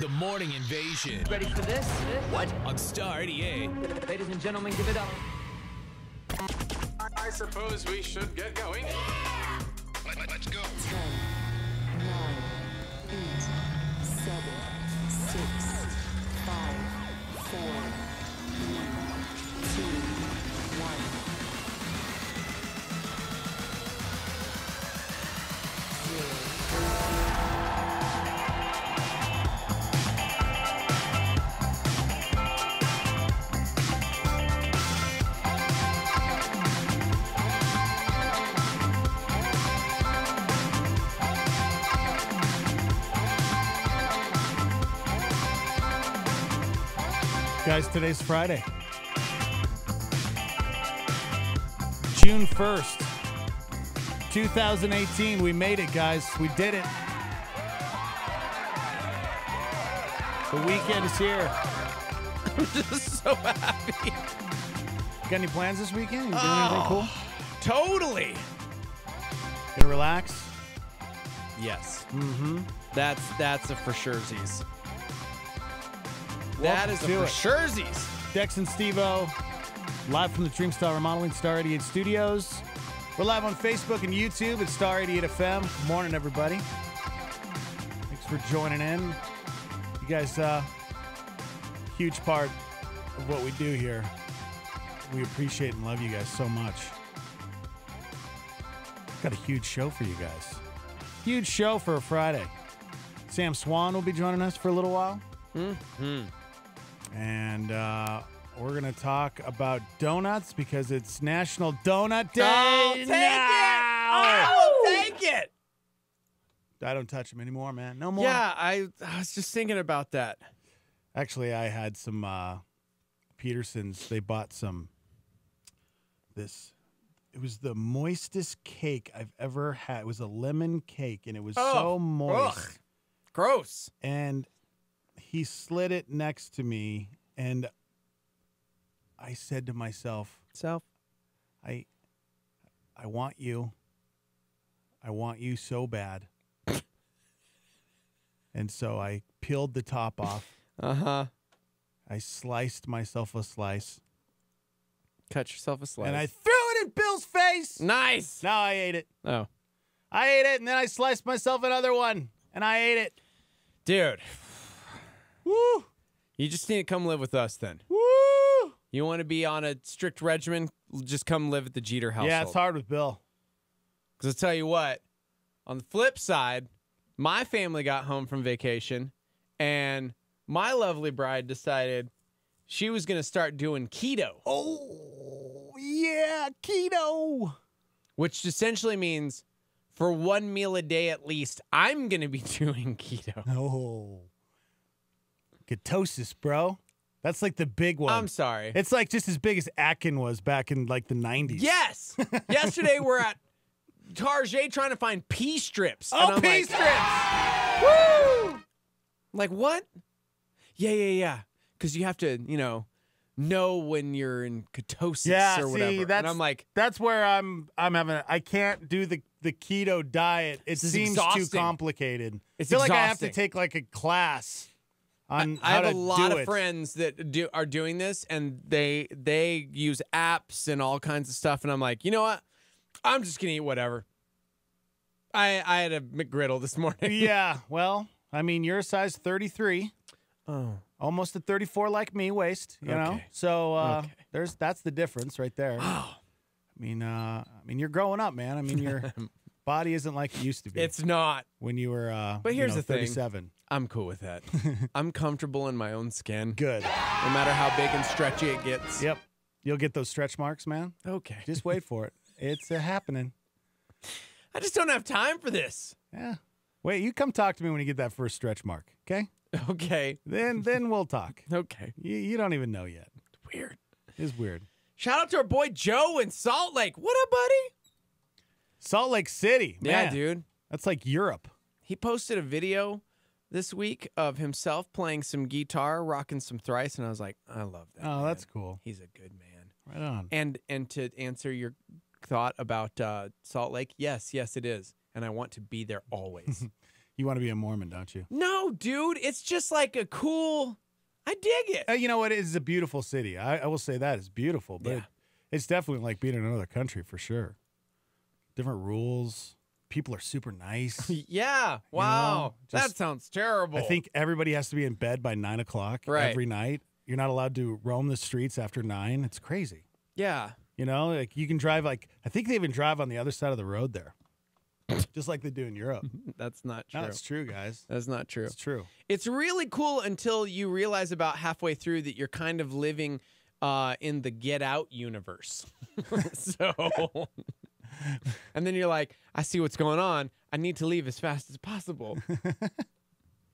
The Morning Invasion. Ready for this? What? On Star 88. Ladies and gentlemen, give it up. I suppose we should get going. Yeah! Let's go. 10, 9, 8, 7, 6, 5, 4, 3, 2, 1. Guys, today's Friday. June 1st, 2018. We made it, guys. We did it. The weekend is here. I'm just so happy. Got any plans this weekend? You doing anything cool? Totally. Gonna relax? Yes. Mm-hmm. That's a for surezies. Welcome That is a to for it. surezies. Dex and Steve-O, live from the Dreamstar Remodeling Star 88 Studios. We're live on Facebook and YouTube at Star 88 FM. Good morning, everybody. Thanks for joining in. You guys, huge part of what we do here. We appreciate and love you guys so much. Got a huge show for you guys. Huge show for a Friday. Sam Swan will be joining us for a little while. Mm-hmm. And we're going to talk about donuts because it's National Donut Day. I'll take it. I'll take it. I don't touch them anymore, man. No more. Yeah, I was just thinking about that. Actually, I had some Petersons. They bought some. It was the moistest cake I've ever had. It was a lemon cake, and it was so moist. Ugh. Gross. And he slid it next to me, and I said to myself, I want you. I want you so bad. And so I peeled the top off. Uh-huh. I sliced myself a slice. Cut yourself a slice. And I threw it in Bill's face. Nice. Now I ate it. Oh. I ate it, and then I sliced myself another one, and I ate it. Dude. Woo! You just need to come live with us then. Woo! You want to be on a strict regimen? Just come live at the Jeter household. Yeah, it's hard with Bill. Because I'll tell you what, on the flip side, my family got home from vacation, and my lovely bride decided she was going to start doing keto. Oh, yeah, keto. Which essentially means for one meal a day at least, I'm going to be doing keto. Oh. Ketosis, bro. That's like the big one. I'm sorry. It's like just as big as Atkins was back in like the 90s. Yes. Yesterday we're at Target trying to find pea strips. Oh, pea strips. Woo! Like, what? Yeah. Because you have to, know when you're in ketosis or whatever. See, that's, and I'm like, that's where I'm having I can't do the keto diet. It seems too complicated. It's I feel like I have exhausting. to take like a class on I how have to a lot do of it. friends that are doing this, and they use apps and all kinds of stuff, and I'm like, you know what? I'm just gonna eat whatever. I had a McGriddle this morning. Yeah, well, I mean, you're a size 33. Oh. Almost a 34 like me waist, you know? Okay. So that's the difference right there. Oh. I mean, you're growing up, man. I mean, your body isn't like it used to be. It's not. When you were But here's the thing. 37. I'm cool with that. I'm comfortable in my own skin. Good. No matter how big and stretchy it gets. Yep. You'll get those stretch marks, man. Okay. Just wait for it. It's happening. I just don't have time for this. Yeah. Wait, you come talk to me when you get that first stretch mark, okay? Okay. Then we'll talk. Okay. You don't even know yet. Weird. It's weird. Shout out to our boy Joe in Salt Lake. What up, buddy? Salt Lake City. Yeah, Man, dude. That's like Europe. He posted a video this week of himself playing some guitar, rocking some Thrice, and I was like, I love that. Oh, man. that's cool. He's a good man. Right on. And to answer your thought about Salt Lake, yes, it is, and I want to be there always. You want to be a Mormon, don't you? No, dude. It's just like a cool. I dig it. You know what? It is a beautiful city. I will say that it's beautiful, but Yeah. it's definitely like being in another country for sure. Different rules. People are super nice. Yeah. Wow. That just- sounds terrible. I think everybody has to be in bed by 9 o'clock Right. every night. You're not allowed to roam the streets after 9. It's crazy. Yeah. You know, like you can drive I think they even drive on the other side of the road there. Just like they do in Europe. That's not true. No, it's true, guys. That's not true. It's true. It's really cool until you realize about halfway through that you're kind of living in the Get Out universe. So, and then you're like, I see what's going on. I need to leave as fast as possible.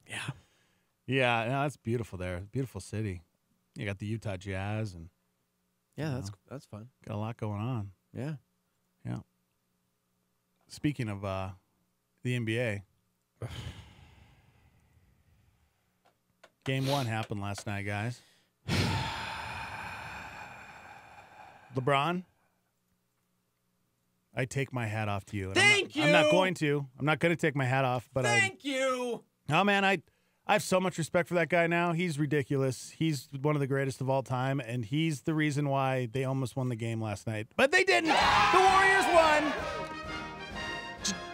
Yeah. Yeah, no, it's beautiful there. Beautiful city. You got the Utah Jazz and Yeah, that's fun. got a lot going on. Yeah. Yeah. Speaking of the NBA, Game 1 happened last night, guys. LeBron, I take my hat off to you. And Thank you. I'm not going to. I'm not going to take my hat off, but Thank you. Oh man, I have so much respect for that guy now. He's ridiculous. He's one of the greatest of all time, and he's the reason why they almost won the game last night. But they didn't. The Warriors won.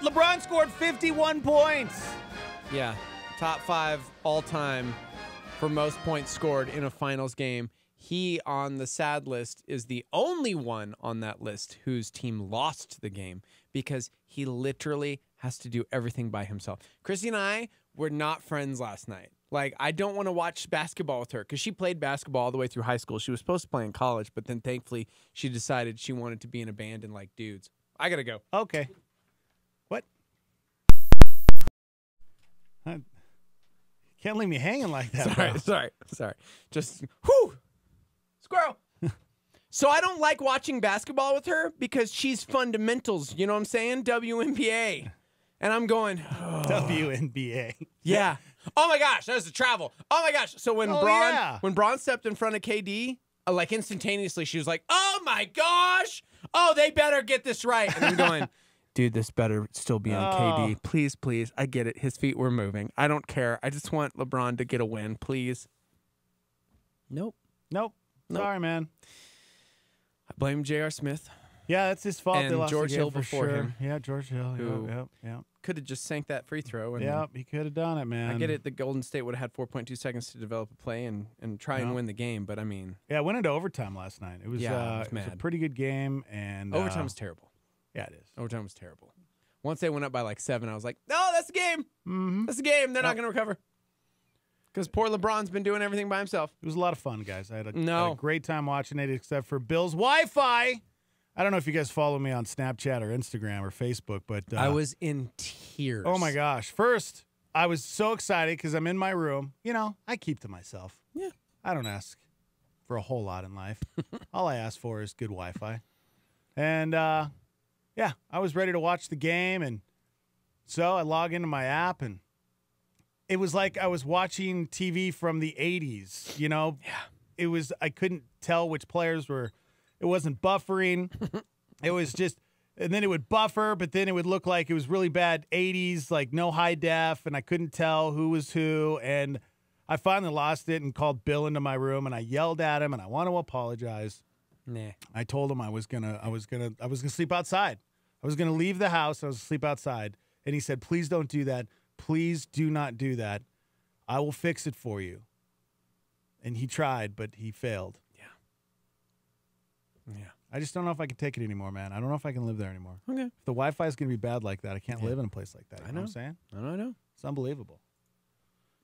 LeBron scored 51 points. Yeah. Top 5 all time for most points scored in a finals game. He, on the sad list, is the only one on that list whose team lost the game because he literally has to do everything by himself. Chrissy and I were not friends last night. Like, I don't want to watch basketball with her because she played basketball all the way through high school. She was supposed to play in college, but then thankfully she decided she wanted to be in a band and like dudes. I got to go. Okay. What? Can't leave me hanging like that. bro. Sorry. Just, whew, squirrel. So I don't like watching basketball with her because she's fundamentals. You know what I'm saying? WNBA. And I'm going, WNBA. yeah. Oh my gosh, that was the travel. Oh my gosh. So when when Braun stepped in front of KD, like instantaneously, she was like, oh my gosh. Oh, they better get this right. And I'm going, dude, this better still be on KD. Please, please. I get it. His feet were moving. I don't care. I just want LeBron to get a win, please. Nope. Sorry, man. I blame J.R. Smith. Yeah, that's his fault. And They lost George the game Hill for before sure. him. Yeah, George Hill. Yeah. Could have just sank that free throw. And Yeah, he could have done it, man. I get it. The Golden State would have had 4.2 seconds to develop a play and try and win the game. But I mean, Yeah, it went into overtime last night. It was, Yeah, I was it was a mad. pretty good game. And overtime was terrible. Yeah, it is. Overtime was terrible. Once they went up by like 7, I was like, no, that's the game. Mm-hmm. That's the game. They're not going to recover. Because poor LeBron's been doing everything by himself. It was a lot of fun, guys. I had a No. great time watching it, except for Bill's Wi-Fi. I don't know if you guys follow me on Snapchat or Instagram or Facebook, but I was in tears. oh my gosh! First, I was so excited because I'm in my room. You know, I keep to myself. Yeah. I don't ask for a whole lot in life. All I ask for is good Wi-Fi. And yeah, I was ready to watch the game, and so I log into my app, and it was like I was watching TV from the 80s. You know, it was. I couldn't tell which players were. It wasn't buffering. It was just, and then it would buffer, but then it would look like it was really bad 80s, like no high def, and I couldn't tell who was who. And I finally lost it and called Bill into my room, and I yelled at him, and I want to apologize. Nah. I told him I was gonna sleep outside. I was gonna leave the house. I was gonna sleep outside, and he said, "Please don't do that. Please do not do that. I will fix it for you." And he tried, but he failed. Yeah. I just don't know if I can take it anymore, man. I don't know if I can live there anymore. Okay. If the Wi-Fi is going to be bad like that, I can't live in a place like that. You know what I'm saying? I know. It's unbelievable.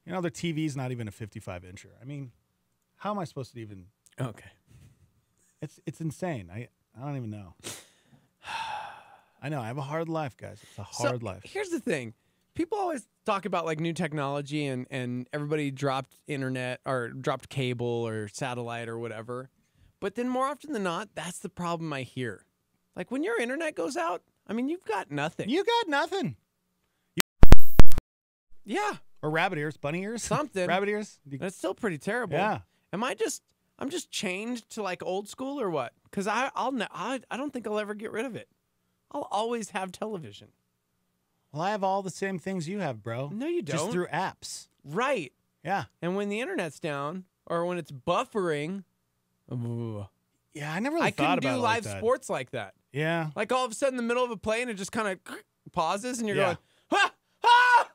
You know, their TV's not even a 55-incher. I mean, how am I supposed to even... Okay. It's insane. I don't even know. I know. I have a hard life, guys. It's a hard life. Here's the thing. People always talk about like new technology and everybody dropped internet or dropped cable or satellite or whatever. But then more often than not, that's the problem I hear. Like when your internet goes out, I mean, you've got nothing. You got nothing. Yeah. Or rabbit ears, bunny ears? Something. Rabbit ears? That's still pretty terrible. Yeah. I'm just chained to like old school or what? Because I don't think I'll ever get rid of it. I'll always have television. Well, I have all the same things you have, bro. No, you Just don't. through apps. Right. Yeah. And when the internet's down or when it's buffering, ooh, Yeah, I never really I thought couldn't about do it live like that. sports like that. Yeah. Like all of a sudden, in the middle of a play, and it just kind of pauses, and you're Yeah. going, ah, ah,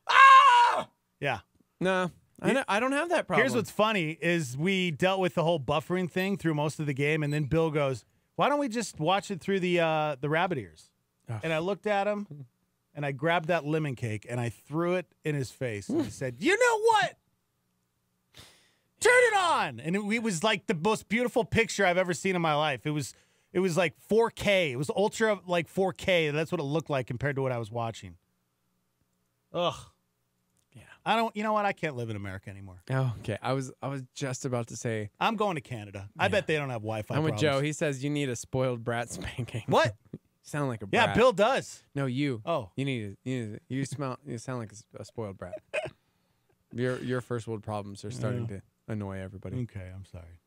ah. Yeah. No, I don't have that problem. Here's what's funny is we dealt with the whole buffering thing through most of the game, and then Bill goes, "Why don't we just watch it through the rabbit ears?" Ugh. And I looked at him, and I grabbed that lemon cake, and I threw it in his face. And he said, "You know what? Turn it on!" And it was like the most beautiful picture I've ever seen in my life. It was like 4K. It was ultra like 4K. That's what it looked like compared to what I was watching. Ugh. Yeah. You know what? I can't live in America anymore. Oh, okay. I was just about to say. I'm going to Canada. I bet they don't have Wi-Fi I'm with problems. Joe. He says you need a spoiled brat spanking. What? You sound like a brat. Yeah, Bill does. No, you. Oh. You sound like a spoiled brat. Your first world problems are starting to annoy everybody. Okay, I'm sorry.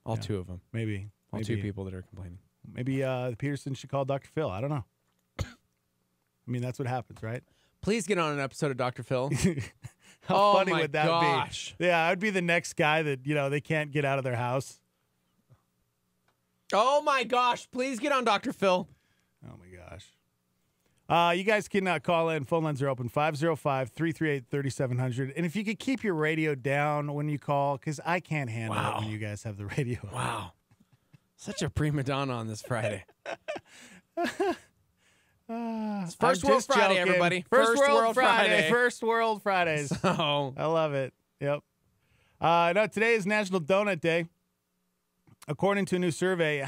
All two of them. Maybe. All two people that are complaining. Maybe Peterson should call Dr. Phil. I don't know. I mean, that's what happens, right? Please get on an episode of Dr. Phil. How Oh funny my would that gosh. be? Yeah, I would be the next guy that, they can't get out of their house. Oh my gosh. Please get on Dr. Phil. Oh, my gosh. You guys can call in. Phone lines are open, 505-338-3700. And if you could keep your radio down when you call, because I can't handle it when you guys have the radio on. Wow. Such a prima donna on this Friday. It's First I'm World just Friday, joking. everybody. First World Friday. Friday. First World Fridays. So, I love it. Yep. No, today is National Donut Day. According to a new survey,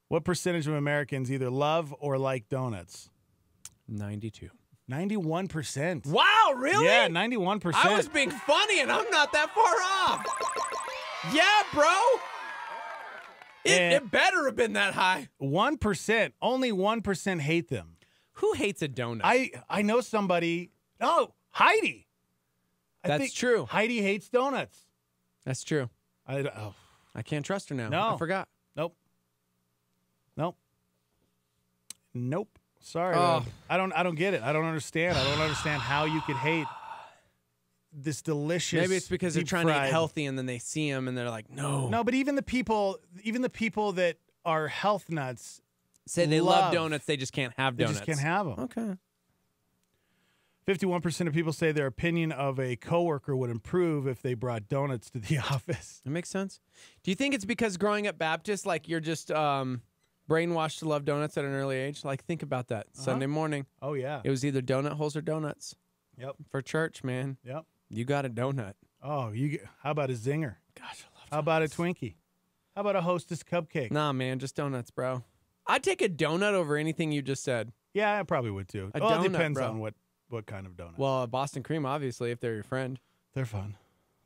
what percentage of Americans either love or like donuts? 92. 91%. Wow, really? Yeah, 91%. I was being funny, and I'm not that far off. Yeah, bro. It better have been that high. 1%. Only 1% hate them. Who hates a donut? I know somebody. Oh, Heidi. I That's think true. Heidi hates donuts. That's true. I I can't trust her now. No. I forgot. Nope. Sorry. Oh. I don't get it. I don't understand. I don't understand how you could hate this delicious. Maybe it's because they're trying to deep-fried- eat healthy, and then they see them, and they're like, no. No, but even the people that are health nuts Say they love donuts, they just can't have they donuts. just can't have them. Okay. 51% of people say their opinion of a coworker would improve if they brought donuts to the office. That makes sense. Do you think it's because growing up Baptist, like you're just brainwashed to love donuts at an early age? Like, think about that. Sunday morning, Oh yeah. it was either donut holes or donuts. Yep. For church, man. Yep. You got a donut. Oh, how about a zinger? Gosh, I love How about a Twinkie? How about a Hostess cupcake? Nah, man, just donuts, bro. I'd take a donut over anything you just said. Yeah, I probably would too. A Well, it donut, depends bro. on what kind of donut. Well, a Boston cream, obviously, if they're your friend. They're fun.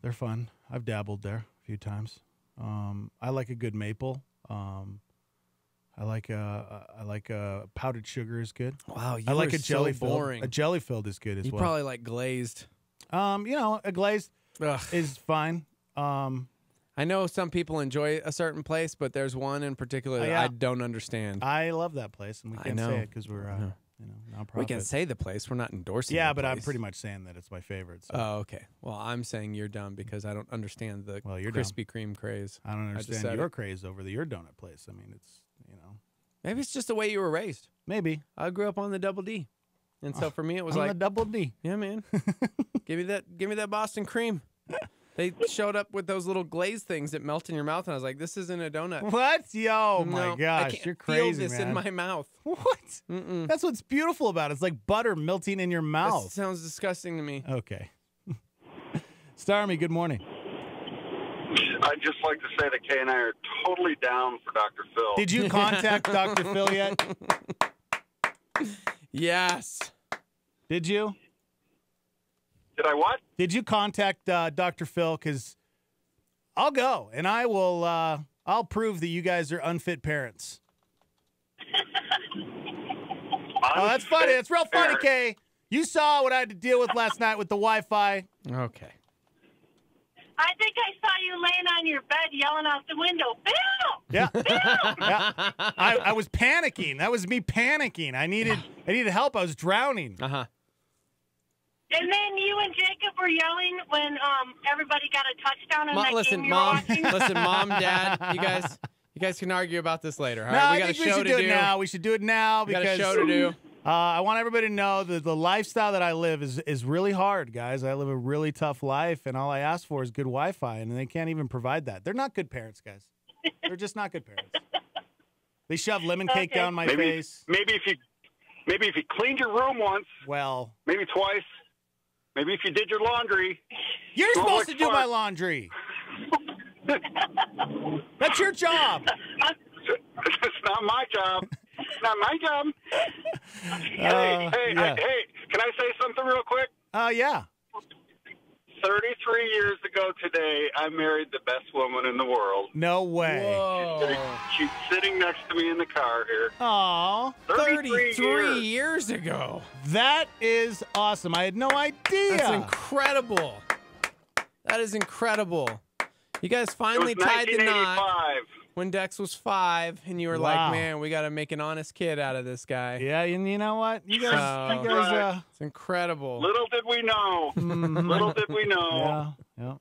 They're fun. I've dabbled there a few times. I like a good maple. I like powdered sugar is good. Wow, you I like are a jelly so filled. boring. A jelly filled is good as You well. probably like glazed. A glazed Ugh. is fine. I know some people enjoy a certain place, but there's one in particular that yeah. I don't understand. I love that place, and we I can't know. say it because we're know. nonprofit. We can say the place. We're not endorsing yeah, the but I'm place. pretty much saying that it's my favorite. So. Oh, okay. Well, I'm saying you're dumb because I don't understand the Well, you're dumb. Krispy Kreme craze. I don't just understand said your it. craze over your donut place. I mean, it's Maybe it's just the way you were raised. maybe I grew up on the Double D, and so for me it was on like, the double D. yeah, man, give me that Boston cream. They showed up with those little glazed things that melt in your mouth, and I was like, this isn't a donut. What? Yo, No, my I gosh, can't you're feel crazy, this man. in my mouth. What? Mm-mm. That's what's beautiful about it. It's like butter melting in your That mouth. sounds disgusting to me. Okay. Starmy, good morning. I'd just like to say that Kay and I are totally down for Dr. Phil. Did you contact Dr. Phil yet? Yes. Did you? Did I what? Did you contact Dr. Phil? Because I'll go, and I will. I'll prove that you guys are unfit parents. Oh, that's funny. That's real funny, Kay. You saw what I had to deal with last night with the Wi-Fi. Okay. I think I saw you laying on your bed yelling out the window, Bill! Yeah. Yeah. I was panicking. That was me panicking. I needed I needed help. I was drowning. Uh-huh. And then you and Jacob were yelling when everybody got a touchdown in that Listen, game you were Mom. watching. Listen, Mom, Dad. You guys can argue about this later. All No, right, I we got a think we show should to do do. it now. We should do it now We got because a show to do. I want everybody to know that the lifestyle that I live is really hard, guys. I live a really tough life, and all I ask for is good Wi-Fi, and they can't even provide that. They're not good parents, guys. They're just not good parents. They shove lemon cake down my face. Maybe if you cleaned your room once, Well, maybe twice, maybe if you did your laundry. you're Don't supposed look to do my smart. laundry. That's your job. It's not my job. It's not my job. Yeah. Hey, can I say something real quick? Yeah. 33 years ago today, I married the best woman in the world. No way. Whoa. She's sitting next to me in the car here. Aw. 33 years ago. That is awesome. I had no idea. That's incredible. That is incredible. You guys It finally was tied the knot 1985. when Dex was 5, and you were like, Wow. man, we got to make an honest kid out of this guy. Yeah, and you know what? You guys, Oh. you guys Right. It's incredible. Little did we know. Little did we know yeah.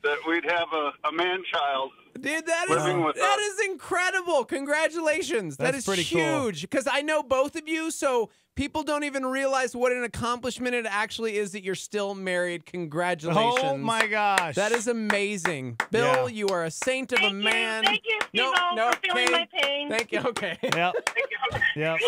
that we'd have a man-child. Dude, that Living with us. is incredible. Congratulations. That That's is pretty cool. huge. Because I know both of you, so people don't even realize what an accomplishment it actually is that you're still married. Congratulations. Oh my gosh. That is amazing. Bill, Yeah. you are a saint of a man. Thank you, Steve-O, for feeling my pain. Thank you. Okay. Yep. Yep.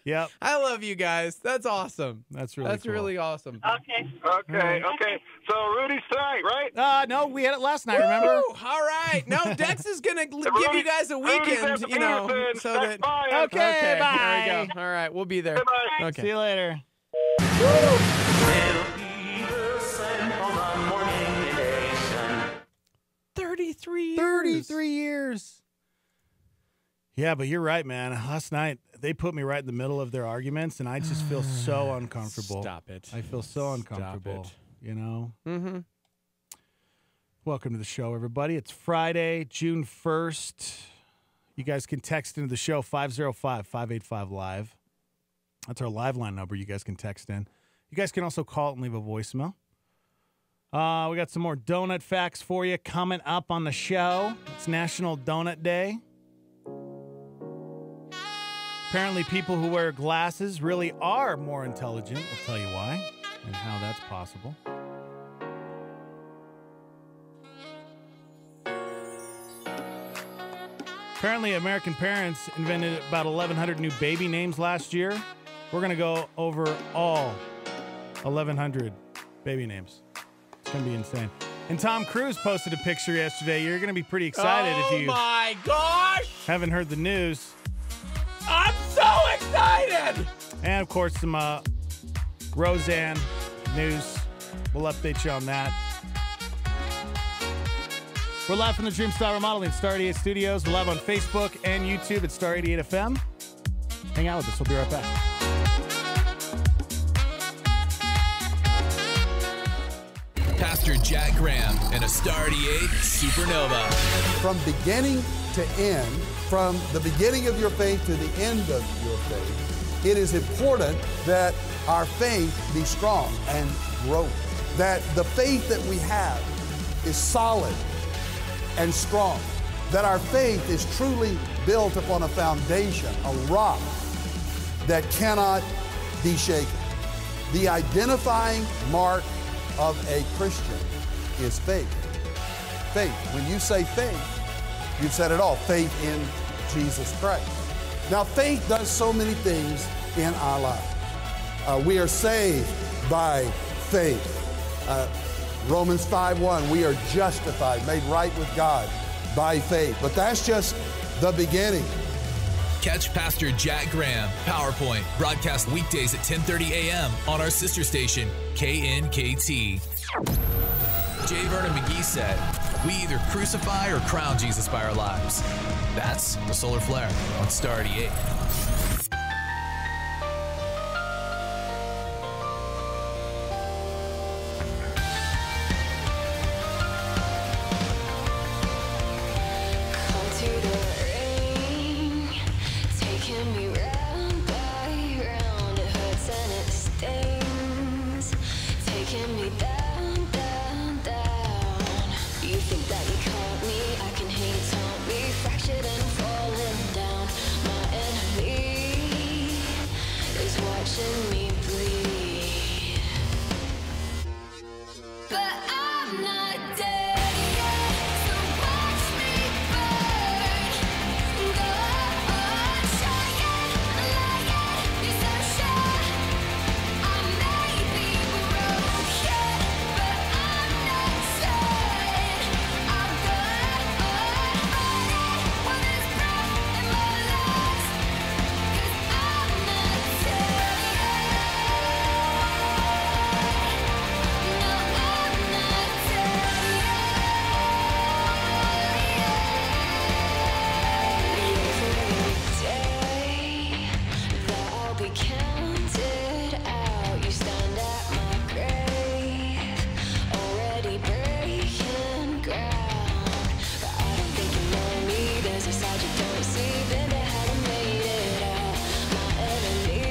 Yep. I love you guys. That's awesome. That's really That's cool. really awesome. Okay. Okay. So Rudy's tonight, right? No, we had it last night, remember? Woo, all right. No, Dex is going to give you guys a Rudy's weekend, at the you know, Peterson. so That's that. fine. Okay, bye. There we go. All right, we'll be there. Bye-bye. Okay. See you later. 33 years. 33 years. Yeah, but you're right, man. Last night, they put me right in the middle of their arguments, and I just feel so uncomfortable. Stop it. I feel so uncomfortable, it. you know? Mm-hmm. Welcome to the show, everybody. It's Friday, June 1st. You guys can text into the show, 505-585-LIVE. That's our live line number you guys can text in. You guys can also call it and leave a voicemail. We got some more donut facts for you coming up on the show. It's National Donut Day. Apparently, people who wear glasses really are more intelligent. I'll tell you why and how that's possible. Apparently, American parents invented about 1,100 new baby names last year. We're going to go over all 1,100 baby names. It's going to be insane. And Tom Cruise posted a picture yesterday. You're going to be pretty excited if you my gosh! haven't heard the news. I'm so excited! And, of course, some Roseanne news. We'll update you on that. We're live from the Dreamstar Remodeling Star 88 Studios. We're live on Facebook and YouTube at Star 88 FM. Hang out with us. We'll be right back. Pastor Jack Graham and a Star 88 Supernova. From beginning to end, from the beginning of your faith to the end of your faith, it is important that our faith be strong and grow. That the faith that we have is solid and strong. That our faith is truly built upon a foundation, a rock that cannot be shaken. The identifying mark of a Christian is faith. Faith. When you say faith, you've said it all. Faith in Jesus Christ. Now, faith does so many things in our life. We are saved by faith. Romans 5:1, we are justified, made right with God by faith. But that's just the beginning. Catch Pastor Jack Graham, PowerPoint, broadcast weekdays at 10:30 a.m. on our sister station, KNKT. J. Vernon McGee said, "We either crucify or crown Jesus by our lives." That's the Solar Flare on Star 88. Come to the ring, taking me round watching me bleed. But I'm not dead yet, so watch me burn. Go on, show it, lie it, you're so sure. I may be broken, but I'm not sad. I'm good on what is broken in my life, 'cause I'm not dead yet. No, I'm not dead yet. Every day that I'll be counted out, you stand at my grave, already breaking ground. But I don't think you know me, there's a side you don't see, then I hadn't made it out. My enemy,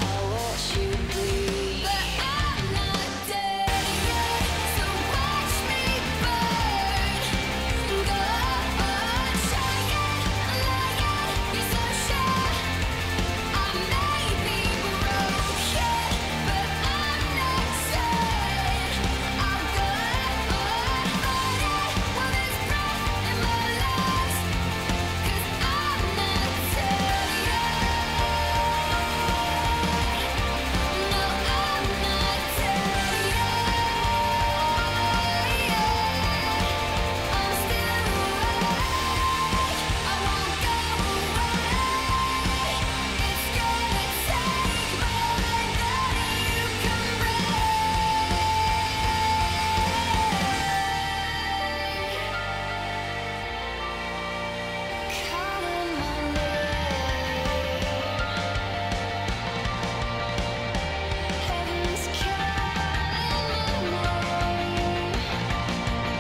I'll watch you bleed. But I'm not dead yet, so watch me burn. Go on, show it, lie it, you're so sure. I may be broken, but I'm not sad. I'm good on what is broken in my life, 'cause I'm not dead yet. No, I'm not dead yet. I'm still awake. I won't go away. It's gonna take more than you can break. Calling my name. Heaven's calling my name.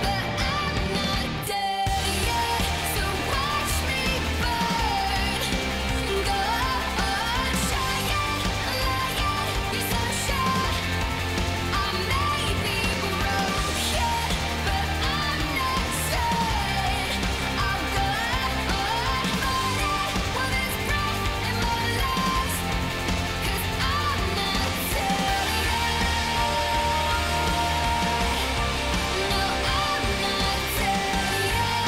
But I'm not dead yet, so watch me burn. Go on, show it, lie it, you're so sure. I may be broken, but I'm not sad. I'm good on what is broken in my life, 'cause I'm not dead yet. No, I'm not dead yet.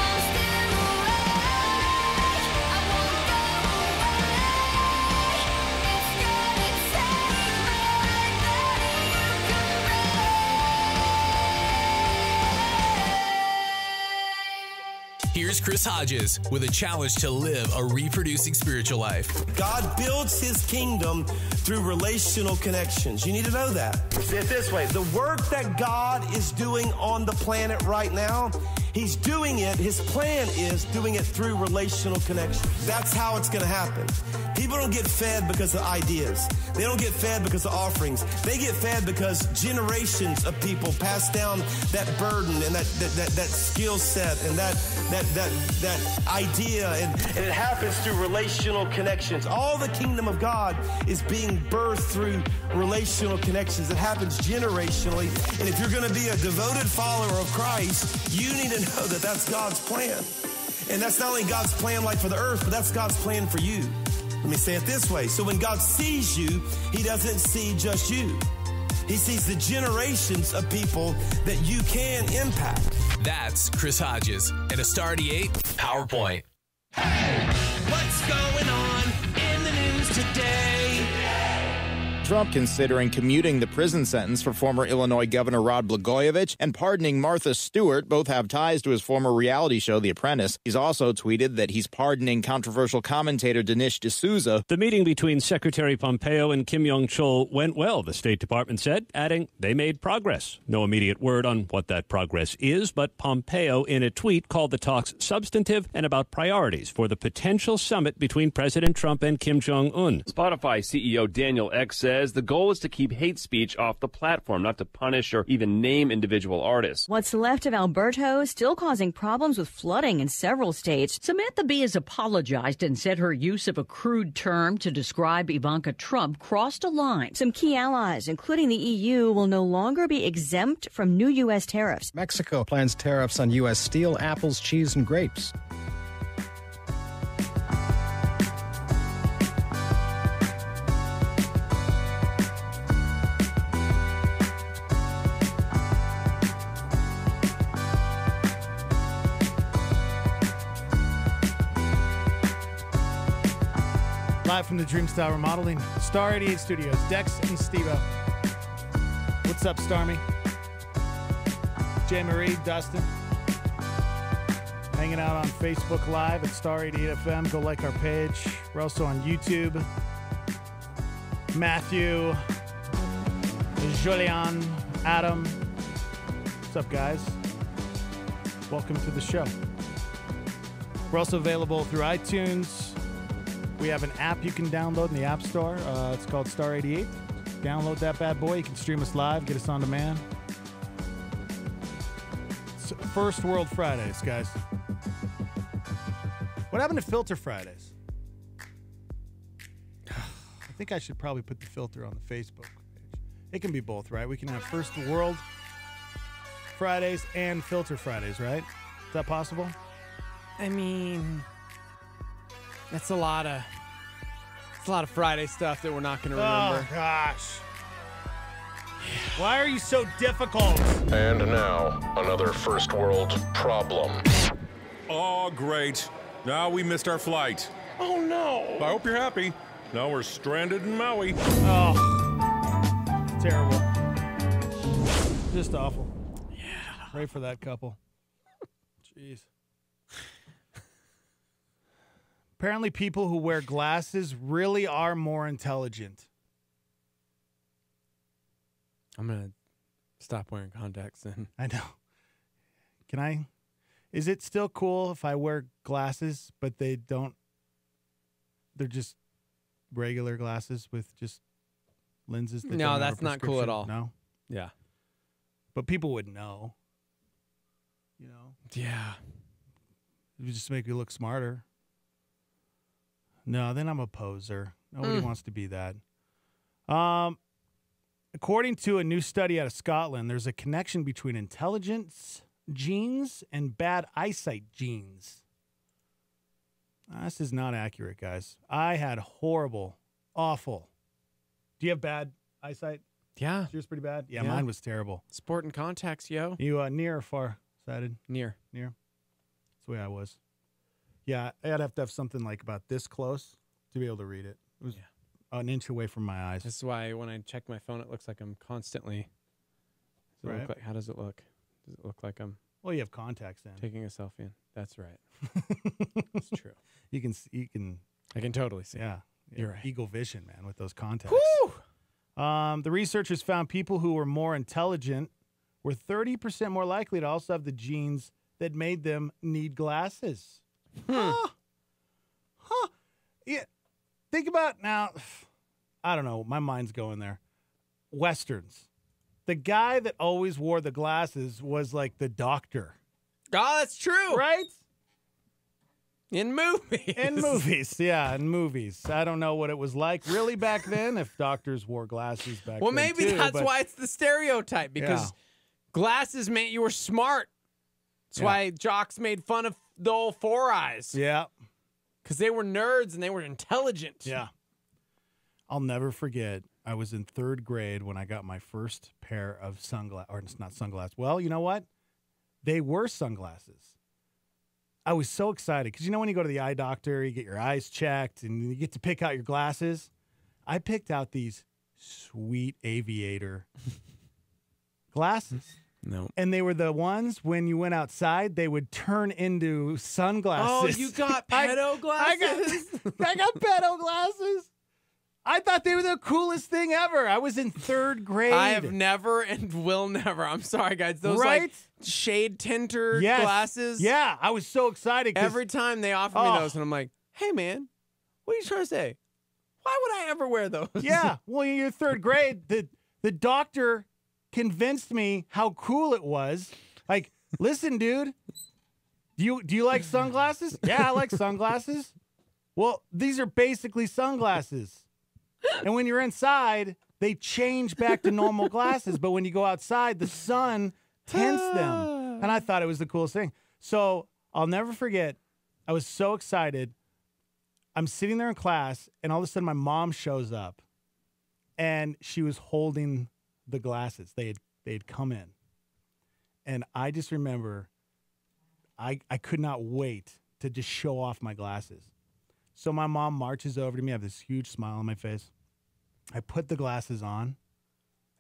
I'm still awake. I won't go away. It's gonna take more than you can break. Here's Chris Hodges with a challenge to live a reproducing spiritual life. God builds his kingdom through relational connections. You need to know that. See it this way. The work that God is doing on the planet right now, he's doing it, his plan is doing it through relational connections. That's how it's going to happen. People don't get fed because of ideas. They don't get fed because of offerings. They get fed because generations of people pass down that burden and that skill set and that idea, and it happens through relational connections. All the kingdom of God is being birthed through relational connections. It happens generationally, and if you're going to be a devoted follower of Christ, you need to know that that's God's plan. And that's not only God's plan like for the earth, but that's God's plan for you. Let me say it this way. So when God sees you, he doesn't see just you. He sees the generations of people that you can impact. That's Chris Hodges and a Star 88 PowerPoint. Hey, what's going on in the news today? Trump considering commuting the prison sentence for former Illinois Governor Rod Blagojevich and pardoning Martha Stewart. Both have ties to his former reality show, The Apprentice. He's also tweeted that he's pardoning controversial commentator Dinesh D'Souza. The meeting between Secretary Pompeo and Kim Jong-chol went well, the State Department said, adding they made progress. No immediate word on what that progress is, but Pompeo in a tweet called the talks substantive and about priorities for the potential summit between President Trump and Kim Jong-un. Spotify CEO Daniel Ek says the goal is to keep hate speech off the platform, not to punish or even name individual artists. What's left of Alberto still causing problems with flooding in several states. Samantha Bee has apologized and said her use of a crude term to describe Ivanka Trump crossed a line. Some key allies, including the EU, will no longer be exempt from new U.S. tariffs. Mexico plans tariffs on U.S. steel, apples, cheese, and grapes. Live from the Dreamstyle Remodeling Star 88 Studios, Dex and Steve-O. What's up, Starmy? Jay Marie, Dustin. Hanging out on Facebook Live at Star 88 FM. Go like our page. We're also on YouTube. Matthew, Julian, Adam. What's up, guys? Welcome to the show. We're also available through iTunes. We have an app you can download in the App Store. It's called Star 88. Download that bad boy. You can stream us live, get us on demand. It's First World Fridays, guys. What happened to Filter Fridays? I think I should probably put the filter on the Facebook page. It can be both, right? We can have First World Fridays and Filter Fridays, right? Is that possible? I mean, that's a lot of Friday stuff that we're not going to remember. Oh, gosh. Why are you so difficult? And now, another first world problem. Oh, great. Now we missed our flight. Oh, no. I hope you're happy. Now we're stranded in Maui. Oh, terrible. Just awful. Yeah. Pray for that couple. Jeez. Apparently, people who wear glasses really are more intelligent. I'm going to stop wearing contacts then. I know. Can I? Is it still cool if I wear glasses, but they're just regular glasses with just lenses? That No, don't have that's a not cool at prescription? all. No? Yeah. But people would know. You know? Yeah. It would just make you look smarter. No, then I'm a poser. Nobody wants to be that. According to a new study out of Scotland, there's a connection between intelligence genes and bad eyesight genes. This is not accurate, guys. I had horrible, awful. Do you have bad eyesight? Yeah. Yours pretty bad? Yeah, mine was terrible. Sporting contacts, yo. You near or far sighted? Near. Near. That's the way I was. Yeah, I'd have to have something like about this close to be able to read it. It was an inch away from my eyes. This is why when I check my phone, it looks like I'm constantly. Right. How does it look? Does it look like I'm? Well, you have contacts in. Taking a selfie in. That's right. It's true. You can. I can totally see. Yeah, You're right. Eagle vision, man, with those contacts. Woo! The researchers found people who were more intelligent were 30% more likely to also have the genes that made them need glasses. Huh. Yeah. Think about now. I don't know. My mind's going there. Westerns. The guy that always wore the glasses was like the doctor. Oh, that's true. Right? In movies. In movies, yeah, in movies. I don't know what it was like really back then if doctors wore glasses back then. Well, maybe too, that's but why it's the stereotype, because glasses meant you were smart. That's why jocks made fun of the old Four Eyes. Yeah. Because they were nerds and they were intelligent. Yeah. I'll never forget. I was in third grade when I got my first pair of sunglasses. Or it's not sunglasses. Well, you know what? They were sunglasses. I was so excited because, you know, when you go to the eye doctor, you get your eyes checked and you get to pick out your glasses. I picked out these sweet aviator glasses. No. And they were the ones when you went outside, they would turn into sunglasses. Oh, you got pedo glasses? I got pedo glasses. I thought they were the coolest thing ever. I was in third grade. I have never and will never. I'm sorry, guys. Those like shade tinter glasses. Yeah, I was so excited. Every time they offer me those, and I'm like, hey, man, what are you trying to say? Why would I ever wear those? Yeah, well, in your third grade, the doctor convinced me how cool it was. Like, listen, dude, do you like sunglasses? Yeah, I like sunglasses. Well, these are basically sunglasses. And when you're inside, they change back to normal glasses. But when you go outside, the sun tints them. And I thought it was the coolest thing. So I'll never forget. I was so excited. I'm sitting there in class, and all of a sudden my mom shows up. And she was holding the glasses. They had come in. And I just remember I could not wait to just show off my glasses. So my mom marches over to me. I have this huge smile on my face. I put the glasses on,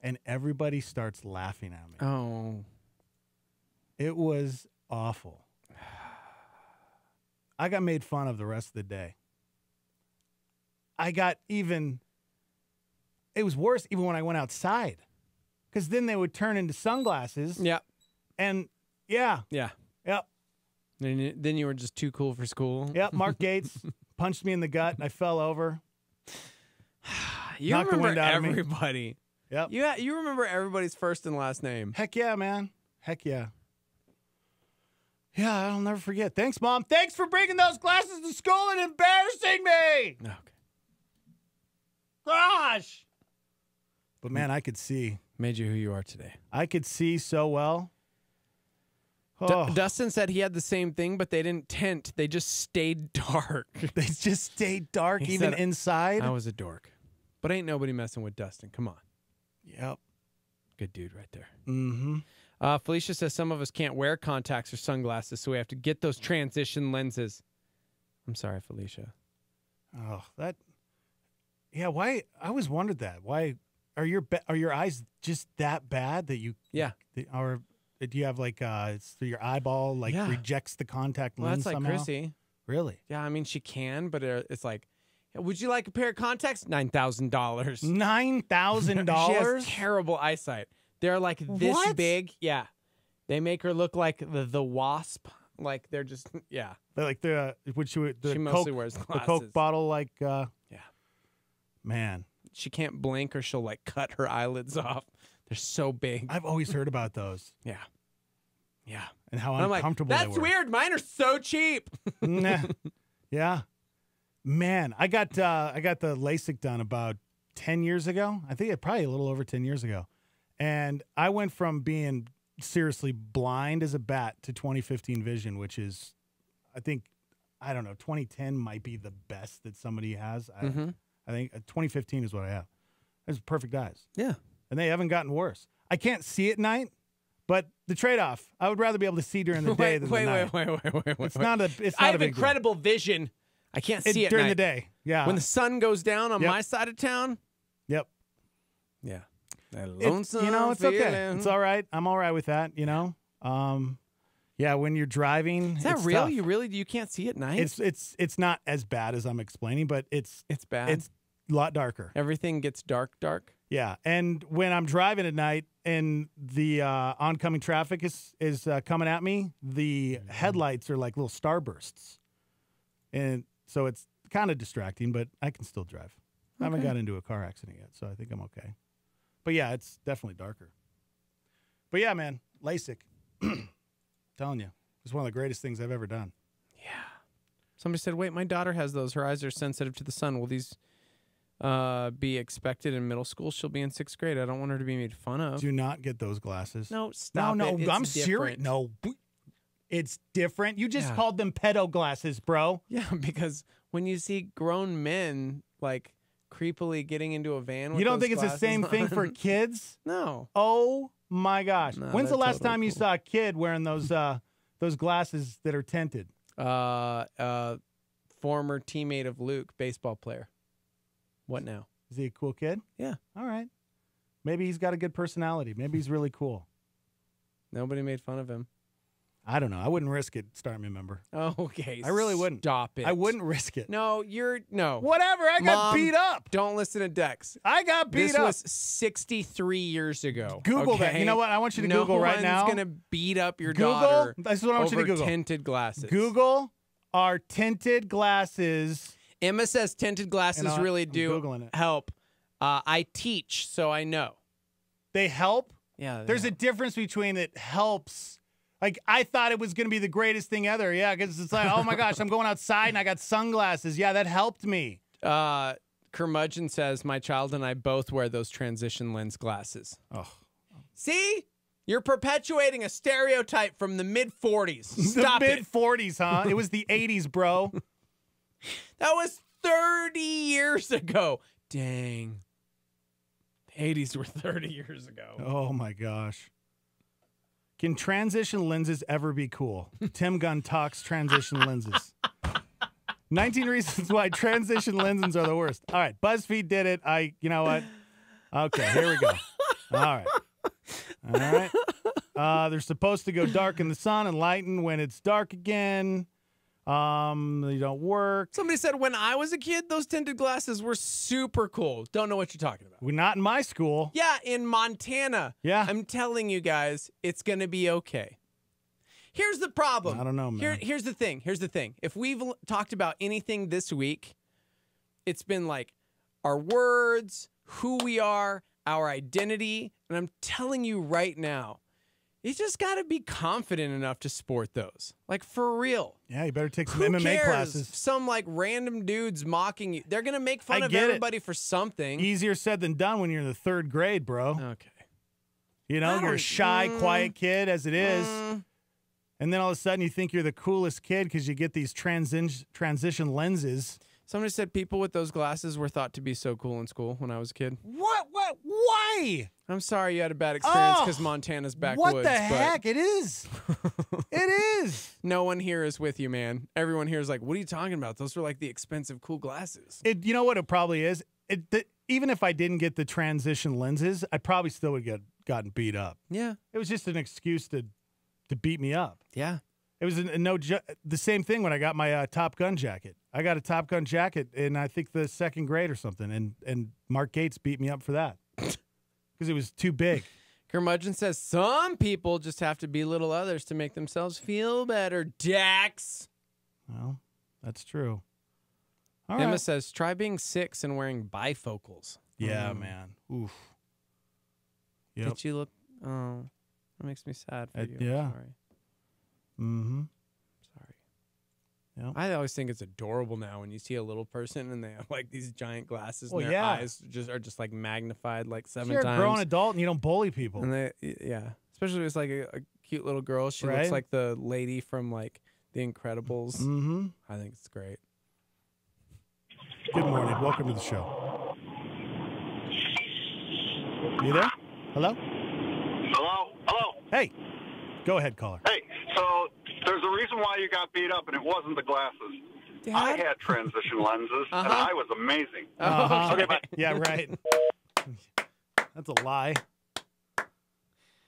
and everybody starts laughing at me. Oh. It was awful. I got made fun of the rest of the day. It was worse even when I went outside, because then they would turn into sunglasses. Yeah. And yeah. Yeah. Yep. Then you were just too cool for school. Yep. Mark Gates punched me in the gut, and I fell over. You Knocked the remember wind out of me. everybody. Yep. You remember everybody's first and last name. Heck yeah, man. Heck yeah. Yeah, I'll never forget. Thanks, Mom. Thanks for bringing those glasses to school and embarrassing me. Okay. Gosh. But, man, I could see. Made you who you are today. I could see so well. Oh. Dustin said he had the same thing, but they didn't tint. They just stayed dark. They just stayed dark, He even said, inside? I was a dork. But ain't nobody messing with Dustin. Come on. Yep. Good dude right there. Mm-hmm. Felicia says some of us can't wear contacts or sunglasses, so we have to get those transition lenses. I'm sorry, Felicia. Oh, that. Yeah, why? I always wondered that. Why are your eyes just that bad that you? Yeah. Or do you have like so your eyeball rejects the contact Well, lens that's like somehow? Chrissy. Really? Yeah, I mean she can, but it's like, would you like a pair of contacts? $9,000. $9,000? She has terrible eyesight. They're like this What? big. Yeah. They make her look like the wasp. Like they're just, yeah. They're like the She mostly wears the glasses. Coke bottle, like. Yeah. Man, she can't blink or she'll like cut her eyelids off. They're so big. I've always heard about those. Yeah. Yeah. And how I'm uncomfortable like, they that's were. weird. Mine are so cheap. Nah. Yeah. Man, I got the LASIK done about 10 years ago. I think probably a little over 10 years ago. And I went from being seriously blind as a bat to 2015 vision, which is, I think, I don't know, 2010 might be the best that somebody has. I think 2015 is what I have. It's perfect eyes. Yeah. And they haven't gotten worse. I can't see at night, but the trade-off, I would rather be able to see during the day than the night. Wait. It's not a I have big deal. incredible vision. I can't see it during night. the day. Yeah. When the sun goes down on Yep. my side of town. Yep. Yeah. That It's, lonesome it's okay. feeling. It's all right. I'm all right with that, Yeah, when you're driving, Is that it's real? tough. You can't see at night? It's not as bad as I'm explaining, but it's bad. It's a lot darker. Everything gets dark. Yeah, and when I'm driving at night and the oncoming traffic is coming at me, the headlights are like little starbursts, and so it's kind of distracting. But I can still drive. I haven't got into a car accident yet, so I think I'm okay. But yeah, it's definitely darker. But yeah, man, LASIK. Telling you, it's one of the greatest things I've ever done. Yeah. Somebody said, wait, my daughter has those. Her eyes are sensitive to the sun. Will these be expected in middle school? She'll be in 6th grade. I don't want her to be made fun of. Do not get those glasses. No, stop No, it. It's I'm serious. different. No, it's different. You just Yeah. called them pedo glasses, bro. Yeah, because when you see grown men, like, creepily getting into a van with You don't those think it's the glasses same thing for on- kids? No. Oh my gosh. No, When's the they're last totally time you cool. saw a kid wearing those glasses that are tinted? Former teammate of Luke, baseball player. What now? Is he a cool kid? Yeah. All right. Maybe he's got a good personality. Maybe he's really cool. Nobody made fun of him. I don't know. I wouldn't risk it starting a member. Oh, okay. I really wouldn't. Stop it. I wouldn't risk it. No, no. Whatever. I got Mom, beat up. Don't listen to Dex. I got beat This up. was 63 years ago. Google that. okay? You know what? I want you to Google right now. No one's going to beat up your Google. daughter This is what I want you to over Google. tinted glasses. Google are tinted glasses. Emma says tinted glasses You know what? really I'm do Googling it. help. I teach, so I know. They help? Yeah. There's a difference between it helps. Like, I thought it was going to be the greatest thing ever. Yeah, because it's like, oh my gosh, I'm going outside and I got sunglasses. Yeah, that helped me. Curmudgeon says, my child and I both wear those transition lens glasses. Oh. See? You're perpetuating a stereotype from the mid-40s. Stop the it. mid-40s, huh? It was the 80s, bro. That was 30 years ago. Dang. The 80s were 30 years ago. Oh my gosh. Can transition lenses ever be cool? Tim Gunn talks transition lenses. 19 reasons why transition lenses are the worst. All right, BuzzFeed did it. You know what? Okay, here we go. All right. They're supposed to go dark in the sun and lighten when it's dark again. They don't work. Somebody said when I was a kid, those tinted glasses were super cool. Don't know what you're talking about. We're not in my school. Yeah, in Montana. Yeah. I'm telling you guys, it's going to be okay. Here's the problem. I don't know, man. Here's the thing. If we've talked about anything this week, it's been like our words, who we are, our identity. And I'm telling you right now, you just got to be confident enough to sport those. Like, for real. Yeah, you better take some Who MMA cares? classes. Some, like, random dudes mocking you. They're going to make fun I of get it. everybody for something. Easier said than done when you're in the 3rd grade, bro. Okay. You know, you're a shy, quiet kid as it is. And then all of a sudden you think you're the coolest kid because you get these transition lenses. Somebody said people with those glasses were thought to be so cool in school when I was a kid. What? Why? I'm sorry you had a bad experience because Montana's backwoods. What the heck? It is. It is. No one here is with you, man. Everyone here is like, what are you talking about? Those are like the expensive, cool glasses. You know what it probably is? Even if I didn't get the transition lenses, I probably still would have gotten beat up. Yeah. It was just an excuse to beat me up. Yeah. It was the same thing when I got my Top Gun jacket. I got a Top Gun jacket in, I think, the 2nd grade or something, and Mark Gates beat me up for that because it was too big. Curmudgeon says some people just have to belittle others to make themselves feel better. Dax. Well, that's true. All Emma right. says try being 6 and wearing bifocals. Yeah, man. Oof. Yep. Did you look? Oh, that makes me sad for you. Yeah. I'm sorry. Mm-hmm. Sorry. Yep. I always think it's adorable now when you see a little person and they have like these giant glasses Well, and their yeah. eyes are just like magnified like 7 You're times. a grown adult and you don't bully people. And especially if it's like a cute little girl. She looks Right. like the lady from like The Incredibles. Mm-hmm. I think it's great. Good morning. Welcome to the show. You there? Hello? Hello? Hey. Go ahead, caller. Hey, so there's a reason why you got beat up, and it wasn't the glasses. Dad? I had transition lenses, and I was amazing. Uh-huh. Okay, bye. Yeah, right. That's a lie.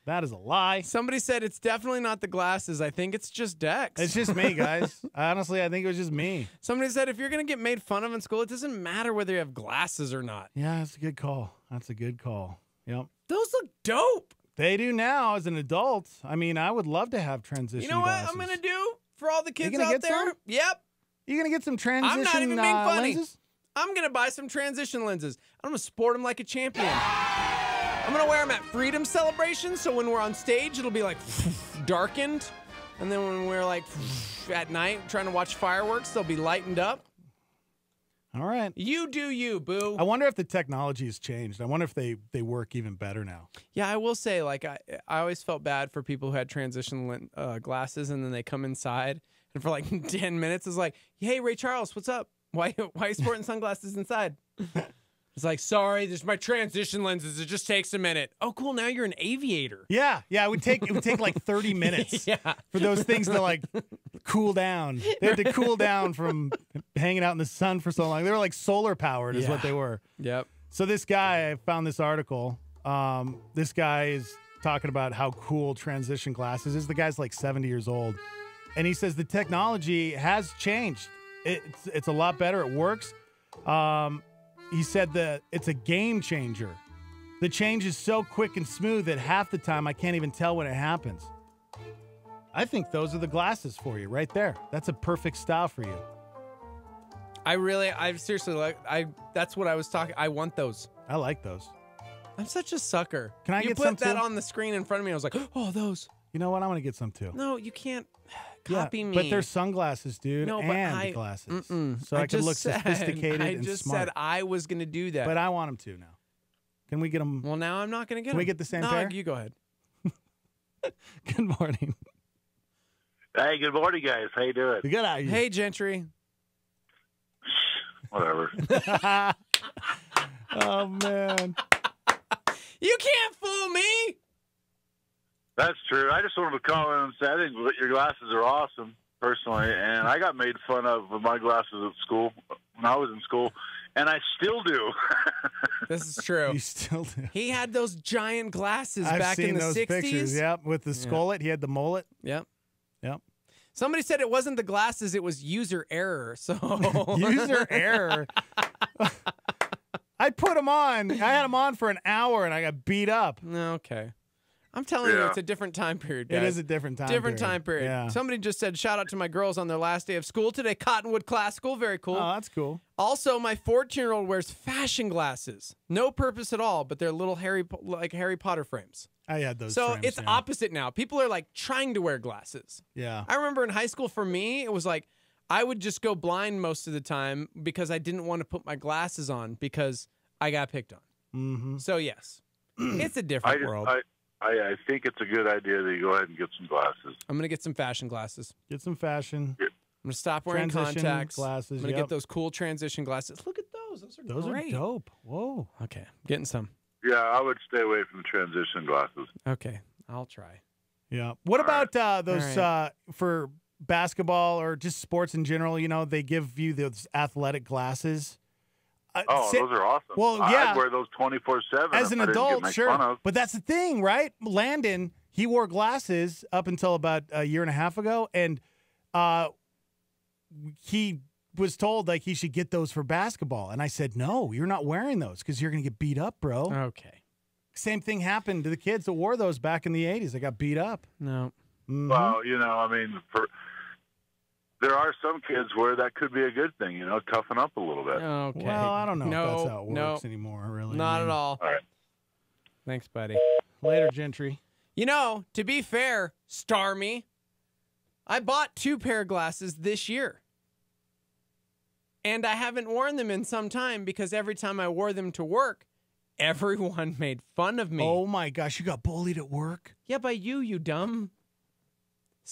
That is a lie. Somebody said it's definitely not the glasses. I think it's just Dex. It's just me, guys. Honestly, I think it was just me. Somebody said if you're going to get made fun of in school, it doesn't matter whether you have glasses or not. Yeah, that's a good call. That's a good call. Yep. Those look dope. They do now as an adult. I mean, I would love to have transition You know what glasses. I'm going to do for all the kids gonna out get there? some? Yep. You going to get some transition I'm not even being funny. lenses? I'm going to buy some transition lenses. I'm going to sport them like a champion. I'm going to wear them at freedom celebrations, so when we're on stage, it'll be like darkened. And then when we're like at night trying to watch fireworks, they'll be lightened up. All right. You do you, boo. I wonder if the technology has changed. I wonder if they work even better now. Yeah, I will say, like, I always felt bad for people who had transition glasses, and then they come inside, and for like 10 minutes, it's like, hey, Ray Charles, what's up? Why are you sporting sunglasses inside? It's like, sorry, there's my transition lenses. It just takes a minute. Oh, cool. Now you're an aviator. Yeah. It would take like 30 minutes for those things to like cool down. They had to cool down from hanging out in the sun for so long. They were like solar powered is what they were. Yep. So this guy, I found this article. This guy is talking about how cool transition glasses is. The guy's like 70 years old. And he says the technology has changed. It's a lot better. It works. He said that it's a game changer. The change is so quick and smooth that half the time I can't even tell when it happens. I think those are the glasses for you right there. That's a perfect style for you. I seriously like. That's what I was talking. I want those. I like those. I'm such a sucker. Can I you get put some that too? on the screen in front of me? I was like, oh, those. You know what? I'm gonna get some too. No, you can't copy me. But they're sunglasses, dude, No, but and glasses, so I can look sophisticated and I just smart. said I was gonna do that, But I want them to now. Can we get them? well, now I'm not gonna get Can them. we get the same no, pair? You go ahead. Good morning. Hey, good morning, guys. How you doing? Good. How are you? Hey, Gentry. Whatever. Oh man. You can't fool me. That's true. I just wanted to call in and say I think your glasses are awesome. personally, and I got made fun of with my glasses at school when I was in school, and I still do. This is true. You still do. He had those giant glasses I've back seen in the those 60s. pictures. Yep, with the skullet. He had the mullet. Yep. Yep. Somebody said it wasn't the glasses, it was user error. So User error. I put them on. I had them on for an hour, and I got beat up. Okay. I'm telling you, it's a different time period, guys. It is a different time Different period. time period. Yeah. Somebody just said, shout out to my girls on their last day of school today. Cottonwood Classical. Very cool. Oh, that's cool. Also, my 14-year-old wears fashion glasses. No purpose at all, but they're little Harry Potter frames. I had those So frames, it's yeah. opposite now. People are like trying to wear glasses. Yeah. I remember in high school, for me, it was like I would just go blind most of the time because I didn't want to put my glasses on because I got picked on. Mm-hmm. So, yes, it's a different world. I think it's a good idea that you go ahead and get some glasses. I'm going to get some fashion glasses. Get some fashion. I'm going to stop wearing Transition contacts. glasses, I'm going to yep. get those cool transition glasses. Look at those. Those are great. Are dope. Whoa. Okay, I'm getting some. Yeah, I would stay away from the transition glasses. Okay, I'll try. Yeah. What about those All right. for basketball or just sports in general? You know, they give you those athletic glasses. Those are awesome. Well, yeah. I'd wear those 24/7 As an adult, sure. But that's the thing, right? Landon, he wore glasses up until about a year and a half ago, and he was told like he should get those for basketball. And I said, no, you're not wearing those because you're going to get beat up, bro. Okay. Same thing happened to the kids that wore those back in the 80s. They got beat up. No. Mm-hmm. Well, you know, I mean, there are some kids where that could be a good thing, you know, toughen up a little bit. Okay. Well, I don't know if that's how it No. works anymore, really. Not at all. All right. Thanks, buddy. Later, Gentry. You know, to be fair, Starmy, I bought 2 pair of glasses this year. And I haven't worn them in some time because every time I wore them to work, everyone made fun of me. Oh, my gosh. You got bullied at work? Yeah, by you dumb.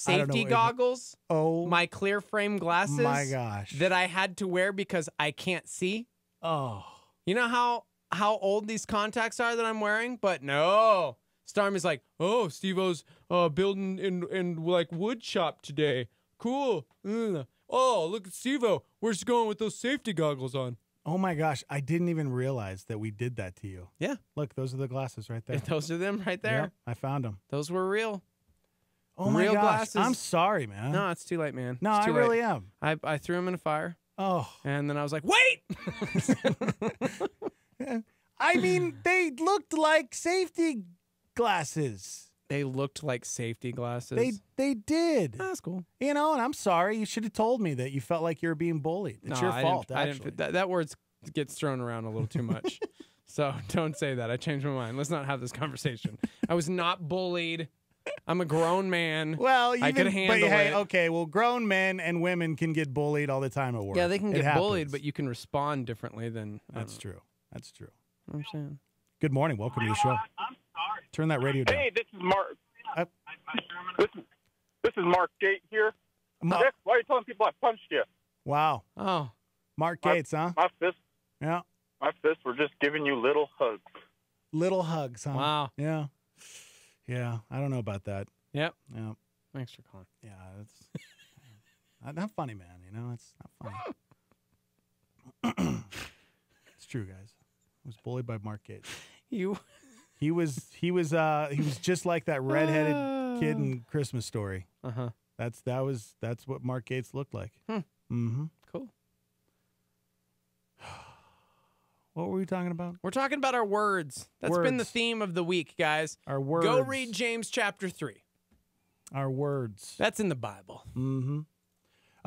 I don't Safety know. goggles. Oh. My clear frame glasses. My gosh. That I had to wear because I can't see. Oh. You know how old these contacts are that I'm wearing? But no. Stormy's like, oh, Steve-O's building in like wood shop today. Cool. Oh, look at Steve-O. Where's he going with those safety goggles on? Oh, my gosh. I didn't even realize that we did that to you. Yeah. Look, those are the glasses right there. Those are them right there. Yep, I found them. Those were real. Oh, my real gosh. glasses. I'm sorry, man. No, it's too late, man. No, It's I too really late. am. I threw them in a fire. Oh. And then I was like, wait! I mean, they looked like safety glasses. They looked like safety glasses. They did. That's cool. You know, and I'm sorry. You should have told me that you felt like you were being bullied. It's your fault, actually. That word gets thrown around a little too much. So don't say that. I changed my mind. Let's not have this conversation. I was not bullied. I'm a grown man. Well, I could handle but hey, it. okay, well, grown men and women can get bullied all the time at work. Yeah, they can It get bullied, happens. but you can respond differently than... That's true. That's true. I'm saying. Good morning. Welcome to the show. Turn that radio down. Hey, this is Mark. This is Mark Gate here. Dick, why are you telling people I punched you? Wow. Oh. Mark Gates, huh? My fists. Yeah. My fists were just giving you little hugs. Little hugs, huh? Wow. Yeah. Yeah. I don't know about that. Yep. Yeah. Thanks for calling. Yeah. It's not funny, man. You know, it's not funny. It's true, guys. I was bullied by Mark Gates. He was just like that redheaded kid in Christmas Story. Uh-huh. That's what Mark Gates looked like. Mm-hmm. Cool. What were we talking about? We're talking about our words. That's been the theme of the week, guys. Our words. Go read James chapter 3. Our words. That's in the Bible. Mm-hmm.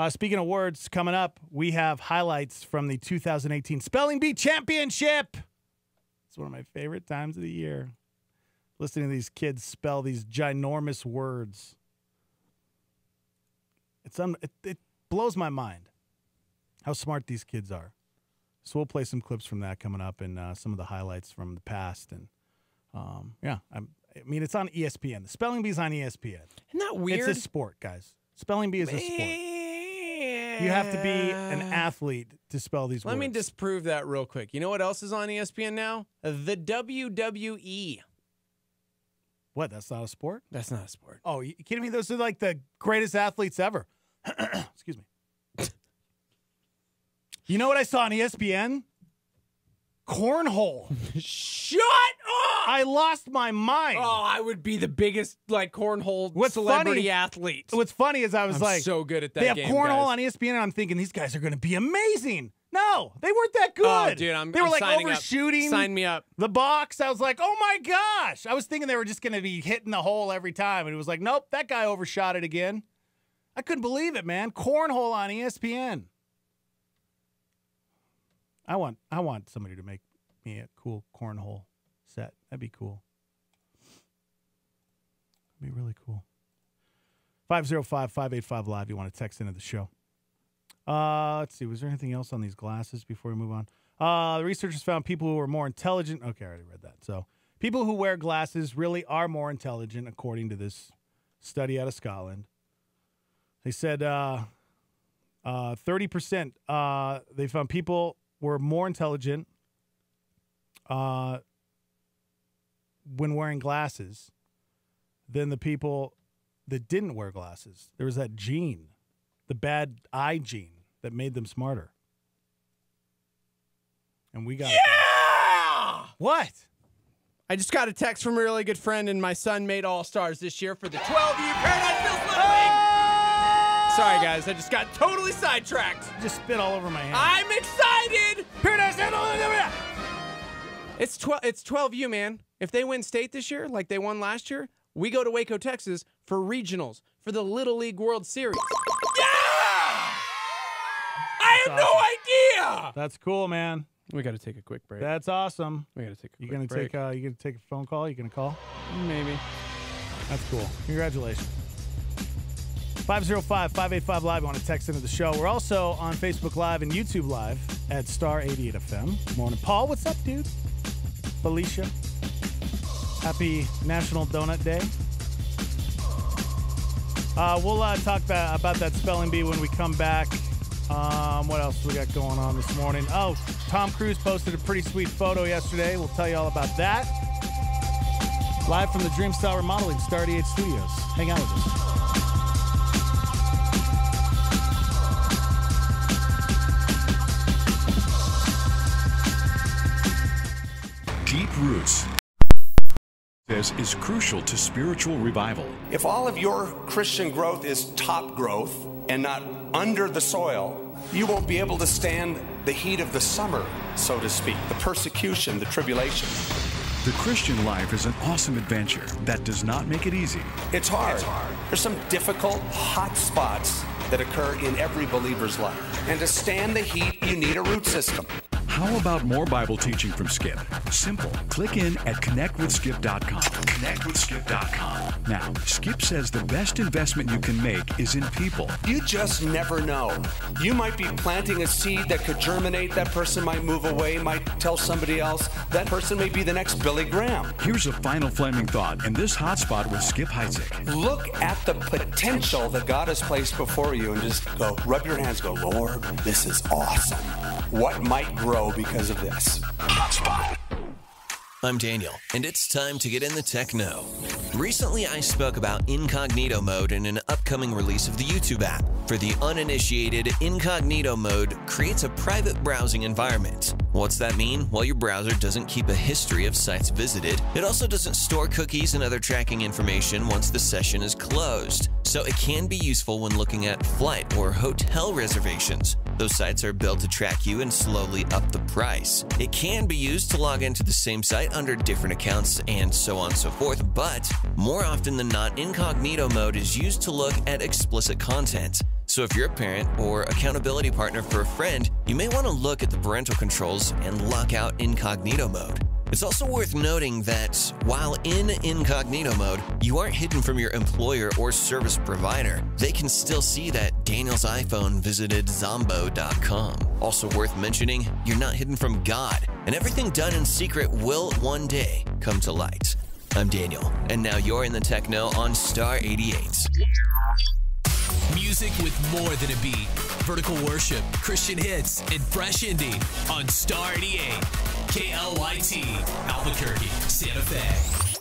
Speaking of words, coming up, we have highlights from the 2018 Spelling Bee Championship. It's one of my favorite times of the year. Listening to these kids spell these ginormous words. It blows my mind how smart these kids are. So we'll play some clips from that coming up and some of the highlights from the past. And yeah, I mean, it's on ESPN. The Spelling Bee is on ESPN. Isn't that weird? It's a sport, guys. Spelling Bee is a sport. You have to be an athlete to spell these words. Let me disprove that real quick. You know what else is on ESPN now? The WWE. What? That's not a sport? That's not a sport. Oh, you kidding me? Those are like the greatest athletes ever. Excuse me. You know what I saw on ESPN? Cornhole. Shut up! I lost my mind. Oh, I would be the biggest cornhole celebrity athlete. What's funny is I was I'm so good at that they have game, cornhole guys. on ESPN, and I'm thinking these guys are going to be amazing. No, they weren't that good. Oh, dude, they I'm were signing up. overshooting. Sign me up. The box. I was like, oh my gosh. I was thinking they were just going to be hitting the hole every time, and it was like, nope, that guy overshot it again. I couldn't believe it, man. Cornhole on ESPN. I want somebody to make me a cool cornhole set. That'd be cool. That'd be really cool. 505-585-LIVE. You want to text into the show. Let's see. Was there anything else on these glasses before we move on? The researchers found people who are more intelligent. Okay, I already read that. So people who wear glasses really are more intelligent, according to this study out of Scotland. They said 30%. They found people were more intelligent when wearing glasses than the people that didn't wear glasses. There was that gene, the bad eye gene, that made them smarter. And we got Yeah! What? I just got a text from a really good friend, and my son made All-Stars this year for the 12U Paradise Hills Little League. Sorry, guys. I just got totally sidetracked. Just spit all over my hand. I'm excited. Paradise It's 12U, man. If they win state this year, like they won last year, we go to Waco, Texas for regionals for the Little League World Series. Yeah! I had no idea. That's cool, man. We got to take a quick break. That's awesome. We got to take a You quick break. you gonna take a phone call? You gonna call? Maybe. That's cool. Congratulations. 505-585-LIVE. You want to text into the show. We're also on Facebook Live and YouTube Live at Star 88 FM. Morning. Paul, what's up, dude? Felicia. Happy National Donut Day. We'll talk about that spelling bee when we come back. What else we got going on this morning? Oh, Tom Cruise posted a pretty sweet photo yesterday. We'll tell you all about that. Live from the Dreamstyle Remodeling Star 88 Studios. Hang out with us. Deep roots is crucial to spiritual revival. If all of your Christian growth is top growth and not under the soil, you won't be able to stand the heat of the summer, so to speak, the persecution, the tribulation. The Christian life is an awesome adventure that does not make it easy. It's hard. There's some difficult hot spots that occur in every believer's life. And to stand the heat, you need a root system. How about more Bible teaching from Skip? Simple. Click in at connectwithskip.com. Connectwithskip.com. Now, Skip says the best investment you can make is in people. You just never know. You might be planting a seed that could germinate. That person might move away, might tell somebody else. That person may be the next Billy Graham. Here's a final flaming thought in this hotspot with Skip Heitzig. Look at the potential that God has placed before you and just go, rub your hands, go, Lord, this is awesome. What might grow because of this? Hotspot. I'm Daniel, and it's time to get in the techno. Recently, I spoke about incognito mode in an upcoming release of the YouTube app. For the uninitiated, incognito mode creates a private browsing environment. What's that mean? Well, your browser doesn't keep a history of sites visited. It also doesn't store cookies and other tracking information once the session is closed. So it can be useful when looking at flight or hotel reservations. Those sites are built to track you and slowly up the price. It can be used to log into the same site under different accounts and so on and so forth, but more often than not, incognito mode is used to look at explicit content. So if you're a parent or accountability partner for a friend, you may want to look at the parental controls and lock out incognito mode. It's also worth noting that while in incognito mode, you aren't hidden from your employer or service provider. They can still see that Daniel's iPhone visited Zombo.com. Also worth mentioning, you're not hidden from God, and everything done in secret will one day come to light. I'm Daniel, and now you're in the techno on Star 88. Music with more than a beat. Vertical worship, Christian hits, and fresh indie on Star 88. KLYT, Albuquerque, Santa Fe.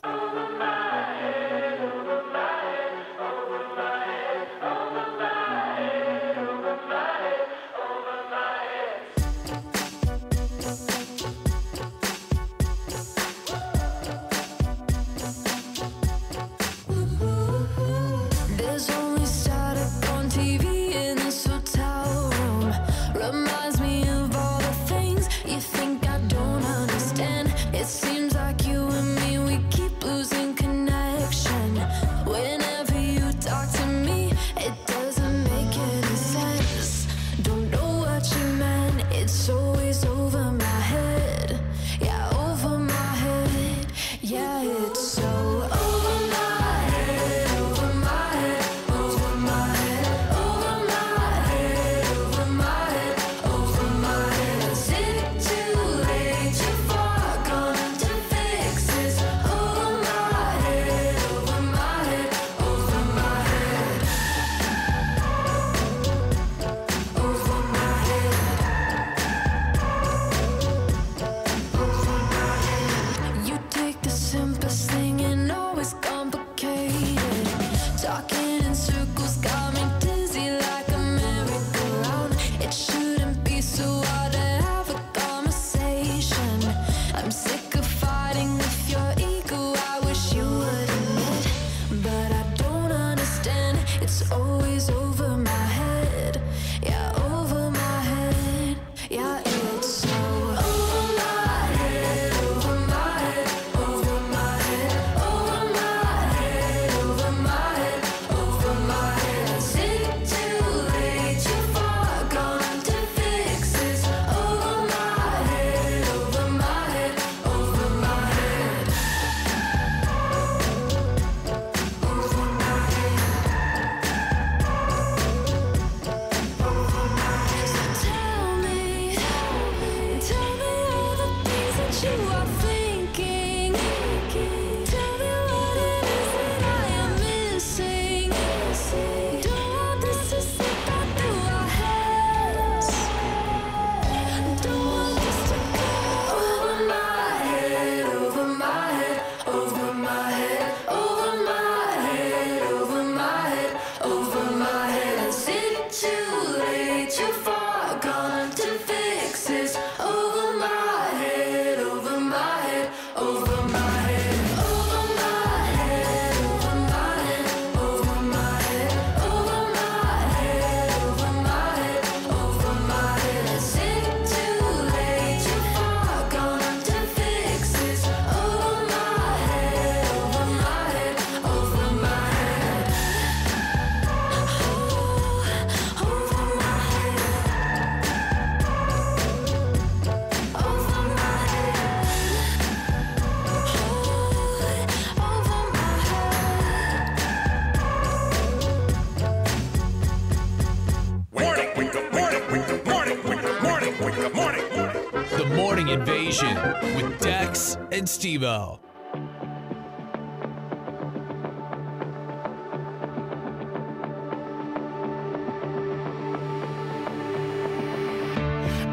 Station with Dex and Steve-O.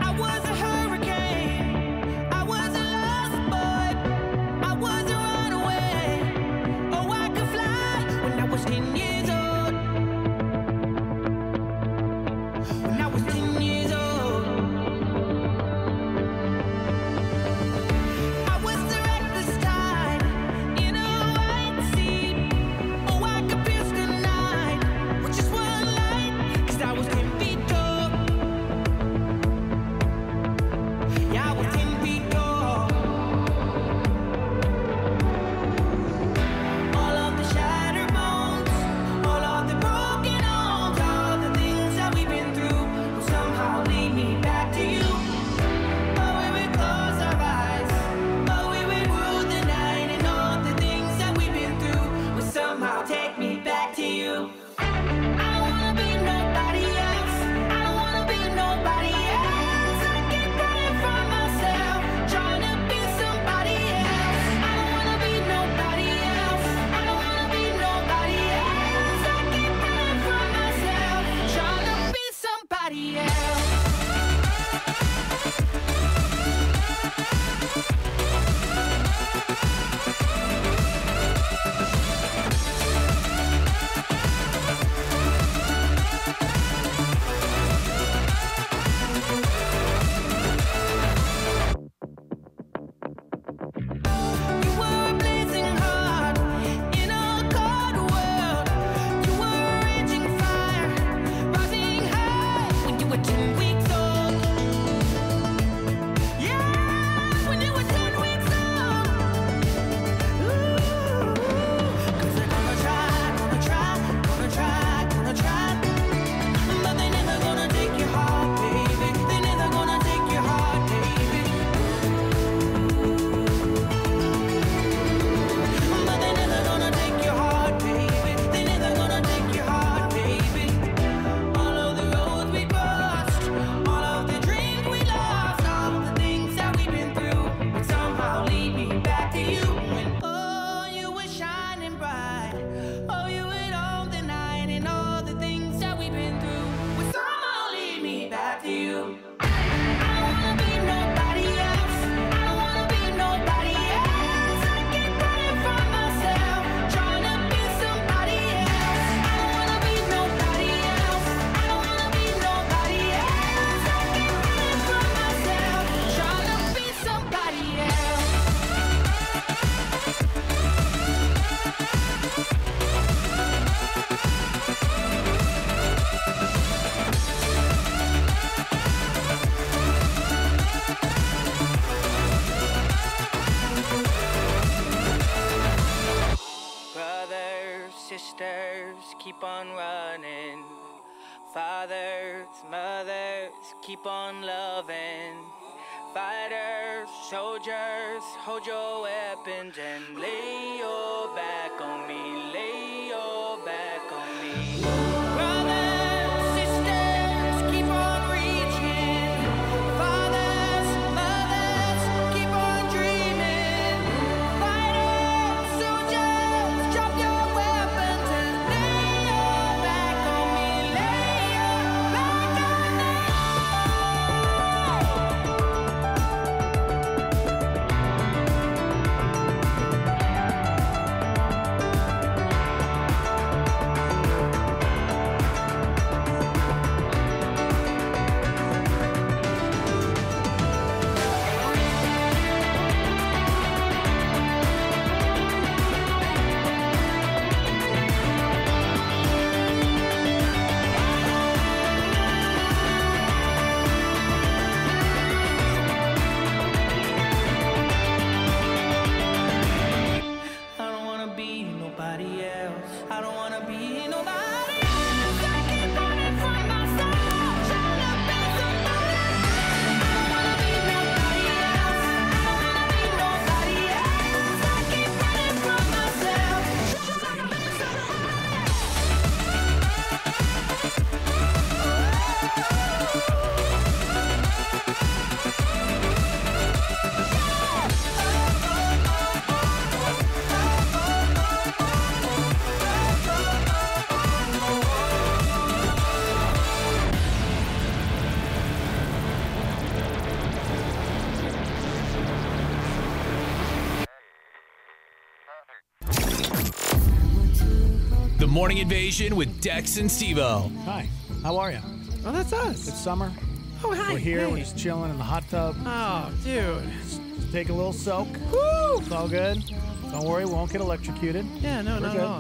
I was a hurricane. I was a lost boy. I was a runaway. Oh, I could fly when I was 10 years old. When I was 10 years old. I was the reckless tide in a white sea. Oh, I could pierce the night with just one light, 'cause I was 10 feet tall. Yeah, I was 10 feet tall. All of the shattered bones, all of the broken homes, all the things that we've been through will somehow lead me back to you. Oh, we would close our eyes. Oh, we would rule the night, and all the things that we've been through will somehow take me back to you. I don't wanna be nobody else. I don't wanna be nobody else. I keep running from myself, trying to be somebody else. I don't wanna be nobody else. I don't wanna be nobody else. I keep running from myself, trying to be somebody else. You were a blazing heart in a cold world. You were a raging fire, rising high when you were 10 weeks old. Yeah, when you were 10 weeks old. Ooh, 'cause they're gonna try, gonna try, gonna try, gonna try. But they never gonna take your heart, baby. They never gonna take your heart, baby. But they never gonna take your heart, baby. They never gonna take your heart, baby. All of the roads we crossed, all of the dreams we lost, all the things that we've been through would somehow lead me back to you. When oh, you were shining bright, oh, you would own the night, and all the things that we've been through would somehow lead me back to you. I don't wanna be nobody else. I don't wanna be nobody else. I keep running from myself, trying to be somebody else. I don't wanna be nobody else. I don't wanna be nobody else. I keep running from myself, trying to be somebody else. Brothers, sisters, keep on running. Fathers, mothers, keep on loving. Fighters, soldiers, hold your weapons and lay your back on me. Lay your back on me. Brothers, sisters, keep on reaching. Fathers, mothers, keep on dreaming. Fighters, soldiers, drop your weapons and lay your back on me. Lay your back on me. Morning Invasion with Dex and Steve-O. Hi, how are you? Oh, that's us. It's summer. Oh, hi. We're here. Hey. We're just chilling in the hot tub. Oh, dude. Just take a little soak. Woo! It's all good. Don't worry, we won't get electrocuted. Yeah, no, We're no, good. no.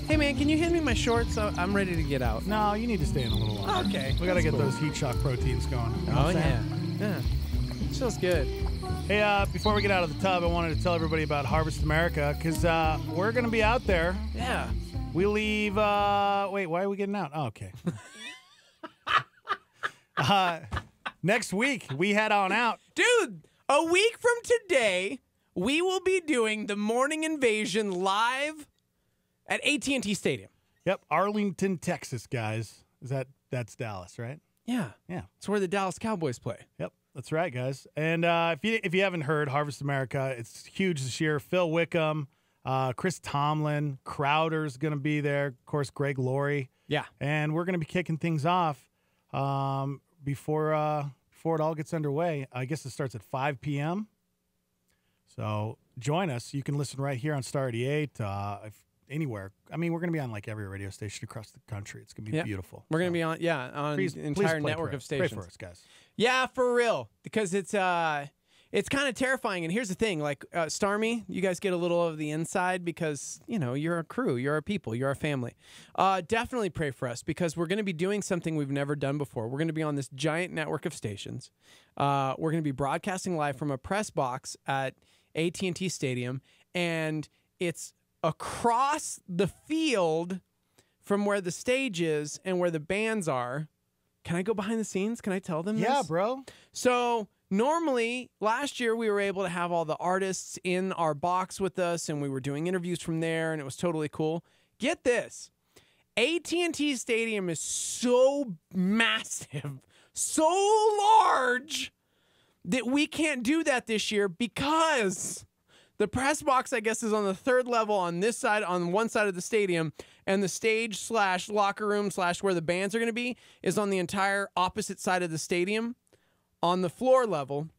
Hey, man, can you hand me my shorts? I'm ready to get out. No, you need to stay in a little longer. Okay. We got to that's get cool. those heat shock proteins going. You know Oh, what I'm saying? yeah. Feels good. Hey, before we get out of the tub, I wanted to tell everybody about Harvest America because we're going to be out there. Yeah. We leave. Wait, why are we getting out? Oh, okay. Next week, we head on out. Dude, a week from today, we will be doing the Morning Invasion live at AT&T Stadium. Yep, Arlington, Texas, guys. That's Dallas, right? Yeah. Yeah. It's where the Dallas Cowboys play. Yep, that's right, guys. And if you haven't heard, Harvest America, it's huge this year. Phil Wickham, Chris Tomlin, Crowder's going to be there. Of course, Greg Laurie. Yeah. And we're going to be kicking things off before it all gets underway. I guess it starts at 5 p.m. So join us. You can listen right here on Star 88, anywhere. I mean, we're going to be on like every radio station across the country. It's going to be beautiful. We're going to be on the entire network of stations. Pray for us, guys. Yeah, for real. Because it's kind of terrifying. And here's the thing, like Starmy, you guys get a little of the inside because, you know, you're a crew, you're a people, you're a family. Definitely pray for us because we're going to be doing something we've never done before. We're going to be on this giant network of stations. We're going to be broadcasting live from a press box at AT&T Stadium, and it's across the field from where the stage is and where the bands are. Can I go behind the scenes? Can I tell them this? Yeah, bro. So normally, last year, we were able to have all the artists in our box with us, and we were doing interviews from there, and it was totally cool. Get this. AT&T Stadium is so massive, so large, that we can't do that this year because the press box, I guess, is on the third level on this side, on one side of the stadium, and the stage / locker room / where the bands are going to be is on the entire opposite side of the stadium on the floor level.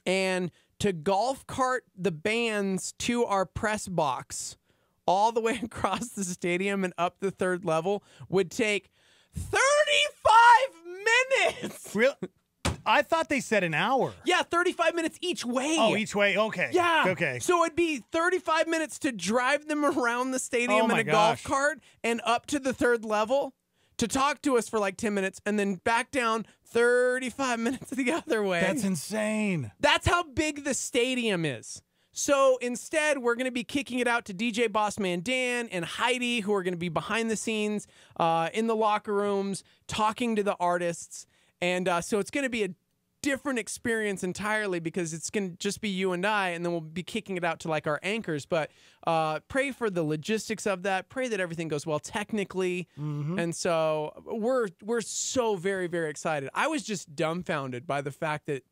And to golf cart the bands to our press box all the way across the stadium and up the third level would take 35 minutes. Really? I thought they said an hour. Yeah, 35 minutes each way. Oh, each way? Okay. Yeah. Okay. So it'd be 35 minutes to drive them around the stadium in a golf cart and up to the third level to talk to us for like 10 minutes and then back down 35 minutes the other way. That's insane. That's how big the stadium is. So instead, we're going to be kicking it out to DJ Bossman Dan and Heidi, who are going to be behind the scenes in the locker rooms, talking to the artists. And so it's going to be a different experience entirely because it's going to just be you and I, and then we'll be kicking it out to like our anchors. But pray for the logistics of that. Pray that everything goes well technically. Mm-hmm. And so we're so very, very excited. I was just dumbfounded by the fact that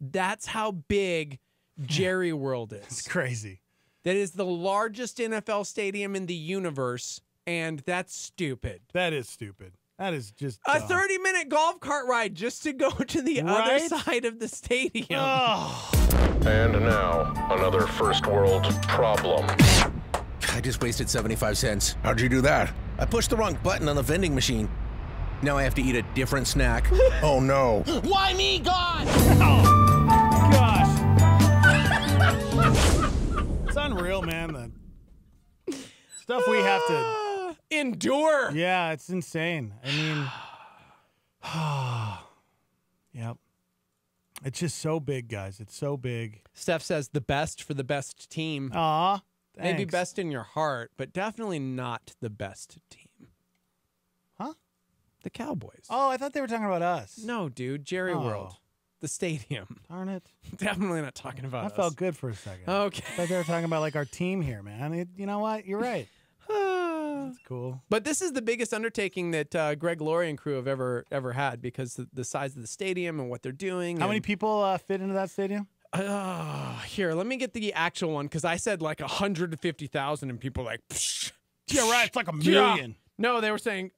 that's how big Jerry World is. It's crazy. That is the largest NFL stadium in the universe, and that's stupid. That is stupid. That is just a 30-minute golf cart ride just to go to the other side of the stadium. Oh. And now, another first world problem. I just wasted 75 cents. How'd you do that? I pushed the wrong button on the vending machine. Now I have to eat a different snack. Oh, no. Why me, God? Oh, gosh. It's unreal, man. The stuff we have to endure. Yeah, it's insane. I mean, yep. It's just so big, guys. It's so big. Steph says the best for the best team. Aw, maybe best in your heart, but definitely not the best team. Huh? The Cowboys. Oh, I thought they were talking about us. No, dude. Jerry World. The stadium. Darn it. Definitely not talking about us. That felt good for a second. Okay. I thought they were talking about like our team here, man. You know what? You're right. That's cool. But this is the biggest undertaking that Greg Laurie and crew have ever had because the size of the stadium and what they're doing. How many people fit into that stadium? Here, let me get the actual one because I said like 150,000 and people were like, psh, yeah, right. It's like 1 million. No, they were saying,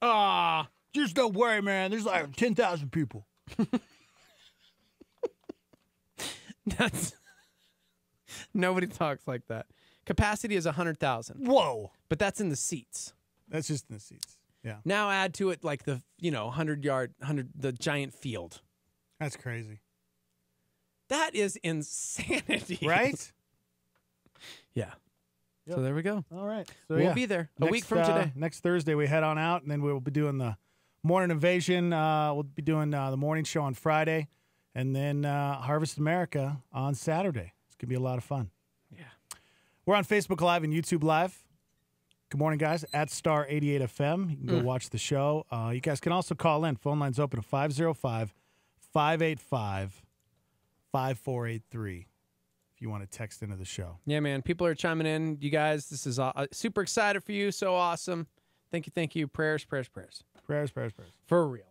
just don't worry, man. There's like 10,000 people. That's nobody talks like that. Capacity is 100,000. Whoa. But that's in the seats. That's just in the seats. Yeah. Now add to it like the 100-yard, the giant field. That's crazy. That is insanity. Right? Yeah. Yep. So there we go. All right. So we'll be there a week from today. Next Thursday, we head on out, and then we'll be doing the Morning Invasion. We'll be doing the morning show on Friday, and then Harvest America on Saturday. It's going to be a lot of fun. Yeah. We're on Facebook Live and YouTube Live. Good morning, guys. At Star 88 FM. You can go watch the show. You guys can also call in. Phone line's open at 505-585-5483 if you want to text into the show. Yeah, man. People are chiming in. You guys, this is super excited for you. So awesome. Thank you. Prayers. Prayers. For real.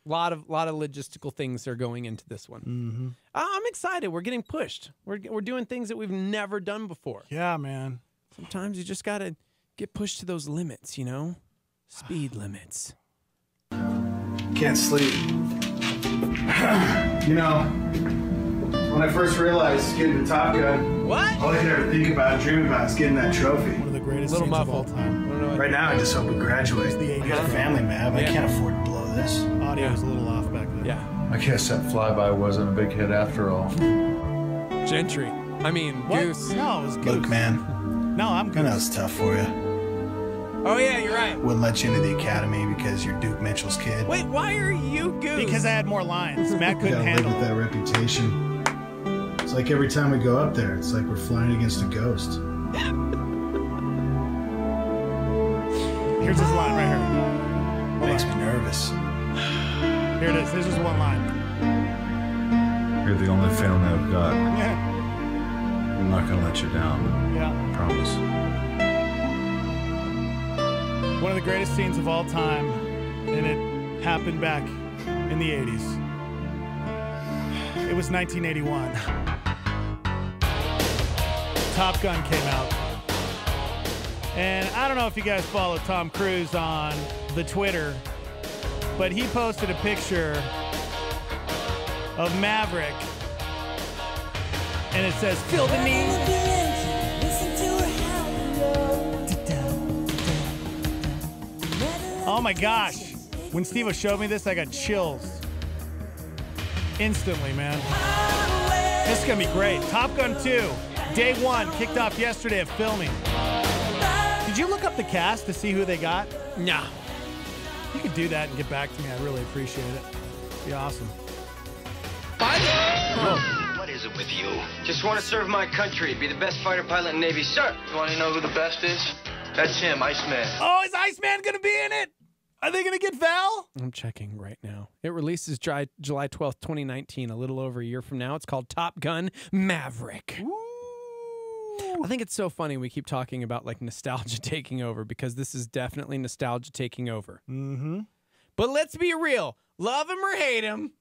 A lot of logistical things are going into this one. Mm-hmm. I'm excited. We're getting pushed. We're doing things that we've never done before. Yeah, man. Sometimes you just got to get pushed to those limits, Speed limits. Can't sleep. When I first realized getting the Top Gun, what? All I could ever think about and dream about is getting that trophy. One of the greatest Little scenes muffled. of all time. Right now, I just hope we graduate. I got a family, man. I can't afford to blow this. Audio was a little off back then. Yeah. I guess that flyby wasn't a big hit after all. Gentry. I mean, What? Goose. No, it was Goose. Look, man. No, I'm I Goose. know it's tough for you. Oh, yeah, you're right. Wouldn't let you into the academy because you're Duke Mitchell's kid. Wait, why are you Goose? Because I had more lines. Matt You couldn't gotta live handle with it. that reputation. It's like every time we go up there, it's like we're flying against a ghost. Here's his line right here. Makes me nervous. Here it is. This is one line. You're the only family I've got. Yeah. I'm not gonna let you down. Yeah. I promise. One of the greatest scenes of all time, and it happened back in the 80s. It was 1981. Top Gun came out. And I don't know if you guys follow Tom Cruise on the Twitter, but he posted a picture of Maverick, and it says, "Feel the need." Oh my gosh. When Steve showed me this, I got chills. Instantly, man. This is going to be great. Top Gun 2, day one, kicked off yesterday of filming. Did you look up the cast to see who they got? No. You could do that and get back to me. I'd really appreciate it. Be awesome. What is it with you? Just want to serve my country, be the best fighter pilot in the Navy. Sir, you want to know who the best is? That's him, Iceman. Oh, is Iceman going to be in it? Are they going to get Val? I'm checking right now. It releases July 12th, 2019, a little over a year from now. It's called Top Gun Maverick. Ooh. I think it's so funny we keep talking about like nostalgia taking over because this is definitely nostalgia taking over. Mm-hmm. But let's be real. Love him or hate him,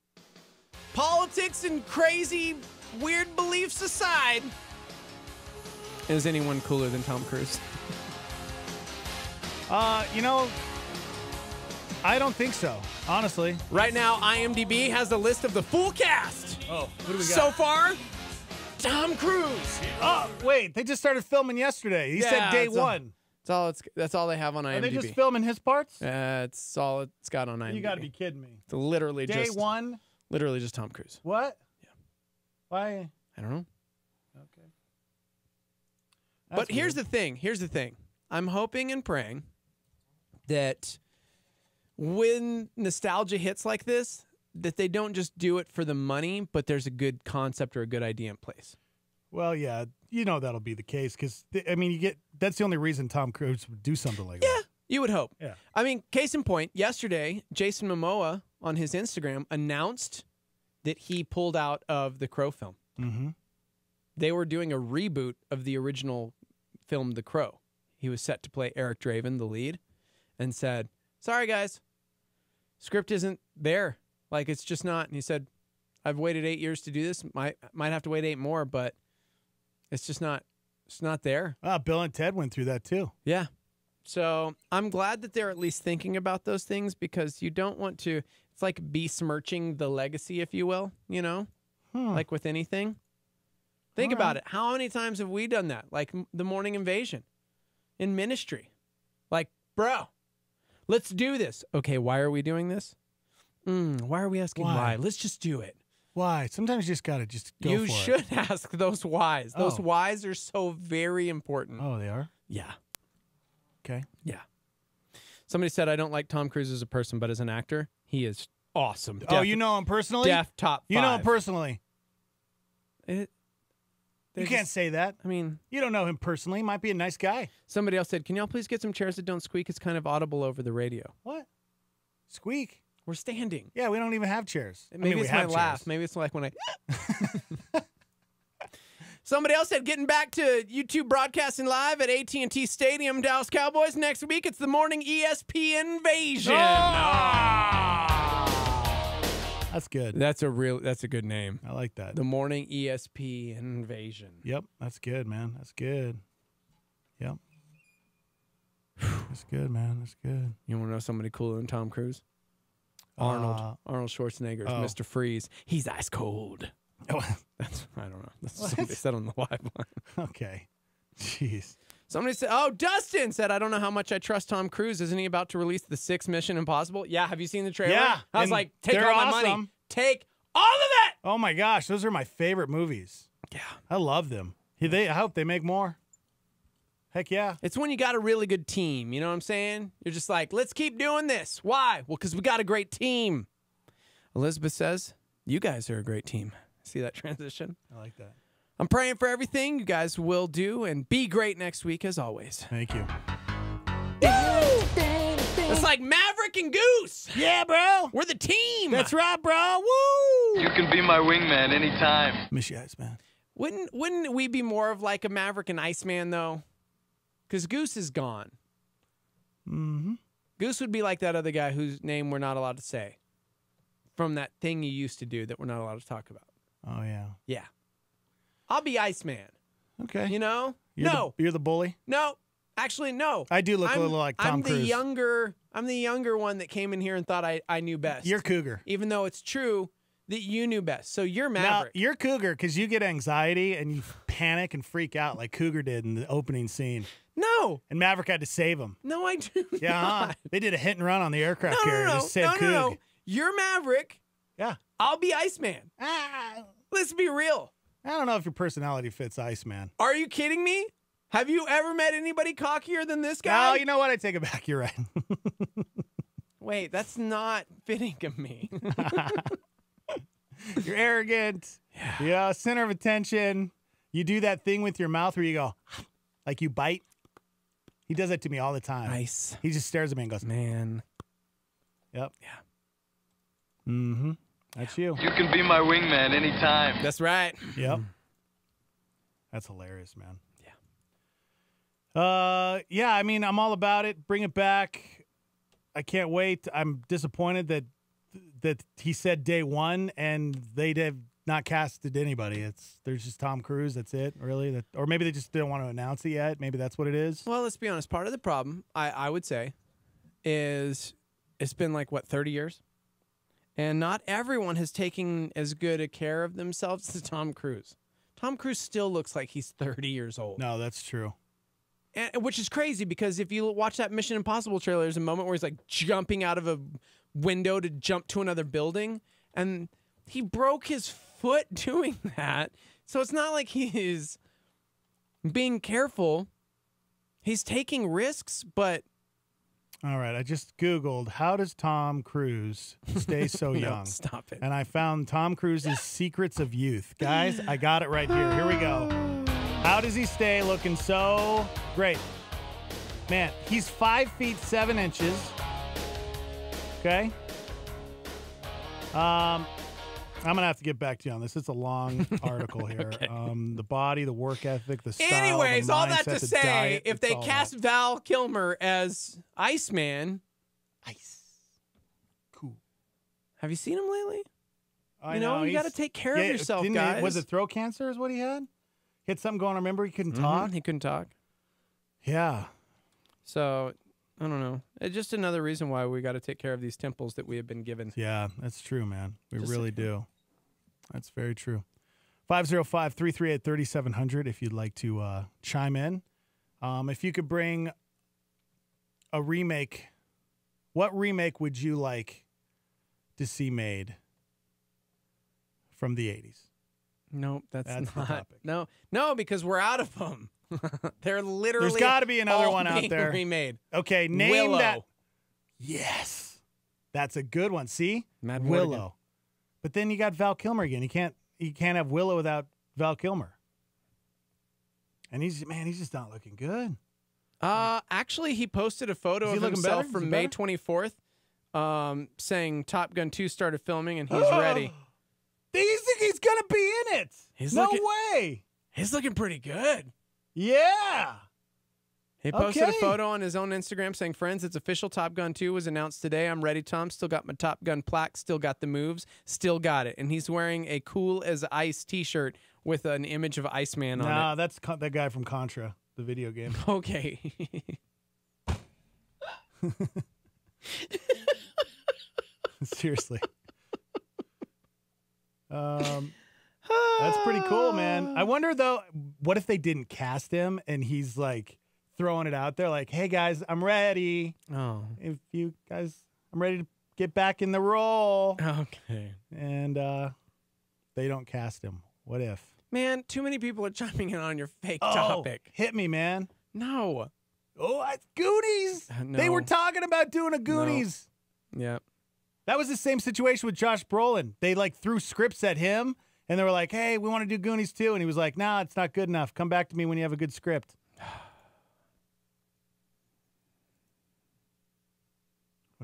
politics and crazy, weird beliefs aside, is anyone cooler than Tom Cruise? I don't think so, honestly. Right now, IMDb has a list of the full cast. Oh, what do we got? So far, Tom Cruise. Oh, wait, they just started filming yesterday. He said day one. That's all they have on IMDb. Are they just filming his parts? It's all it's got on IMDb. You got to be kidding me. It's literally day just one. Literally just Tom Cruise. What? Yeah. Why? I don't know. Okay. But here's the thing. I'm hoping and praying that when nostalgia hits like this, that they don't just do it for the money, but there's a good concept or a good idea in place. Well, yeah, that'll be the case because that's the only reason Tom Cruise would do something like that. You would hope. Yeah. I mean, case in point, yesterday, Jason Momoa on his Instagram announced that he pulled out of the Crow film. Mm-hmm. They were doing a reboot of the original film, The Crow. He was set to play Eric Draven, the lead, and said, "Sorry, guys, script isn't there. Like, it's just not." And he said, "I've waited 8 years to do this. Might have to wait 8 more, but it's just not. It's not there." Bill and Ted went through that too. Yeah. So I'm glad that they're at least thinking about those things because you don't want to. It's like besmirching the legacy, if you will. Like with anything. Think about it. How many times have we done that? Like the Morning Invasion in Ministry. Like bro, let's do this. Okay, why are we doing this? Why are we asking why? Let's just do it. Why? Sometimes you just got to just go for it. You should ask those whys. Those whys are so very important. Oh, they are? Yeah. Okay. Yeah. Somebody said, I don't like Tom Cruise as a person, but as an actor, he is awesome. You know him personally? Top 5. You know him personally? You can't say that. I mean, you don't know him personally. He might be a nice guy. Somebody else said, can y'all please get some chairs that don't squeak? It's kind of audible over the radio. What? Squeak? We're standing. Yeah, we don't even have chairs. Maybe it's my laugh. Maybe it's like when I... Somebody else said, getting back to YouTube broadcasting live at AT&T Stadium, Dallas Cowboys. Next week, it's the morning ESP invasion. That's good. That's a good name. I like that. The morning ESP invasion. Yep, that's good, man. That's good. Yep. That's good, man. That's good. You want to know somebody cooler than Tom Cruise? Arnold Schwarzenegger, Mr. Freeze. He's ice cold. That's I don't know. That's what somebody said on the live line. Okay. Jeez. Somebody said, Dustin said, I don't know how much I trust Tom Cruise. Isn't he about to release the 6th Mission Impossible? Yeah. Have you seen the trailer? Yeah. I was like, take all my money. Take all of it. Oh my gosh, those are my favorite movies. Yeah. I love them. I hope they make more. Heck yeah. It's when you got a really good team. You know what I'm saying? You're just like, let's keep doing this. Why? Well, because we got a great team. Elizabeth says, you guys are a great team. See that transition? I like that. I'm praying for everything you guys will do and be great next week as always. Thank you. It's like Maverick and Goose. Yeah, bro. We're the team. That's right, bro. Woo! You can be my wingman anytime. Miss you, Iceman. Wouldn't we be more of like a Maverick and Iceman, though? Because Goose is gone. Mm-hmm. Goose would be like that other guy whose name we're not allowed to say. From that thing you used to do that we're not allowed to talk about. Oh, yeah. Yeah. I'll be Iceman. Okay. You know? You're the bully? No. Actually, no. I do look a little like Tom Cruise. I'm the younger one that came in here and thought I knew best. You're Cougar. Even though it's true that you knew best. So you're Maverick. Now, you're Cougar because you get anxiety and you panic and freak out like Cougar did in the opening scene. No. And Maverick had to save him. No, I do not. They did a hit and run on the aircraft carrier. No. Just said Coug. You're Maverick. Yeah. I'll be Iceman. Let's be real. I don't know if your personality fits Iceman. Are you kidding me? Have you ever met anybody cockier than this guy? No, you know what? I take it back. You're right. Wait, that's not fitting of me. You're arrogant. Yeah. Center of attention. You do that thing with your mouth where you go, like you bite. He does that to me all the time. Nice. He just stares at me and goes, man. Yep. Yeah. Mm-hmm. That's you. You can be my wingman anytime. That's right. Yep. That's hilarious, man. Yeah. Yeah, I mean, I'm all about it. Bring it back. I can't wait. I'm disappointed that he said day one and they'd have not casted anybody. There's just Tom Cruise. That's it, really. Or maybe they just didn't want to announce it yet. Maybe that's what it is. Well, let's be honest. Part of the problem, I would say, is it's been like, 30 years? And not everyone has taken as good a care of themselves as Tom Cruise. Tom Cruise still looks like he's 30 years old. No, that's true. And, which is crazy because if you watch that Mission Impossible trailer, there's a moment where he's like jumping out of a window to jump to another building. And he broke his foot doing that. So it's not like he's being careful. He's taking risks, but... All right, I just Googled, how does Tom Cruise stay so young? No, stop it. And I found Tom Cruise's Secrets of Youth. Guys, I got it right here. Here we go. How does he stay looking so great? Man, he's 5 feet 7 inches. Okay. I'm going to have to get back to you on this. It's a long article here. Okay. The body, the work ethic, the style, anyways, the all mindset, that to the say, diet, if they cast Val Kilmer as Iceman. Ice. Cool. Have you seen him lately? I you know you got to take care of yourself, guys. Was it throat cancer is what he had? He had something going on. Remember, he couldn't talk? He couldn't talk. Yeah. So, I don't know. It's just another reason why we got to take care of these temples that we have been given. Yeah, that's true, man. We Just really do. That's very true. 505-338-3700 if you'd like to chime in. If you could bring a remake, what remake would you like to see made from the 80s? Nope, that's the not. topic. No, because we're out of them. They're literally. There's got to be another all one out being there. remade. Okay, name Willow. that. Yes, that's a good one. See, Mad Willow. Morgan. But then you got Val Kilmer again. You can't have Willow without Val Kilmer. And he's just not looking good. Actually, he posted a photo Is he of looking himself better? from Is he May better? 24th, saying Top Gun 2 started filming and he's ready. Do you think he's gonna be in it? No way. He's looking pretty good. Yeah. He posted Okay. a photo on his own Instagram saying, "Friends, it's official. Top Gun 2 was announced today. I'm ready, Tom. Still got my Top Gun plaque. Still got the moves. Still got it." And he's wearing a Cool as Ice T-shirt with an image of Iceman on it. Nah, that's that guy from Contra, the video game. Okay. Seriously. That's pretty cool, man. I wonder though, what if they didn't cast him and he's like throwing it out there, like, "Hey guys, I'm ready. Oh, if you guys, I'm ready to get back in the role." Okay. And they don't cast him. What if? Man, too many people are chiming in on your fake Oh, topic. hit me, man. No. Oh, it's Goonies. No. They were talking about doing a Goonies. Yep. That was the same situation with Josh Brolin. They like threw scripts at him, and they were like, "Hey, we want to do Goonies too," and he was like, "Nah, it's not good enough. Come back to me when you have a good script."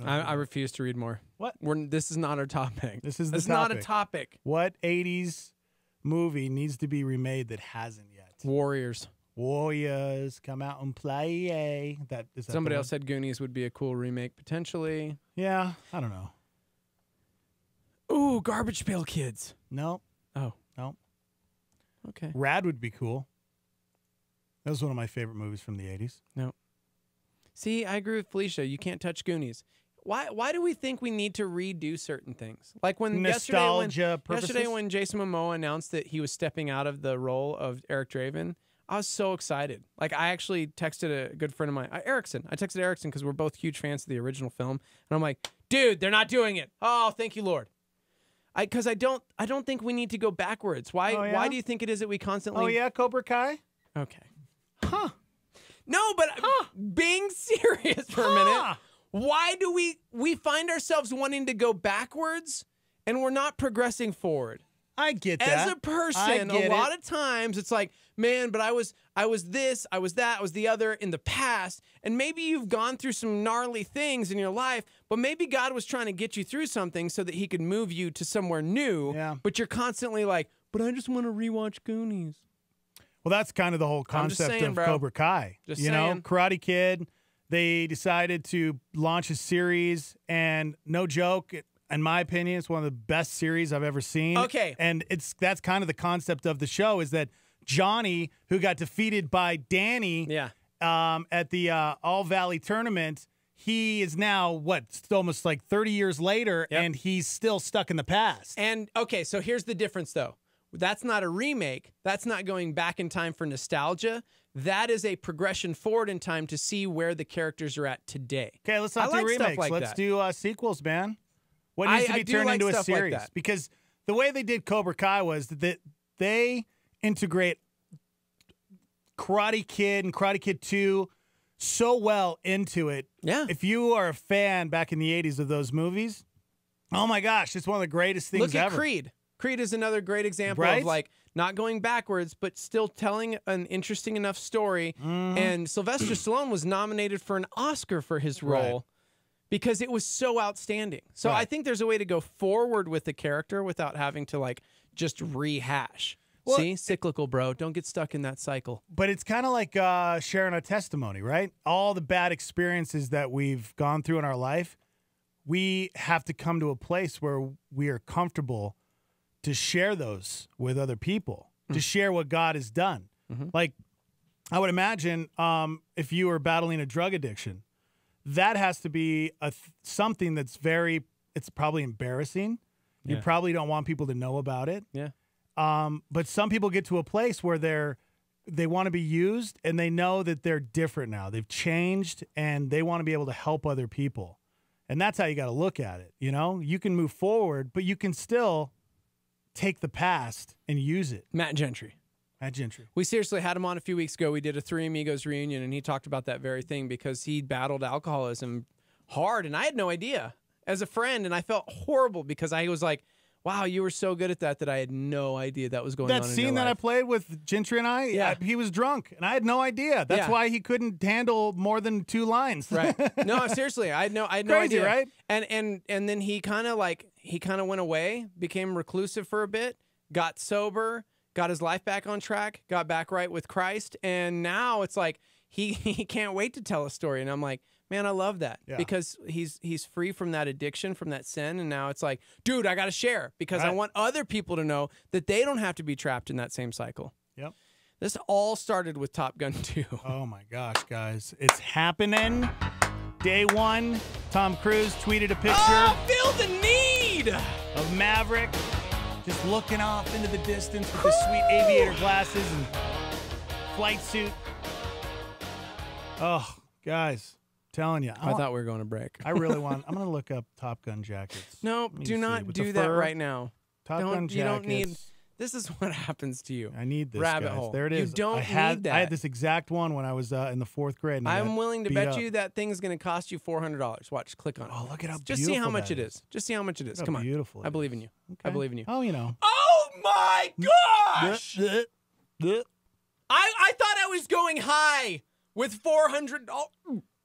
I refuse to read more. What? This is not our topic. This is the This is topic. not a topic. What 80s movie needs to be remade that hasn't yet? Warriors. Warriors, come out and play. Is that Somebody the else said Goonies would be a cool remake potentially. Yeah, I don't know. Ooh, Garbage Pail Kids. No. Oh. No. Okay. Rad would be cool. That was one of my favorite movies from the 80s. No. See, I agree with Felicia. You can't touch Goonies. Why do we think we need to redo certain things? Like when Nostalgia yesterday purposes? when Jason Momoa announced that he was stepping out of the role of Eric Draven, I was so excited. Like I actually texted a good friend of mine, Erickson. I texted Erickson because we're both huge fans of the original film, and I'm like, "Dude, they're not doing it." Oh, thank you, Lord. Because I don't think we need to go backwards. Why? Oh, yeah? Why do you think it is that we constantly? Oh yeah, Cobra Kai. Okay. Huh. No, but being serious for a minute, why do we find ourselves wanting to go backwards and we're not progressing forward? I get that. As a person, a lot of times it's like, man, but I was this, I was that, I was the other in the past, and maybe you've gone through some gnarly things in your life, but maybe God was trying to get you through something so that he could move you to somewhere new, but you're constantly like, but I just want to rewatch Goonies. Well, that's kind of the whole concept of Cobra Kai. Just you know, saying. Karate Kid, they decided to launch a series, and no joke, in my opinion, it's one of the best series I've ever seen. Okay. And that's kind of the concept of the show, is that Johnny, who got defeated by Danny at the All Valley tournament, he is now, almost like 30 years later, and he's still stuck in the past. And, okay, so here's the difference, though. That's not a remake. That's not going back in time for nostalgia. That is a progression forward in time to see where the characters are at today. Okay, let's not do remakes. Let's do sequels, man. What needs to be turned into a series? Because the way they did Cobra Kai was that they integrate Karate Kid and Karate Kid 2 so well into it. Yeah. If you are a fan back in the 80s of those movies, oh my gosh, it's one of the greatest things Look at ever. Creed. Creed is another great example of like not going backwards, but still telling an interesting enough story. And Sylvester Stallone was nominated for an Oscar for his role because it was so outstanding. So I think there's a way to go forward with the character without having to like just rehash. Well, See, cyclical, bro. Don't get stuck in that cycle. But it's kind of like sharing a testimony, right? All the bad experiences that we've gone through in our life, we have to come to a place where we are comfortable to share those with other people, to share what God has done. Like, I would imagine if you were battling a drug addiction, that has to be something that's it's probably embarrassing. You probably don't want people to know about it. Yeah. But some people get to a place where they're they want to be used, and they know that they're different now. They've changed, and they want to be able to help other people. And that's how you got to look at it. You know, you can move forward, but you can still take the past and use it. Matt Gentry. Matt Gentry. We seriously had him on a few weeks ago. We did a Three Amigos reunion, and he talked about that very thing because he battled alcoholism hard, and I had no idea as a friend, and I felt horrible because I was like, wow, you were so good at that I had no idea that was going on in your scene that I life. played with Gentry and I, he was drunk, and I had no idea. That's why he couldn't handle more than 2 lines. Right. No, seriously, I had no Crazy, idea. right? And then he kind of went away, became reclusive for a bit, got sober, got his life back on track, got back right with Christ, and now it's like he can't wait to tell a story. And I'm like, man, I love that because he's free from that addiction, from that sin, and now it's like, dude, I got to share because I want other people to know that they don't have to be trapped in that same cycle. Yep. This all started with Top Gun 2. Oh my gosh, guys, it's happening. Day 1, Tom Cruise tweeted a picture. Oh, feel the need of Maverick just looking off into the distance with his sweet aviator glasses and flight suit. Oh, guys. Telling you. I thought we were going to break. I really want. I'm going to look up Top Gun jackets. No, do not do that right now. Top Gun jackets. You don't need. This is what happens to you. I need this, rabbit guys. hole. There it is. You don't need that. I had this exact one when I was in the 4th grade. And I'm willing to bet you that thing's going to cost you $400. Watch, click on it. Oh, look at how Just see how much it is. Just see how much it is. Come on. Beautiful. I believe in you. Okay. I believe in you. Oh, you know. Oh my gosh! I thought I was going high with $400.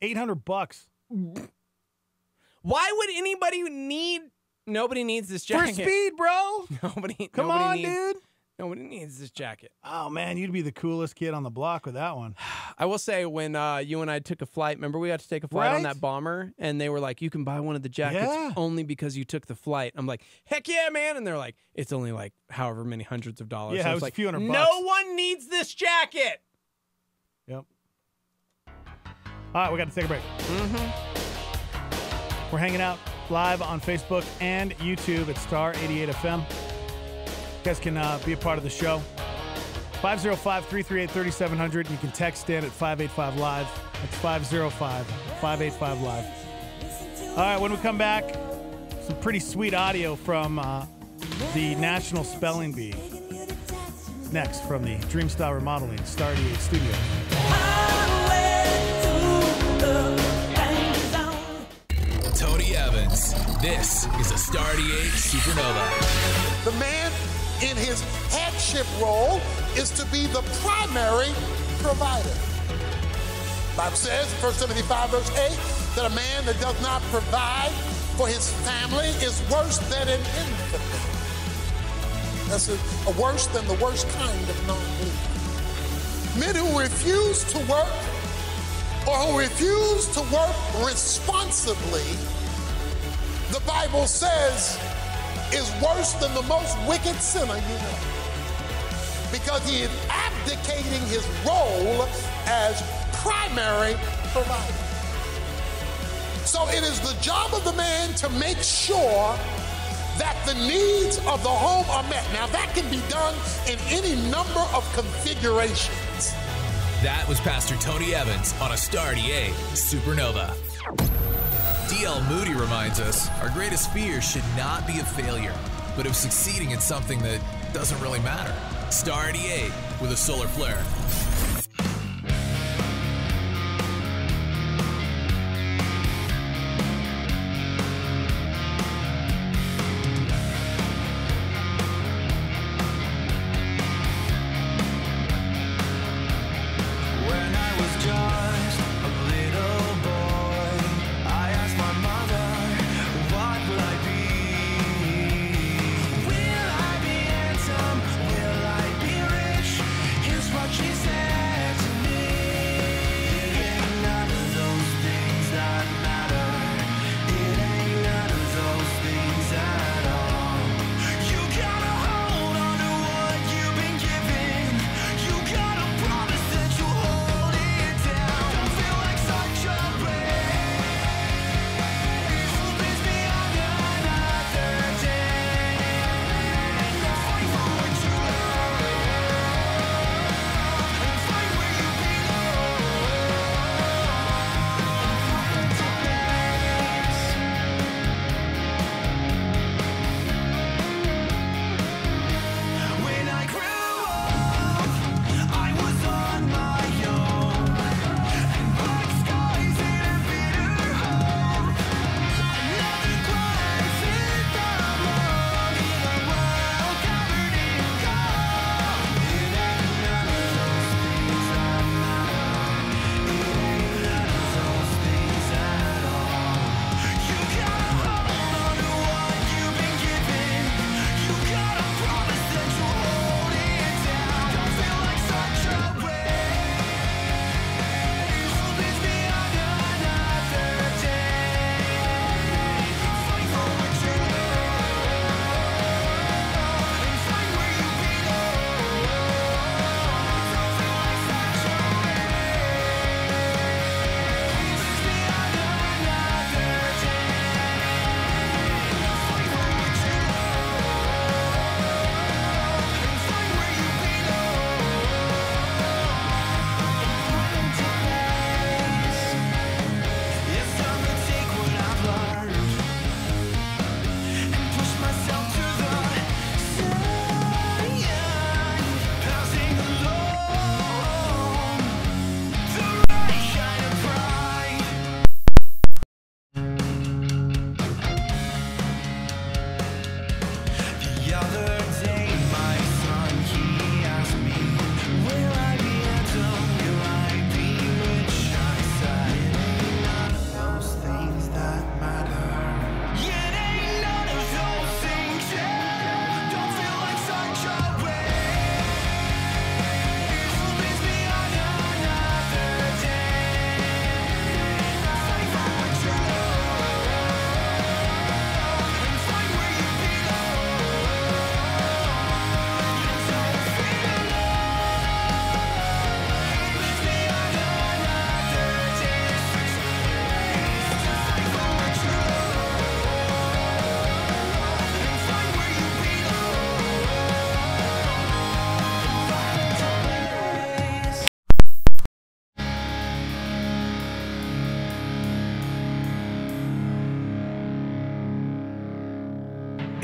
$800. Why would anybody need? Nobody needs this jacket. For speed, bro. Come on, dude. Nobody needs this jacket. Oh man, you'd be the coolest kid on the block with that one. I will say, when you and I took a flight, remember we got to take a flight on that bomber, and they were like, "You can buy one of the jackets only because you took the flight." I'm like, "Heck yeah, man!" And they're like, "It's only like however many hundreds of dollars." Yeah, so it was like, a few $100. No one needs this jacket. Yep. All right, we got to take a break. We're hanging out live on Facebook and YouTube at Star 88 FM. You guys can be a part of the show. 505-338-3700. You can text Stan at 585-LIVE. That's 505-585-LIVE. All right, when we come back, some pretty sweet audio from the National Spelling Bee. Next from the Dreamstyle Remodeling Star 88 Studios. Tony Evans. This is a Star 88 Supernova. The man in his headship role is to be the primary provider. The Bible says, 1 Timothy 5, verse 8, that a man that does not provide for his family is worse than an infidel. That's a worse than the worst kind of non-believer. Men who refuse to work or who refuse to work responsibly, the Bible says, is worse than the most wicked sinner you know. Because he is abdicating his role as primary provider. So it is the job of the man to make sure that the needs of the home are met. Now that can be done in any number of configurations. That was Pastor Tony Evans on a Star 88 Supernova. D.L. Moody reminds us our greatest fear should not be of failure, but of succeeding in something that doesn't really matter. Star 88 with a solar flare. She said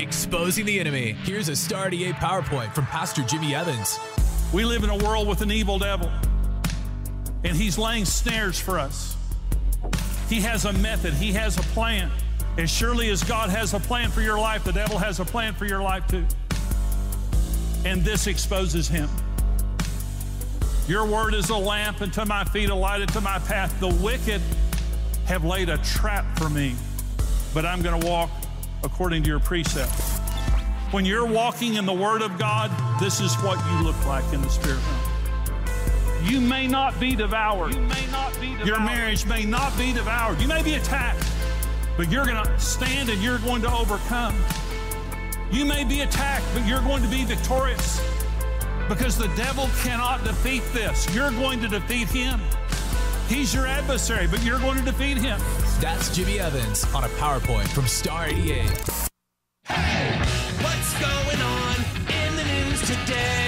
Exposing the enemy. Here's a Star 88 PowerPoint from Pastor Jimmy Evans. We live in a world with an evil devil, and he's laying snares for us. He has a method. He has a plan. As surely as God has a plan for your life, the devil has a plan for your life too. And this exposes him. Your word is a lamp unto my feet, a light unto my path. The wicked have laid a trap for me, but I'm going to walk according to your precepts. When you're walking in the word of God, this is what you look like in the spirit realm. You may not be devoured. Your marriage may not be devoured. You may be attacked, but you're going to stand and you're going to overcome. You may be attacked, but you're going to be victorious because the devil cannot defeat this. You're going to defeat him. He's your adversary, but you're going to defeat him. That's Jimmy Evans on a PowerPoint from Star 88. What's going on in the news today?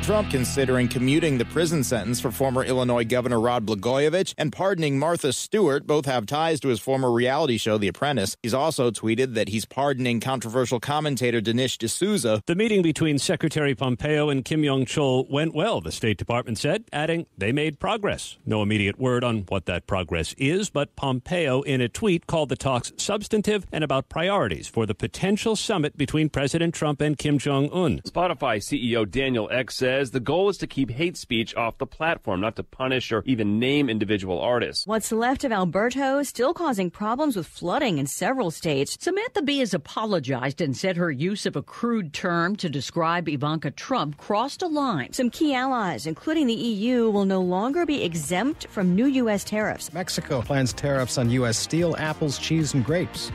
Trump considering commuting the prison sentence for former Illinois Governor Rod Blagojevich and pardoning Martha Stewart. Both have ties to his former reality show, The Apprentice. He's also tweeted that he's pardoning controversial commentator Dinesh D'Souza. The meeting between Secretary Pompeo and Kim Jong-chol went well, the State Department said, adding they made progress. No immediate word on what that progress is, but Pompeo in a tweet called the talks substantive and about priorities for the potential summit between President Trump and Kim Jong-un. Spotify CEO Daniel Ek says the goal is to keep hate speech off the platform, not to punish or even name individual artists. What's left of Alberto still causing problems with flooding in several states. Samantha Bee has apologized and said her use of a crude term to describe Ivanka Trump crossed a line. Some key allies, including the EU, will no longer be exempt from new U.S. tariffs. Mexico plans tariffs on U.S. steel, apples, cheese, and grapes.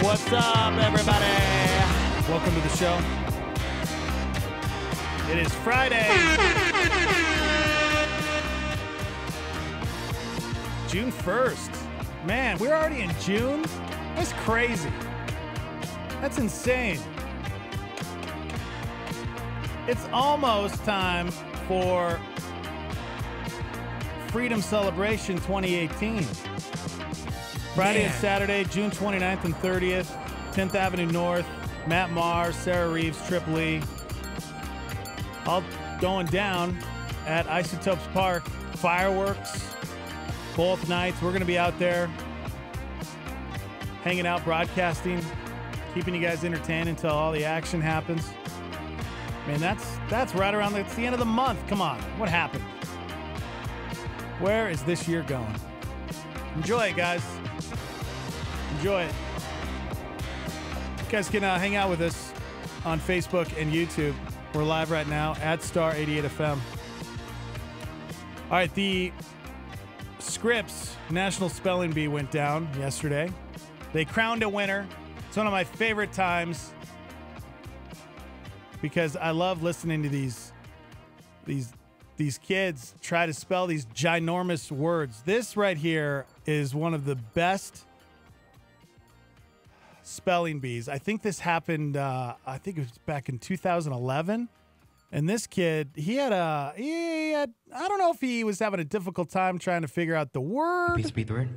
What's up, everybody? Welcome to the show. It is Friday, June 1st. Man, we're already in June? That's crazy. That's insane. It's almost time for Freedom Celebration 2018. Friday and Saturday, June 29th and 30th, 10th Avenue North, Matt Maher, Sarah Reeves, Trip Lee. All going down at Isotopes Park. Fireworks, both nights. We're going to be out there hanging out, broadcasting, keeping you guys entertained until all the action happens. Man, that's right around it's the end of the month. Come on, what happened? Where is this year going? Enjoy it, guys. Enjoy it. You guys can hang out with us on Facebook and YouTube. We're live right now at Star 88 FM. All right, the Scripps National Spelling Bee went down yesterday. They crowned a winner. It's one of my favorite times because I love listening to these kids try to spell these ginormous words. This right here is one of the best spelling bees. I think this happened, I think it was back in 2011. And this kid, he had, I don't know if he was having a difficult time trying to figure out the word. Please repeat the word.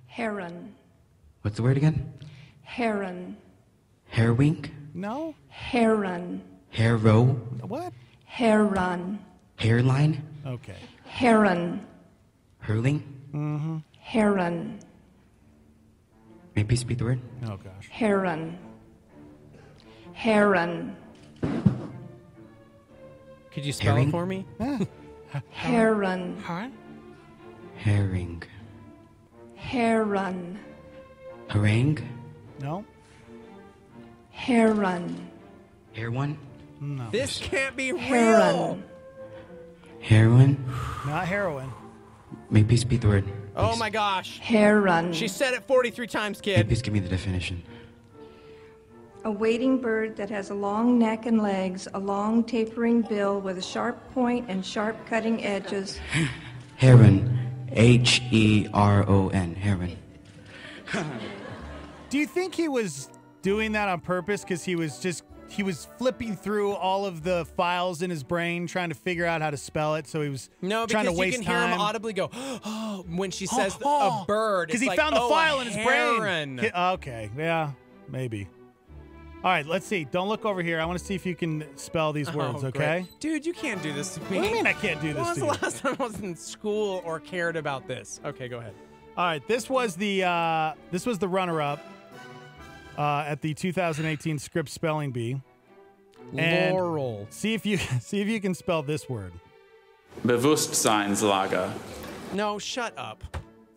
Heron. What's the word again? Heron. Hairwink? No. Heron. Hairrow? What? Heron. Hairline? Okay. Heron. Hurling? Mm-hmm. Heron. May I please repeat the word? Oh, gosh. Heron. Heron. Could you spell Herring? it for me? Heron. Herring. Heron. Harangue? No. Heron. Hair one? No. This can't be real. Heron. Heroin? Not heroin. May I please repeat the word? Oh my gosh. Heron. She said it 43 times, May I kid. please give me the definition? A wading bird that has a long neck and legs, a long tapering bill with a sharp point and sharp cutting edges. Heron. Heron. Heron. Do you think he was doing that on purpose because he was just he was flipping through all of the files in his brain trying to figure out how to spell it. So he was trying to waste you can time. hear him audibly go, oh, when she says a bird. Because it's he like, found the oh, file a in his heron. brain. Okay, yeah, maybe. All right, let's see. Don't look over here. I want to see if you can spell these words, okay? Great. Dude, you can't do this to me. What do you mean I can't do this When was to the you? last time I was in school or cared about this? Okay, go ahead. All right, this was the runner-up at the 2018 Scripps Spelling Bee. And Laurel. See if you can spell this word. Bewusstseinslage. No, shut up.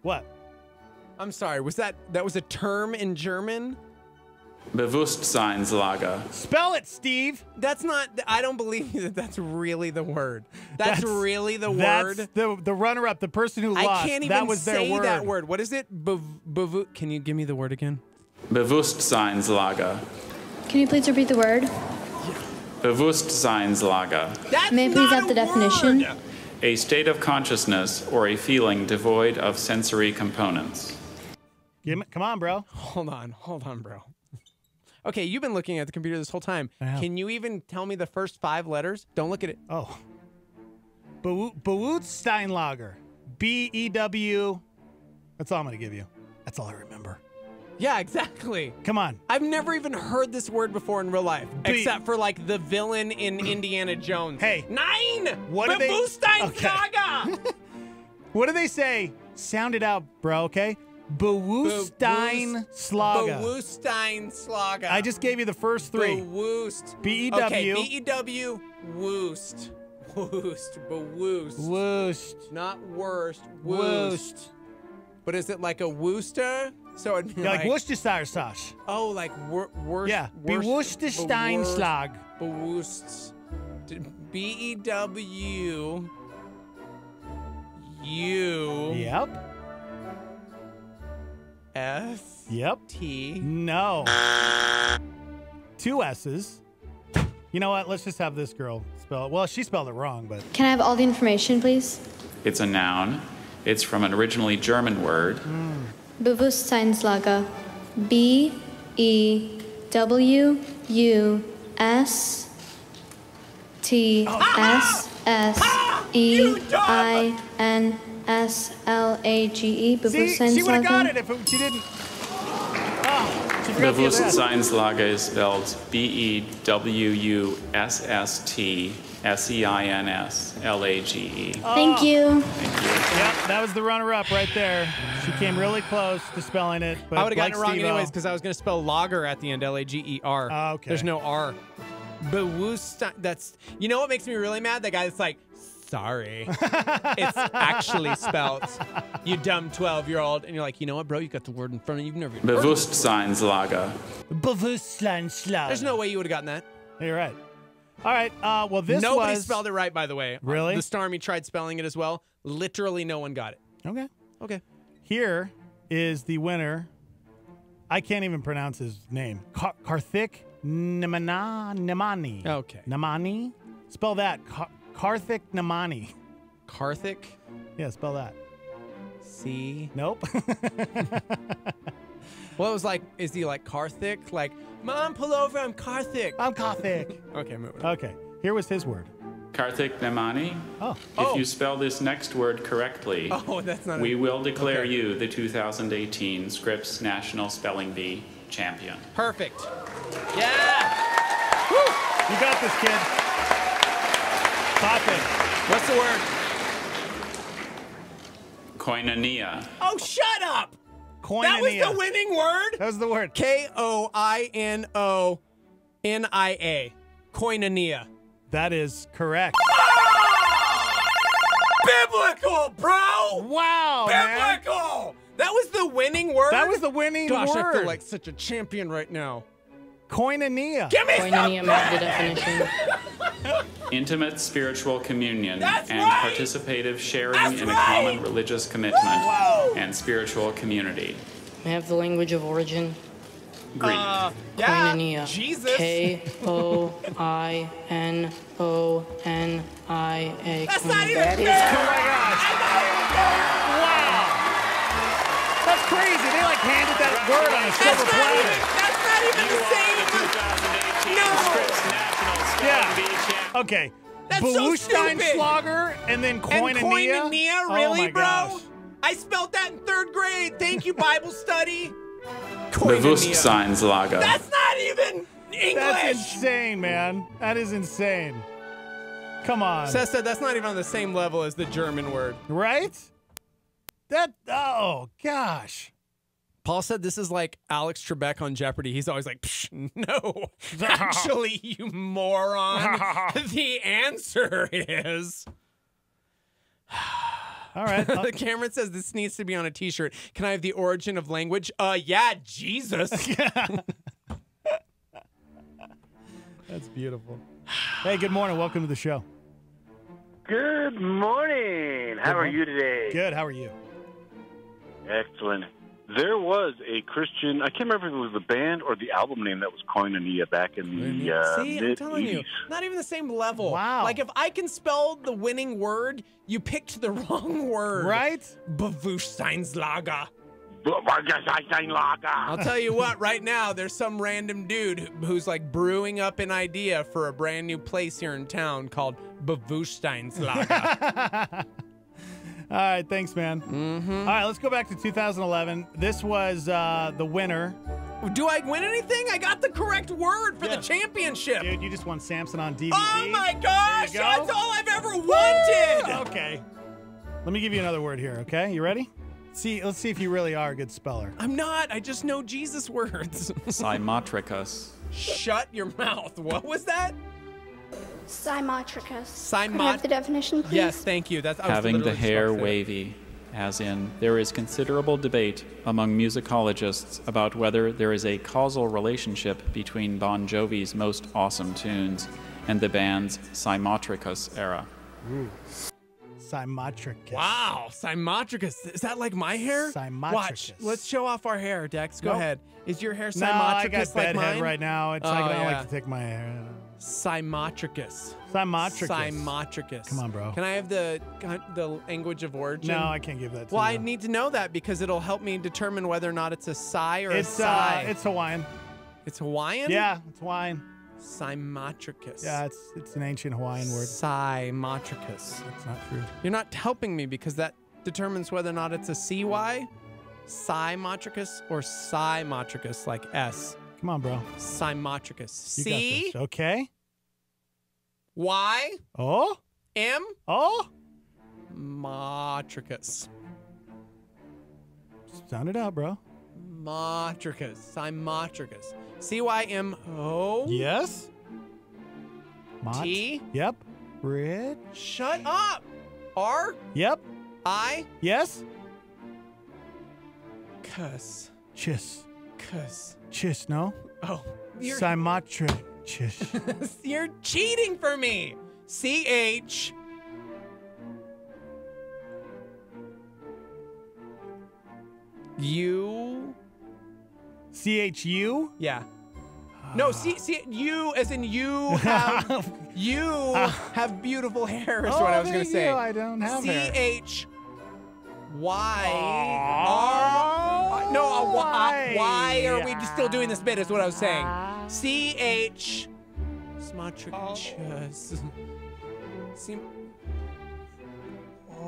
What? I'm sorry. Was that was a term in German? Bewusstseinslage. Spell it, Steve. That's not. I don't believe that. That's really the word. That's really the word. That's the runner-up, the person who lost. I can't even that was their say word. that word. What is it? Can you give me the word again? Bewusstseinslage. Can you please repeat the word? Bewusstseinslage. May I please have the definition? A state of consciousness or a feeling devoid of sensory components. Come on, bro. Hold on, bro. Okay, you've been looking at the computer this whole time. Can you even tell me the first 5 letters? Don't look at it. Oh. Bewusstseinlager. B-E-W. That's all I'm going to give you. That's all I remember. Yeah, exactly. Come on. I've never even heard this word before in real life, except for like the villain in Indiana Jones. Hey. 9! What do they... Bewusstseinslage! What do they say? Sound it out, bro, okay? Bewusstseinslage. Bewusstseinslage. I just gave you the first 3. Bewusst. B-E-W. Okay, B-E-W. Woost. Woost. Bewusst. Woost. Not worst. Woost. But is it like a Wooster? So it'd be like Worcestershire sauce. Oh, like worst. Yeah. Bewusstseinslage. Bewusst. B-E-W. U. Yep. S. Yep. T. No. 2 S's. You know what? Let's just have this girl spell it. Well, she spelled it wrong, but. Can I have all the information, please? It's a noun. It's from an originally German word. Bewusstseinslage. B-E-W-S-S-E-I-N-S-L-A-G-E. See, she would have got it if she didn't. Oh, she forgot the S. Bewusstseinslage is spelled B-E-W-U-S-S-T-S-E-I-N-S-L-A-G-E. Thank you. Thank you. Yep, that was the runner-up right there. She came really close to spelling it, but I would have gotten like it wrong Steve-O, anyways because I was going to spell lager at the end, L-A-G-E-R. Oh, okay. There's no R. Bewusst. That's. You know what makes me really mad? That guy that's like, sorry, it's actually spelled. You dumb 12-year-old, and you're like, you know what, bro? You got the word in front of you. You've never. Bewusstseinslage. Bewusstseinslage. There's no way you would have gotten that. You're right. All right. Well, this Nobody was... spelled it right, by the way. Really? The Starmie tried spelling it as well. Literally, no one got it. Okay. Okay. Here is the winner. I can't even pronounce his name. Karthik Namani. Okay. Namani? Spell that. Karthik Namani. Karthik? Yeah, spell that. C. Nope. Well, it was like, is he like Karthik? Like, Mom, pull over, I'm Karthik. I'm Karthik. Okay, moving on. Okay, here was his word. Karthik Namani. Oh. If you spell this next word correctly, that's not we will declare you the 2018 Scripps National Spelling Bee champion. Perfect. Yeah. Woo. You got this, kid. Pop it. What's the word? Koinonia. Oh, shut up. Koinonia. That was the winning word? That was the word. K-O-I-N-O-N-I-A. Koinonia. That is correct. Biblical, bro! Wow, Biblical! Man. That was the winning word? That was the winning word. Gosh, I feel like such a champion right now. Koinonia. Give me Koinonia made the definition. Intimate spiritual communion and participative sharing in a common religious commitment and spiritual community. May I have the language of origin? Greek. Koinonia. Jesus. K-O-I-N-O-N-I-A. That's not even fair. Oh my gosh. Wow. That's crazy. They like handed that word on a silver platter. That's not even the same. Yeah. Okay. That's so stupid. Bewussteinslager and then koinonia. And koinonia, really, oh my bro? Gosh. I spelled that in 3rd grade. Thank you, Bible study. Bewusstseinslage. That's not even English. That's insane, man. That is insane. Come on. Seth said that's not even on the same level as the German word. Right? Oh, gosh. Paul said this is like Alex Trebek on Jeopardy. He's always like, Psh, no, actually, you moron. The answer is... All right. Cameron says this needs to be on a T-shirt. Can I have the origin of language? Yeah, Jesus. That's beautiful. Hey, good morning. Welcome to the show. Good morning. How are you today? Good. How are you? Excellent. There was a Christian, I can't remember if it was the band or the album name that was Koinonia back in the See, I'm telling you, not even the same level. Wow. Like if I can spell the winning word, you picked the wrong word. Right? Bewusstseinslage. Bewusstseinslage. I'll tell you what, right now, there's some random dude who's like brewing up an idea for a brand new place here in town called Bewusstseinslage. All right, thanks, man. All right, let's go back to 2011. This was the winner. Do I win anything? I got the correct word for the championship. Dude, you just won Samson on DVD. Oh my gosh, There you go. that's all I've ever wanted. Okay. Let me give you another word here, okay? You ready? Let's see if you really are a good speller. I'm not. I just know Jesus words. Symotricus. Shut your mouth. What was that? Symotricus. Can I have the definition, please? Yes, thank you. That's Having the hair wavy, as in, there is considerable debate among musicologists about whether there is a causal relationship between Bon Jovi's most awesome tunes and the band's Symotricus era. Ooh. Symotricus. Wow, Symotricus. Is that like my hair? Symotricus. Watch. Let's show off our hair, Dex. Go Nope. ahead. Is your hair Symotricus No, I got like bedhead mine? right now. It's like I don't like to take my hair. Symotricus. Symotricus. Symotricus. Come on, bro. Can I have the language of origin? No, I can't give that to Well, you. I need to know that because it'll help me determine whether or not it's a Psy or a Psy. It's Hawaiian. It's Hawaiian? Yeah, it's Hawaiian. Symotricus. Yeah, it's an ancient Hawaiian word. Symotricus. That's not true. You're not helping me because that determines whether or not it's a CY, Symotricus, or Symotricus, like S. Come on, bro. Symotricus. You C. got this. Okay. Y. Oh. M. Oh. Motricus. Sound it out, bro. Motricus. Symotricus. C-Y-M-O. Yes. Mot. T. Yep. Red. Shut up. R. Yep. I. Yes. Cuss. Chiss. Cuss. Chiss, no? Oh. Symotricus. You're cheating for me. C-H. U. C-H-U? Yeah. No, you as in you have have beautiful hair is what I was going to say. I don't have hair. C-H-Y-R. No, why are we still doing this bit is what I was saying. C-H. Smotricus.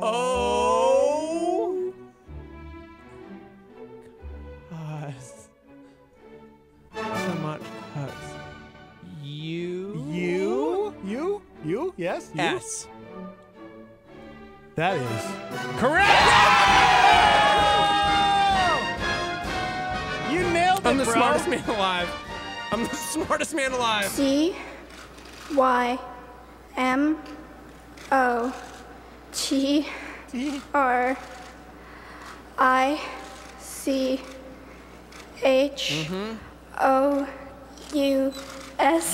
O. Cuss. Smotricus. You? Yes. You? S. That is correct. You nailed it, I'm the bro. smartest man alive. I'm the smartest man alive. C-Y-M-O-T-R-I-C-H-O-U-S.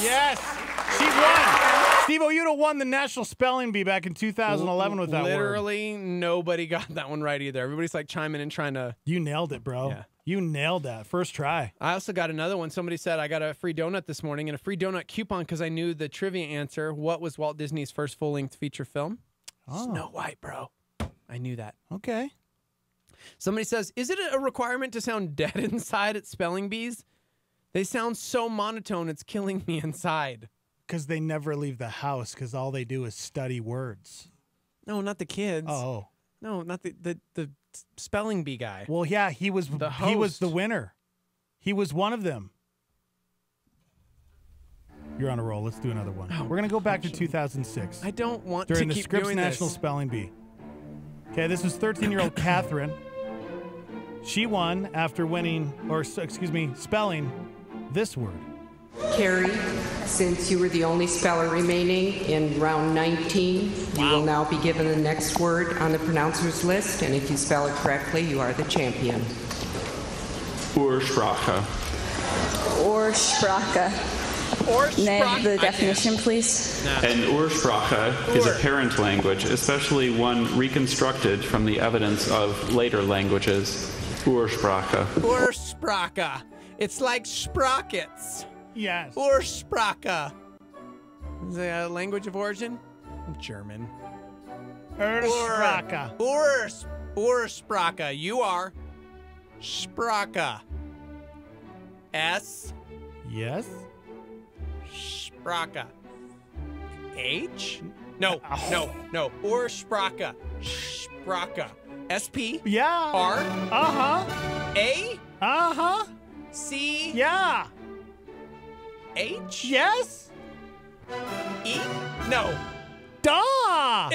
Yes, she won. Steve-O, you'd have won the National Spelling Bee back in 2011 with that word. Literally nobody got that one right either. Everybody's like chiming in trying to... You nailed it, bro. Yeah. You nailed that. First try. I also got another one. Somebody said I got a free donut this morning and a free donut coupon because I knew the trivia answer. What was Walt Disney's first full-length feature film? Oh. Snow White, bro. I knew that. Okay. Somebody says, is it a requirement to sound dead inside at spelling bees? They sound so monotone, it's killing me inside. Because they never leave the house because all they do is study words. No, not the kids. Oh. No, not the spelling bee guy. Well, yeah, he was the winner. He was one of them. You're on a roll. Let's do another one. We're going to go back to 2006. I don't want during to the keep Scripps doing National this. Spelling Bee. Okay, this was 13-year-old Catherine. She won after spelling this word. Carrie, since you were the only speller remaining in round 19, you will now be given the next word on the pronouncer's list, and if you spell it correctly, you are the champion. Ursprache. Ursprache. May I have the definition, please? An Ursprache is a parent language, especially one reconstructed from the evidence of later languages. Ursprache. Ursprache. It's like sprockets. Yes. Ursprache. Is it a language of origin? German. Ursprache. Ursprache. You are Sprache. S. Yes. Sprache. H? No. Ursprache. Sprache. SP? Yeah. R? Uh-huh. A? Uh-huh. C? Yeah. H? Yes. E? No. Duh.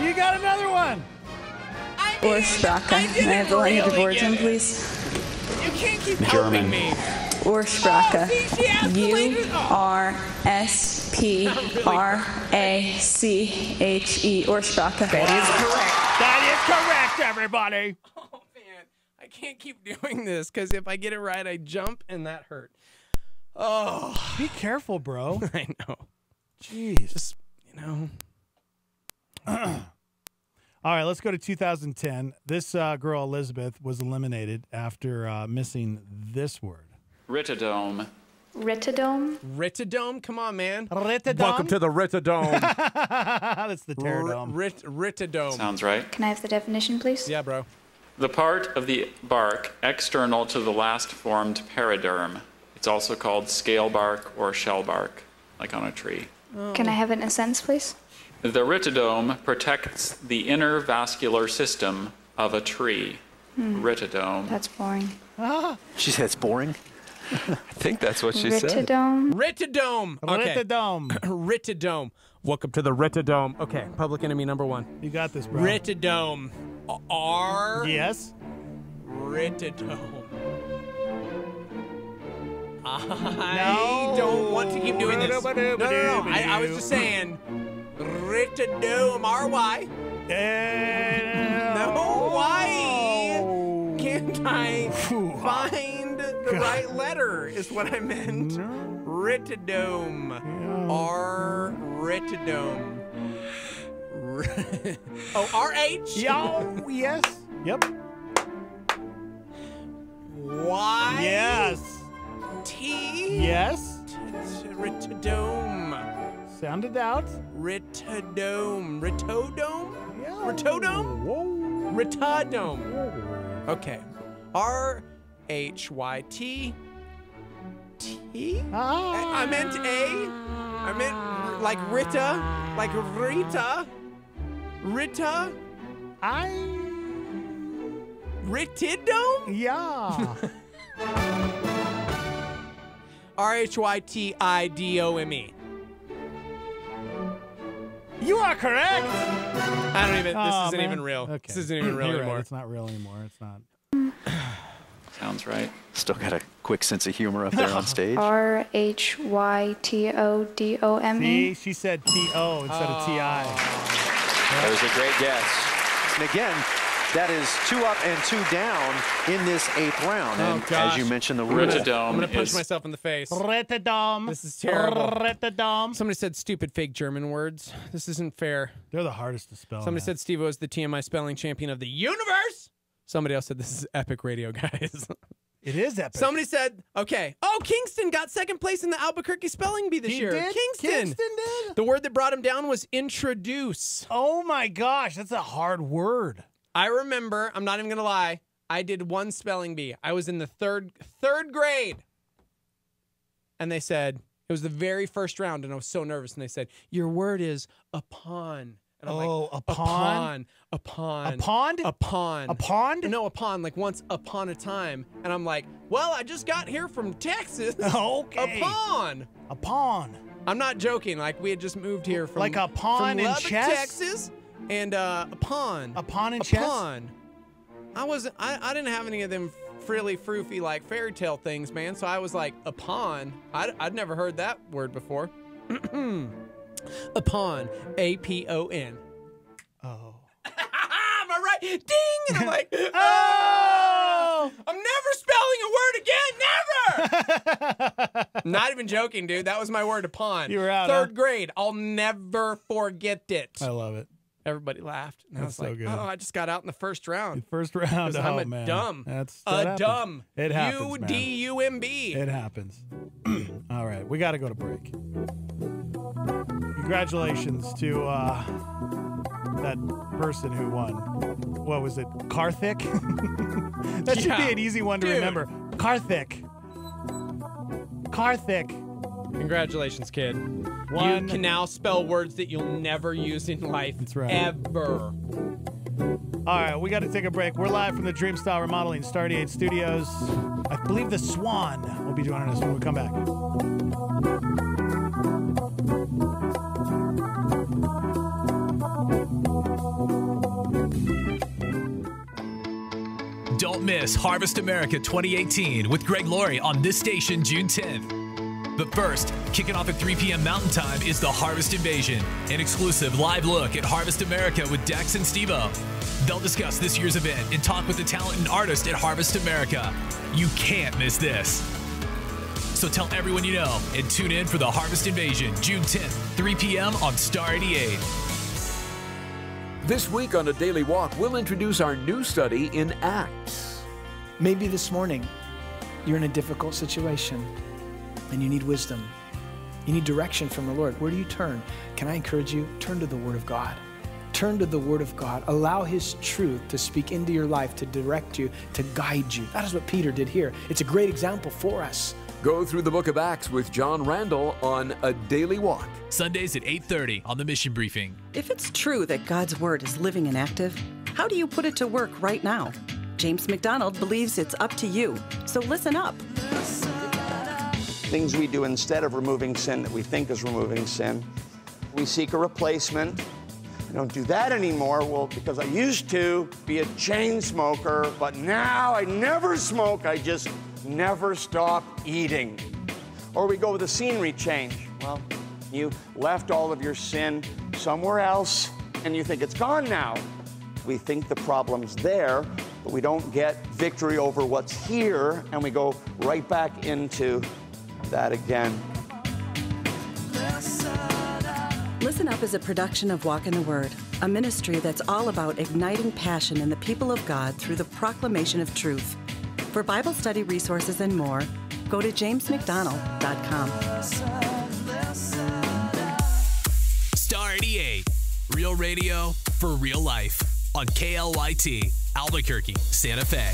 You got another one. Ursprache. May I have the language of origin, please? You can't keep helping me. Ursprache. Ursprache. Ursprache. That is correct, everybody. Oh, man. I can't keep doing this because if I get it right, I jump and that hurt. Oh. Be careful, bro. I know. Jeez. Just, All right, let's go to 2010. This girl, Elizabeth, was eliminated after missing this word. Ritadome. Ritadome? Ritadome? Come on, man. Ritadome? Welcome to the Ritadome. That's the Terradome. Ritadome. Sounds right. Can I have the definition, please? Yeah, bro. The part of the bark external to the last formed periderm. It's also called scale bark or shell bark, like on a tree. Can I have it in a sentence, please? The ritidome protects the inner vascular system of a tree. Ritidome. That's boring. She said it's boring? I think that's what she said. Ritadome? Ritadome. Okay. Ritadome. Ritadome. Welcome to the Ritadome. Okay, public enemy number one. You got this, bro. Ritadome. R. Yes. Ritadome. I don't want to keep doing this. No. I was just saying. Ritadome. R-Y. No, why can't I find the right letter is what I meant. Ritadome. Ritadome. R-H? Yo, yes. Yep. Y? Yes. T? Yes. Ritadome. Sound it out. Ritadome. Ritodome? Yeah. Ritodome? Whoa. Ritodome. Okay. R-H-Y-T. T? I meant A. I meant like Rita. Like Rita. Rita. Ritidome? Yeah. R-H-Y-T-I-D-O-M-E. You are correct. I don't even. This isn't even real. Okay. This isn't even real You're anymore. Right. It's not real anymore. It's not. Sounds right. Still got a quick sense of humor up there on stage. R-H-Y-T-O-D-O-M-E. See, she said T-O instead of T-I. That was a great guess. And again, that is 2 up and 2 down in this 8th round. And as you mentioned, the rule. Ritadome. I'm going to punch myself in the face. Ritadome. This is terrible. Ritadome. Somebody said stupid fake German words. This isn't fair. They're the hardest to spell. Somebody said Steve-O is the TMI spelling champion of the universe. Somebody else said this is epic radio, guys. It is epic. Somebody said, okay. Oh, Kingston got 2nd place in the Albuquerque Spelling Bee this year. Did? Kingston did? The word that brought him down was introduce. Oh my gosh, that's a hard word. I remember, I'm not even going to lie, I did one spelling bee. I was in the third grade. And they said, it was the very first round, and I was so nervous. And they said, your word is upon. And I'm like, a pond? A pond. A pond? A pond. A pond? No, a pond, like once upon a time. And I'm like, well, I just got here from Texas. Okay. A pond. A pond. I'm not joking. Like, we had just moved here from Like a pond in Lubbock, chess? Texas. And a pond. A pond in chess? A pond. I didn't have any of them frilly froofy like fairy tale things, man. So I was like, a pond. I'd never heard that word before. A pond. A-P-O-N. Oh. Am I right? Ding! And I'm like, oh! I'm never spelling a word again. Never! Not even joking, dude. That was my word, a pond. You were out, Third grade. I'll never forget it. I love it. Everybody laughed. And That's I was like, so good. oh, I just got out in the first round. First round. I'm a man. dumb. That a happens. dumb. It happens, man. U-D-U-M-B. It happens. All right. We got to go to break. Congratulations to that person who won. What was it? Karthik? That should be an easy one to remember. Karthik. Congratulations, kid. You can now spell words that you'll never use in life. That's right. Ever. All right, we got to take a break. We're live from the Dreamstyle Remodeling Star 88 Studios. I believe the Swan will be joining us when we come back. Don't miss Harvest America 2018 with Greg Laurie on this station June 10th. But first, kicking off at 3 p.m. Mountain Time is the Harvest Invasion, an exclusive live look at Harvest America with Dax and Steve-O. They'll discuss this year's event and talk with the talent and artist at Harvest America. You can't miss this. So tell everyone you know and tune in for the Harvest Invasion, June 10th, 3 p.m. on Star 88. This week on A Daily Walk, we'll introduce our new study in Acts. Maybe this morning you're in a difficult situation and you need wisdom. You need direction from the Lord. Where do you turn? Can I encourage you? Turn to the Word of God. Turn to the Word of God. Allow His truth to speak into your life, to direct you, to guide you. That is what Peter did here. It's a great example for us. Go through the book of Acts with John Randall on A Daily Walk. Sundays at 8:30 on the Mission Briefing. If it's true that God's Word is living and active, how do you put it to work right now? James McDonald believes it's up to you. So listen up. Things we do instead of removing sin that we think is removing sin. We seek a replacement. I don't do that anymore. Well, because I used to be a chain smoker, but now I never smoke. I just never stop eating. Or we go with a scenery change. Well, you left all of your sin somewhere else, and you think it's gone now. We think the problem's there, but we don't get victory over what's here, and we go right back into that again. Listen Up is a production of Walk in the Word, a ministry that's all about igniting passion in the people of God through the proclamation of truth. For Bible study resources and more, go to jamesmcdonald.com. Star 88, real radio for real life on KLYT, Albuquerque, Santa Fe.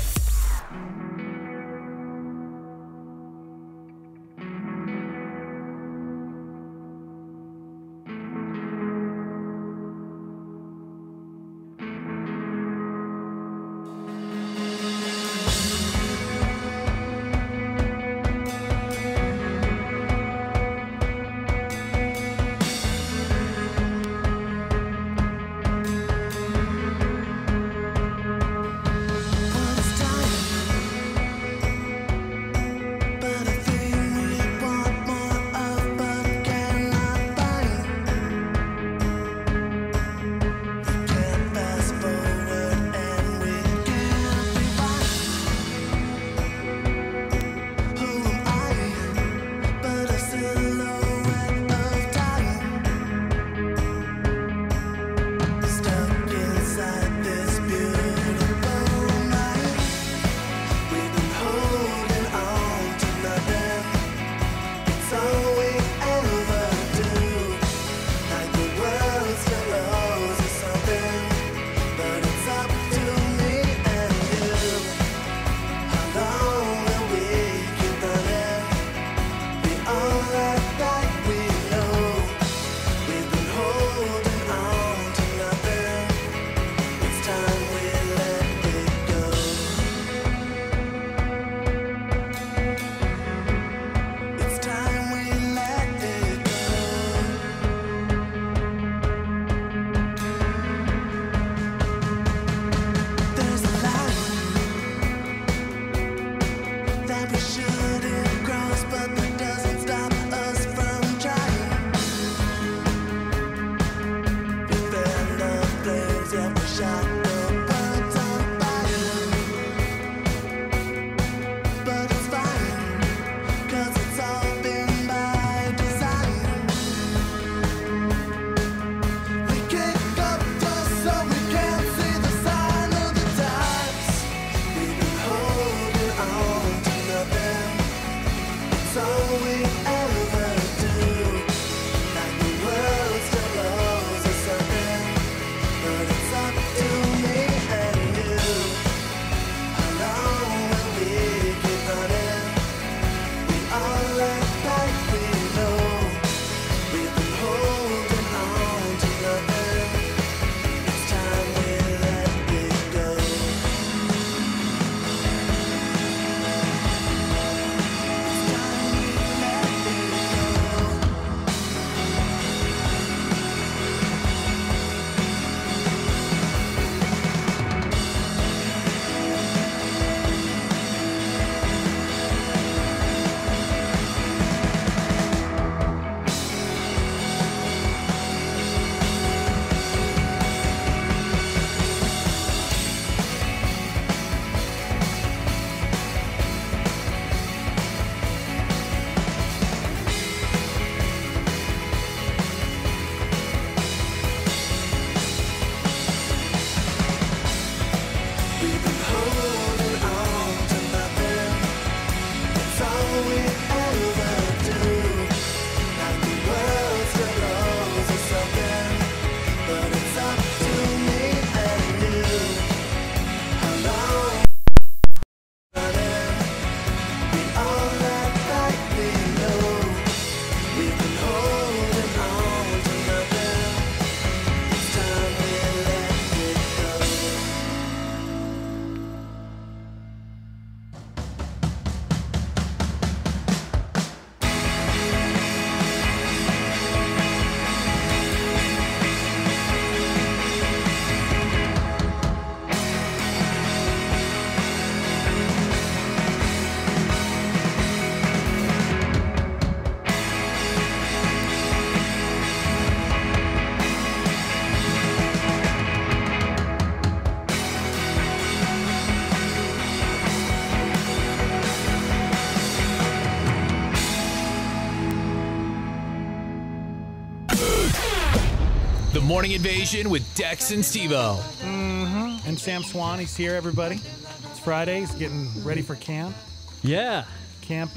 The Morning Invasion with Dex and Steve-O. Mm-hmm. And Sam Swan, he's here, everybody. It's Friday. He's getting ready for camp. Yeah. Camp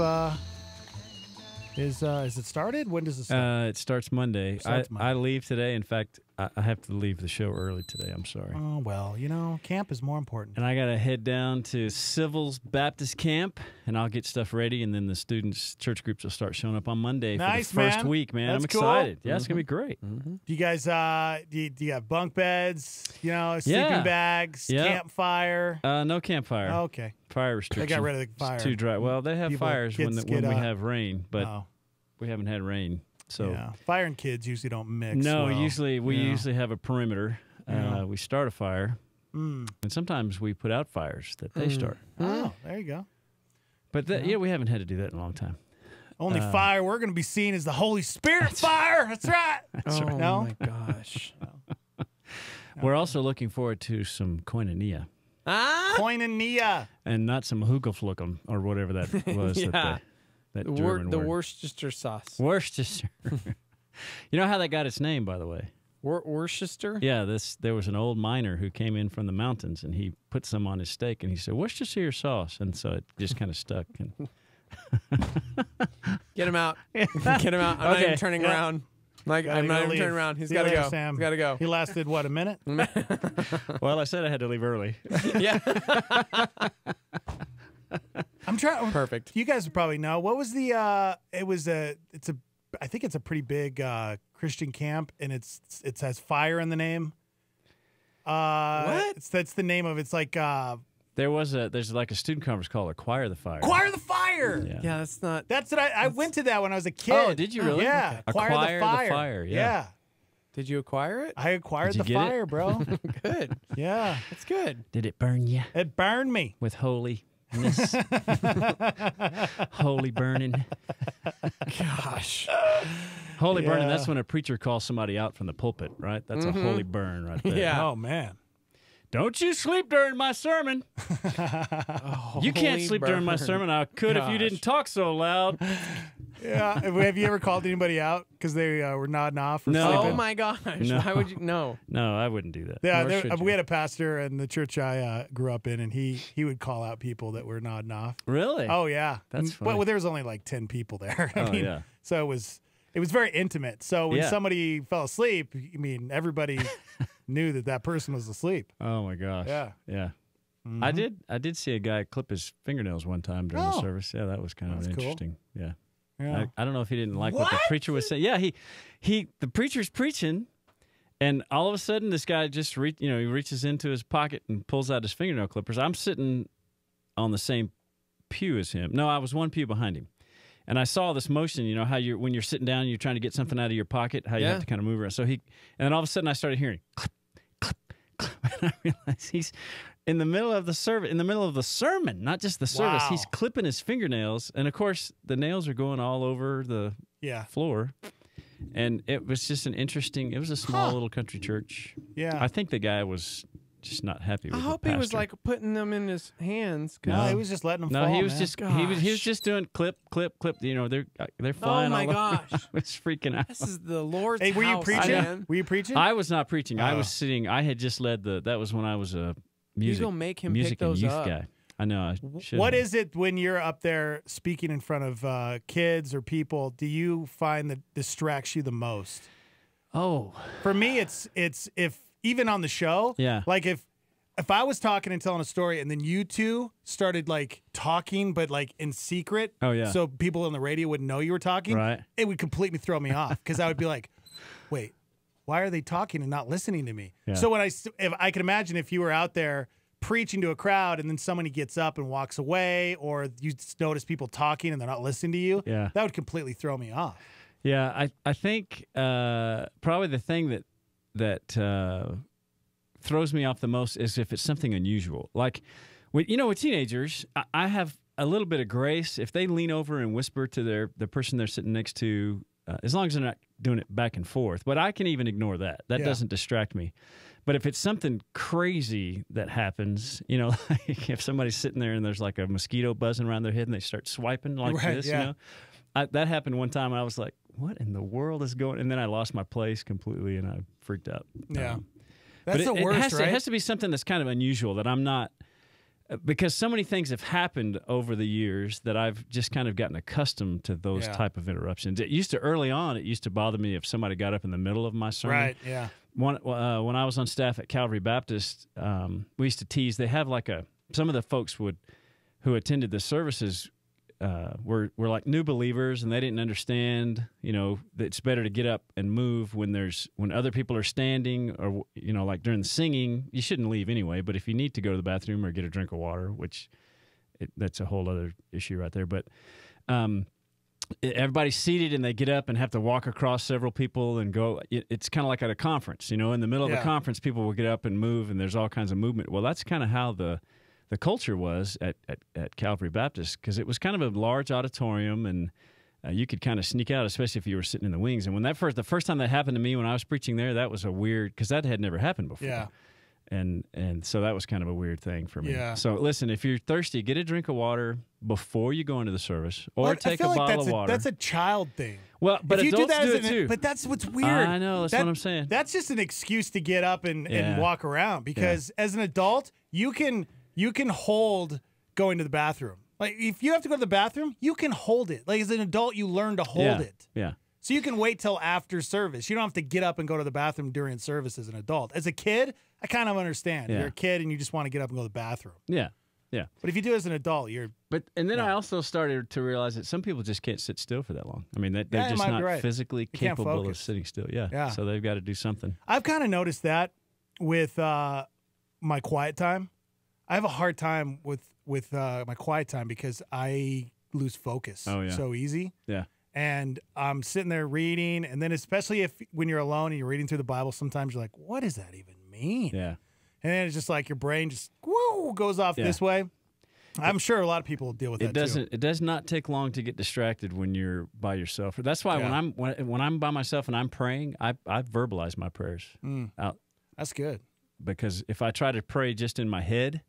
is it started? When does it start? It starts Monday. I leave today. In fact, I have to leave the show early today. I'm sorry. Oh, well, you know, camp is more important. And I got to head down to Civil's Baptist Camp, and I'll get stuff ready, and then the students' church groups will start showing up on Monday for the first week, man. That's I'm excited. Cool. Yeah, it's going to be great. Do you guys, do you have bunk beds, sleeping bags, campfire? No campfire. Oh, okay. Fire restriction. They got rid of the fire. It's too dry. Well, they have fires when we have rain, but we haven't had rain. So fire and kids usually don't mix. No, well. we usually have a perimeter. We start a fire, and sometimes we put out fires that they start. Oh, there you go. But we haven't had to do that in a long time. Only fire we're going to be seeing is the Holy Spirit fire. That's right. That's right. No? My gosh. We're also looking forward to some koinonia. Koinonia. And not some hookah-flookum or whatever that was. That German the word. Worcestershire sauce. Worcestershire. You know how that got its name, by the way? Worcestershire? Yeah, there was an old miner who came in from the mountains, and he put some on his steak, and he said, Worcestershire sauce. And so it just kind of stuck. And Get him out. Get him out. I'm not even turning around. I'm not even turning around. He's got to go. Sam. He's got to go. He lasted, what, a minute? Well, I said I had to leave early. Yeah. I'm trying. Perfect. You guys would probably know. What was the? I think it's a pretty big Christian camp, and it has fire in the name. What? That's the name of it. It's like there's like a student conference called Acquire the Fire. Acquire the Fire. Yeah, that's not. That's what I went to that when I was a kid. Oh, did you really? Yeah. Okay. Acquire the Fire. Yeah. Did you acquire it? I acquired the fire, bro. Good. Yeah. That's good. Did it burn you? It burned me. With holy. Holy burning. Gosh. Holy burning, that's when a preacher calls somebody out from the pulpit, right? That's a holy burn right there. Yeah. Oh, man. Don't you sleep during my sermon. You can't sleep during my sermon. I could if you didn't talk so loud. Yeah. Have you ever called anybody out because they were nodding off? Or No. sleeping? Oh, my gosh. No. Why would you? No. No, I wouldn't do that. Yeah, we had a pastor in the church I grew up in, and he would call out people that were nodding off. Really? Oh, yeah. That's funny. Well, there was only like 10 people there. Yeah. So it was very intimate. So when Yeah. somebody fell asleep, everybody knew that person was asleep. Oh my gosh. Yeah. Yeah. Mhm. I did see a guy clip his fingernails one time during the service. Yeah, that was kind of That's cool. interesting. Yeah. Yeah. I don't know if he didn't like what the preacher was saying. Yeah, the preacher's preaching, and all of a sudden this guy just he reaches into his pocket and pulls out his fingernail clippers. I'm sitting on the same pew as him. No, I was one pew behind him. And I saw this motion, how when you're sitting down, you're trying to get something out of your pocket, how you have to kind of move around. So and then all of a sudden I started hearing clip, clip, clip, and I realized he's in the middle of the service, in the middle of the sermon, not just the service. Wow. He's clipping his fingernails, and of course the nails are going all over the floor. And it was just it was a small little country church. Yeah. I think the guy was just not happy with I the hope he was pastor. like putting them in his hands. No, he was just letting them fall. No, he was man. just he was just doing clip, clip, clip. They're flying. Oh my all over. gosh. I was freaking out. This is the Lord's Hey, were you house, preaching? man. Were you preaching? I was not preaching. I Oh. was sitting. I had just led that was when I was a music. You go make him music pick those and youth up. guy. I know. I should. What is it when you're up there speaking in front of kids or people? Do you find that distracts you the most? Oh, for me, it's if even on the show, like if I was talking and telling a story and then you two started like talking, but like in secret, so people on the radio wouldn't know you were talking, it would completely throw me off because I would be like, wait, why are they talking and not listening to me? Yeah. So if I can imagine if you were out there preaching to a crowd and then somebody gets up and walks away, or you just notice people talking and they're not listening to you, that would completely throw me off. Yeah, I think probably the thing that throws me off the most is if it's something unusual. Like, with teenagers, I have a little bit of grace if they lean over and whisper to the person they're sitting next to, as long as they're not doing it back and forth. But I can even ignore that. That doesn't distract me. But if it's something crazy that happens, like if somebody's sitting there and there's like a mosquito buzzing around their head and they start swiping like this, that happened one time. I was like, what in the world is going on? And then I lost my place completely and I freaked out. Yeah. That's the worst, It has to be something that's kind of unusual that I'm not, because so many things have happened over the years that I've just kind of gotten accustomed to those type of interruptions. It used to bother me if somebody got up in the middle of my sermon. Right, yeah. When I was on staff at Calvary Baptist, we used to tease. They have like some of the folks who attended the services were like new believers, and they didn't understand. That it's better to get up and move when other people are standing, or like during the singing, you shouldn't leave anyway. But if you need to go to the bathroom or get a drink of water, that's a whole other issue right there. But everybody's seated and they get up and have to walk across several people and go. It's kind of like at a conference, in the middle of the conference, people will get up and move, and there's all kinds of movement. Well, that's kind of how the culture was at Calvary Baptist, because it was kind of a large auditorium, and you could kind of sneak out, especially if you were sitting in the wings. And when the first time that happened to me when I was preaching there, that was a weird, because that had never happened before. Yeah. And so that was kind of a weird thing for me. Yeah. So listen, if you're thirsty, get a drink of water before you go into the service, or take a bottle of water. That's a child thing. Well, but if you adults do it too. But that's what's weird. I know, that's what I'm saying. That's just an excuse to get up and walk around, because as an adult, you can hold going to the bathroom. Like, if you have to go to the bathroom, you can hold it. Like, as an adult, you learn to hold it. Yeah. So you can wait till after service. You don't have to get up and go to the bathroom during service as an adult. As a kid, I kind of understand. Yeah. You're a kid and you just want to get up and go to the bathroom. Yeah. Yeah. But if you do it as an adult, and then I also started to realize that some people just can't sit still for that long. I mean, they're just might be not right. physically You can't capable of focus. sitting still. Yeah. Yeah. So they've got to do something. I've kind of noticed that with my quiet time. I have a hard time with my quiet time because I lose focus so easy. Yeah. And I'm sitting there reading, and then especially when you're alone and you're reading through the Bible, sometimes you're like, what does that even mean? Yeah. And then it's just like your brain just goes off this way. I'm sure a lot of people deal with that too. It does not take long to get distracted when you're by yourself. That's why when I'm by myself and I'm praying, I verbalize my prayers out. That's good. Because if I try to pray just in my head,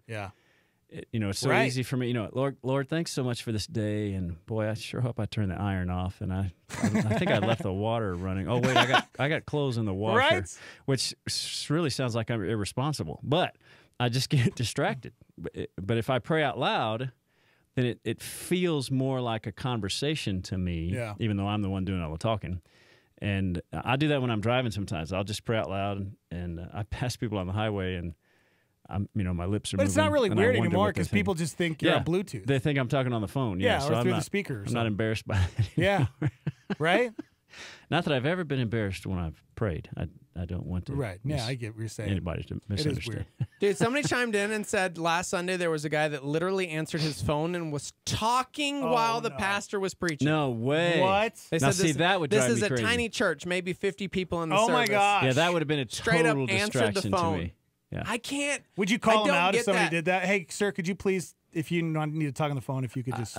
it's so easy for me. Lord, thanks so much for this day, and boy, I sure hope I turn the iron off. And I think I left the water running. Oh wait, I got clothes in the washer, which really sounds like I'm irresponsible. But I just get distracted. But if I pray out loud, then it feels more like a conversation to me, even though I'm the one doing all the talking. And I do that when I'm driving sometimes. I'll just pray out loud, and I pass people on the highway, and my lips are moving. But it's not really weird anymore because people just think you're on Bluetooth. They think I'm talking on the phone. Yeah, so or through the speaker. I'm not embarrassed by it. Yeah, right? Not that I've ever been embarrassed when I've prayed. I don't want to. Right. Yeah, I get what you're saying. Anybody to misunderstand. It is weird. Dude, somebody chimed in and said last Sunday there was a guy that literally answered his phone and was talking while the pastor was preaching. No way. What? They now, said that would drive me This is crazy. a tiny church, maybe 50 people in the service. Oh my gosh. Yeah, that would have been a Straight total up answered the distraction phone. to me. Yeah. I can't. Would you call him out if somebody that. did that? Hey, sir, could you please, if you need to talk on the phone, if you could just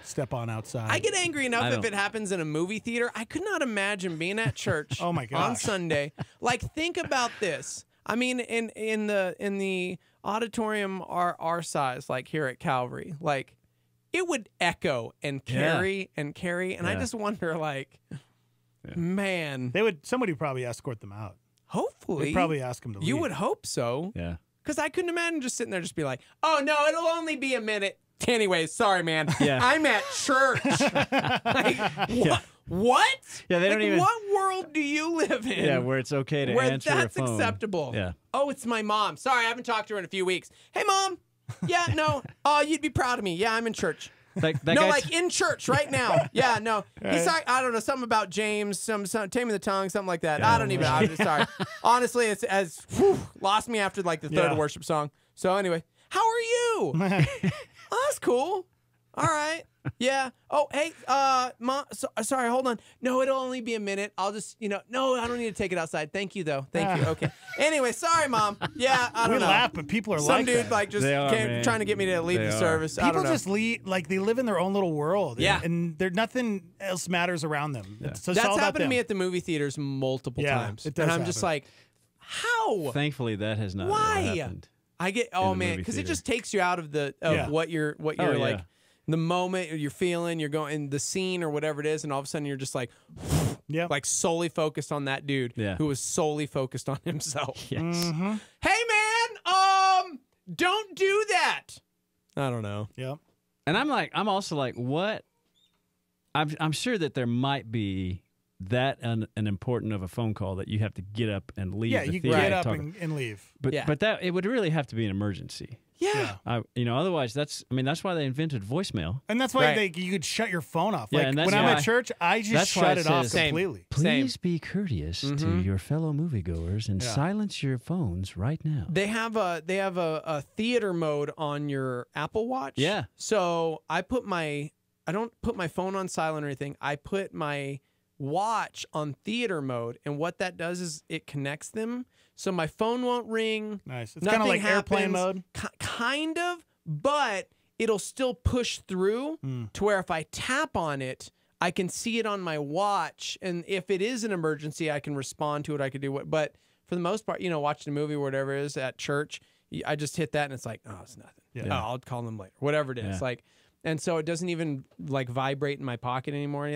step on outside? I get angry enough if it happens in a movie theater. I could not imagine being at church Oh my gosh. on Sunday. Like, think about this. I mean, in the auditorium our size, like here at Calvary, like it would echo and carry and carry, and I just wonder, like, man, somebody would probably escort them out. Hopefully, They'd probably ask them to leave. You would hope so. Yeah. Because I couldn't imagine just sitting there just be like, oh, no, it'll only be a minute. Anyways, sorry, man. Yeah. I'm at church. Like, what? Yeah, they don't even. What world do you live in? Yeah, where it's okay to where answer a that's phone. acceptable. Yeah. Oh, it's my mom. Sorry, I haven't talked to her in a few weeks. Hey, Mom. Yeah, no. Oh, you'd be proud of me. Yeah, I'm in church. That No, guy like in church right now. Yeah, no. Right. He's like, I don't know, something about James, some taming the tongue, something like that. I don't even. I'm just sorry. Honestly, it's lost me after like the third worship song. So anyway, how are you? Oh, that's cool. All right. Yeah. Oh, hey, Mom. Sorry, hold on. No, it'll only be a minute. I'll just, no, I don't need to take it outside. Thank you, though. Thank you. Okay. Anyway, sorry, Mom. Yeah, I don't know. We laugh, but people are Some like dude that. like just trying to get me to leave the service. I People don't know. just leave, like they live in their own little world. Yeah. And there nothing else matters around them. Yeah. So it's That's all about happened to them. me at the movie theaters multiple times. it does and I'm just happen. like, how? Thankfully, that has not Why? ever happened. I get in the movie because it theater. just takes you out of the what you're like the moment you're feeling, you're going in the scene or whatever it is, and all of a sudden you're just like like solely focused on that dude who was solely focused on himself. Yes. Mm-hmm. Hey man, don't do that. I don't know. Yep. And I'm also like, what? I'm sure that there might be that an important of a phone call that you have to get up and leave. Yeah, the you theater get to up talk. and leave. But that it would really have to be an emergency. Yeah. Otherwise that's why they invented voicemail. And that's why you could shut your phone off. Yeah, Like and that's when I'm why- at church, I just that's why shut it it off says, completely. Please be courteous to your fellow moviegoers and silence your phones right now. They have a theater mode on your Apple Watch. Yeah. So I don't put my phone on silent or anything. I put my watch on theater mode, and what that does is it connects them, so my phone won't ring. Nice. It's kind of like airplane mode. Kind of, but it'll still push through to where if I tap on it, I can see it on my watch, and if it is an emergency, I can respond to it. I could do what, but for the most part, watching a movie or whatever it is at church, I just hit that and it's like, oh, it's nothing. Yeah. Oh, I'll call them later. Whatever it is, and so it doesn't even like vibrate in my pocket anymore.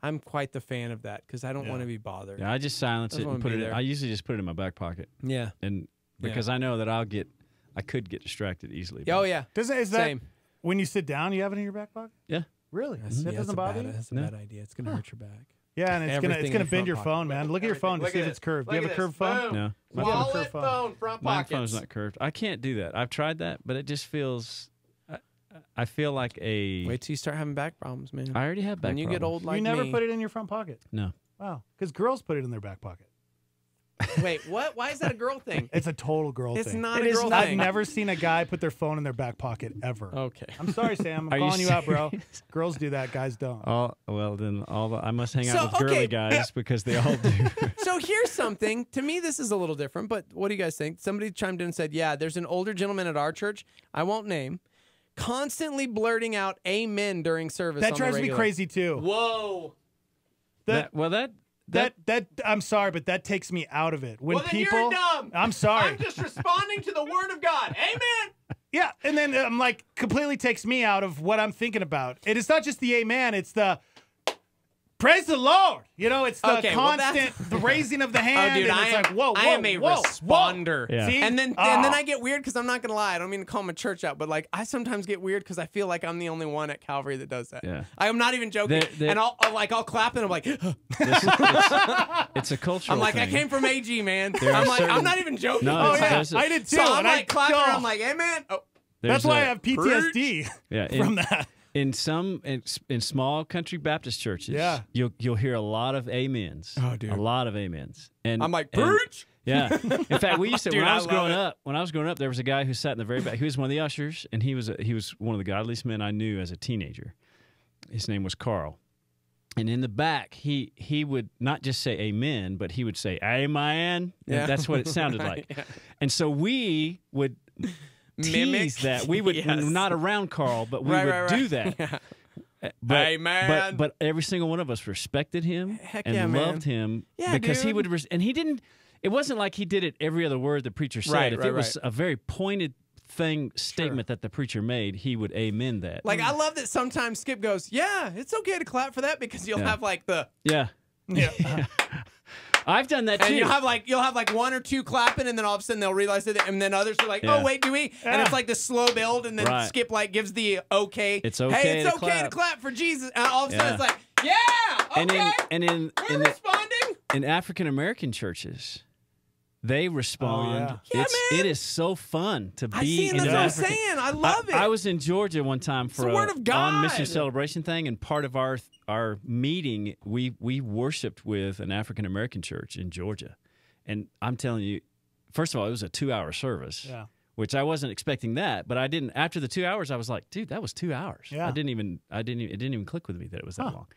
I'm quite the fan of that because I don't want to be bothered. Yeah, I just silence it and put it in. I usually just put it in my back pocket. Yeah. And because I know that I could get distracted easily. Oh yeah. Is that Same. when you sit down, you have it in your back pocket? Yeah. Really? That's- That yeah, doesn't bother you? That's a bad idea. It's gonna hurt your back. Yeah, and it's Everything gonna in bend your front pocket. phone, man. Look at your phone to Look see at if it's this. curved. Do you Look have a at curved this. phone? Boom. No. Must have a Wallet, curved phone, front My pockets. phone's not curved. I can't do that. I've tried that, but it just feels. I feel like a. Wait till you start having back problems, man. I already have back When you get problems. old like You never me. put it in your front pocket? No. Wow. Because girls put it in their back pocket. Wait, what? Why is that a girl thing? It's a total girl It's thing. not It a is girl I've thing. never seen a guy put their phone in their back pocket ever. Okay. I'm sorry, Sam. I'm Are you calling you out, bro. serious? Girls do that. Guys don't. Oh well, then I must hang out So, with girly okay. guys because they all do. So here's something. To me, this is a little different, but what do you guys think? Somebody chimed in and said, yeah, there's an older gentleman at our church, I won't name, constantly blurting out amen during service. That on the drives me regular. crazy too. Whoa. That That I'm sorry, but that takes me out of it. When Well, then people, you're dumb. I'm sorry. I'm just responding to the word of God. Amen. Yeah, and then I'm like, completely takes me out of what I'm thinking about. And it's not just the amen, it's the praise the Lord. It's the Okay, well, constant the raising of the hand. Oh, dude, and I it's am, like, whoa, I am a whoa, responder. whoa. See? And then I get weird because I'm not gonna lie. I don't mean to call my church out, but like I sometimes get weird because I feel like I'm the only one at Calvary that does that. Yeah. I'm not even joking. And I'll clap and I'm like, it's a cultural. I'm like, thing. I came from AG, man. There are I'm like, certain- I'm not even joking. No, it's- I did too. So I'm and like clapping. oh. I'm like, amen. Oh. That's There's why I a- have PTSD Yeah, from that. In small country Baptist churches, Yeah. you'll hear a lot of amens. Oh, dude. A lot of amens. And I'm like, and- preach. Yeah. In fact, we used to Dude, when I I was love growing it. up. When I was growing up, there was a guy who sat in the very back. He was one of the ushers, and he was one of the godliest men I knew as a teenager. His name was Carl. And in the back, he would not just say amen, but he would say amen. Yeah. That's what it sounded like. Yeah. And so we would Mimic. tease that. We would Yes. not around Carl, but we Right, would right, do right. that. Yeah. But, Amen. But every single one of us respected him Heck and yeah, man. loved him Yeah, because he dude. would. And he didn't. It wasn't like he did it every other word the preacher said. Right, if right, it was right. a very pointed statement that the preacher made, he would amen that. Like I love that sometimes Skip goes, yeah, it's okay to clap for that because you'll Yeah. have like the yeah. Yeah. I've done that too. And you'll have like one or two clapping, and then all of a sudden they'll realize it, and then others are like, "Oh wait, do we?" And it's like the slow build, and then Skip like gives the okay. It's okay. Hey, it's to okay to clap for Jesus, and all of a sudden it's like, "Yeah, okay." We're responding. In African American churches, they respond. It is so fun to be in that's what I'm African. saying. I love it. I was in Georgia one time for the word of God. on mission celebration thing, and part of our meeting, we worshipped with an African American church in Georgia, and I'm telling you, first of all, it was a 2-hour service. Yeah. Which I wasn't expecting that, but I didn't. After the 2 hours, I was like, "Dude, that was 2 hours." Yeah. It didn't even click with me that it was that long,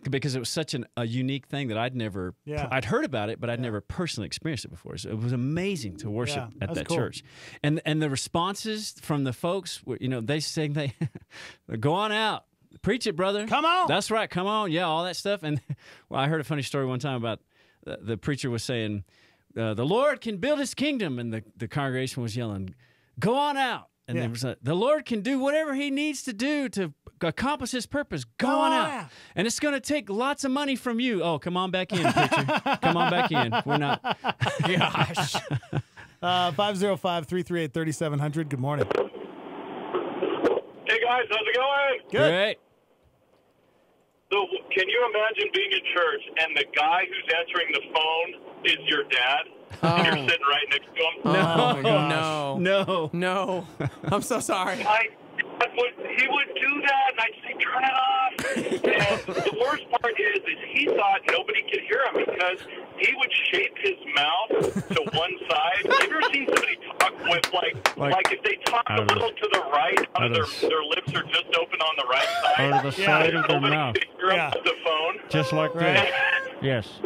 because it was such a unique thing that I'd heard about it, but I'd never personally experienced it before. So it was amazing to worship at that church, and the responses from the folks, they saying they go on out, preach it, brother, come on, that's right, come on, yeah, all that stuff. And I heard a funny story one time about the preacher was saying, the Lord can build his kingdom, and the congregation was yelling, go on out. And there was the Lord can do whatever he needs to do to accomplish his purpose. Go on out. And it's going to take lots of money from you. Oh, come on back in, preacher. Come on back in. We're not. Gosh. 505-338-3700. Good morning. Hey, guys. How's it going? Good. Great. So can you imagine being in church and the guy who's answering the phone is your dad? And you're sitting right next to him? No. I'm so sorry. He would do that, and I'd say, turn it off. And the worst part is he thought nobody could hear him because he would shape his mouth to one side. Have you ever seen somebody talk with, like if they talk a little to the right, their lips are just open on the right side? Or the side of their mouth. Could hear him with the phone. Just like this. Yes.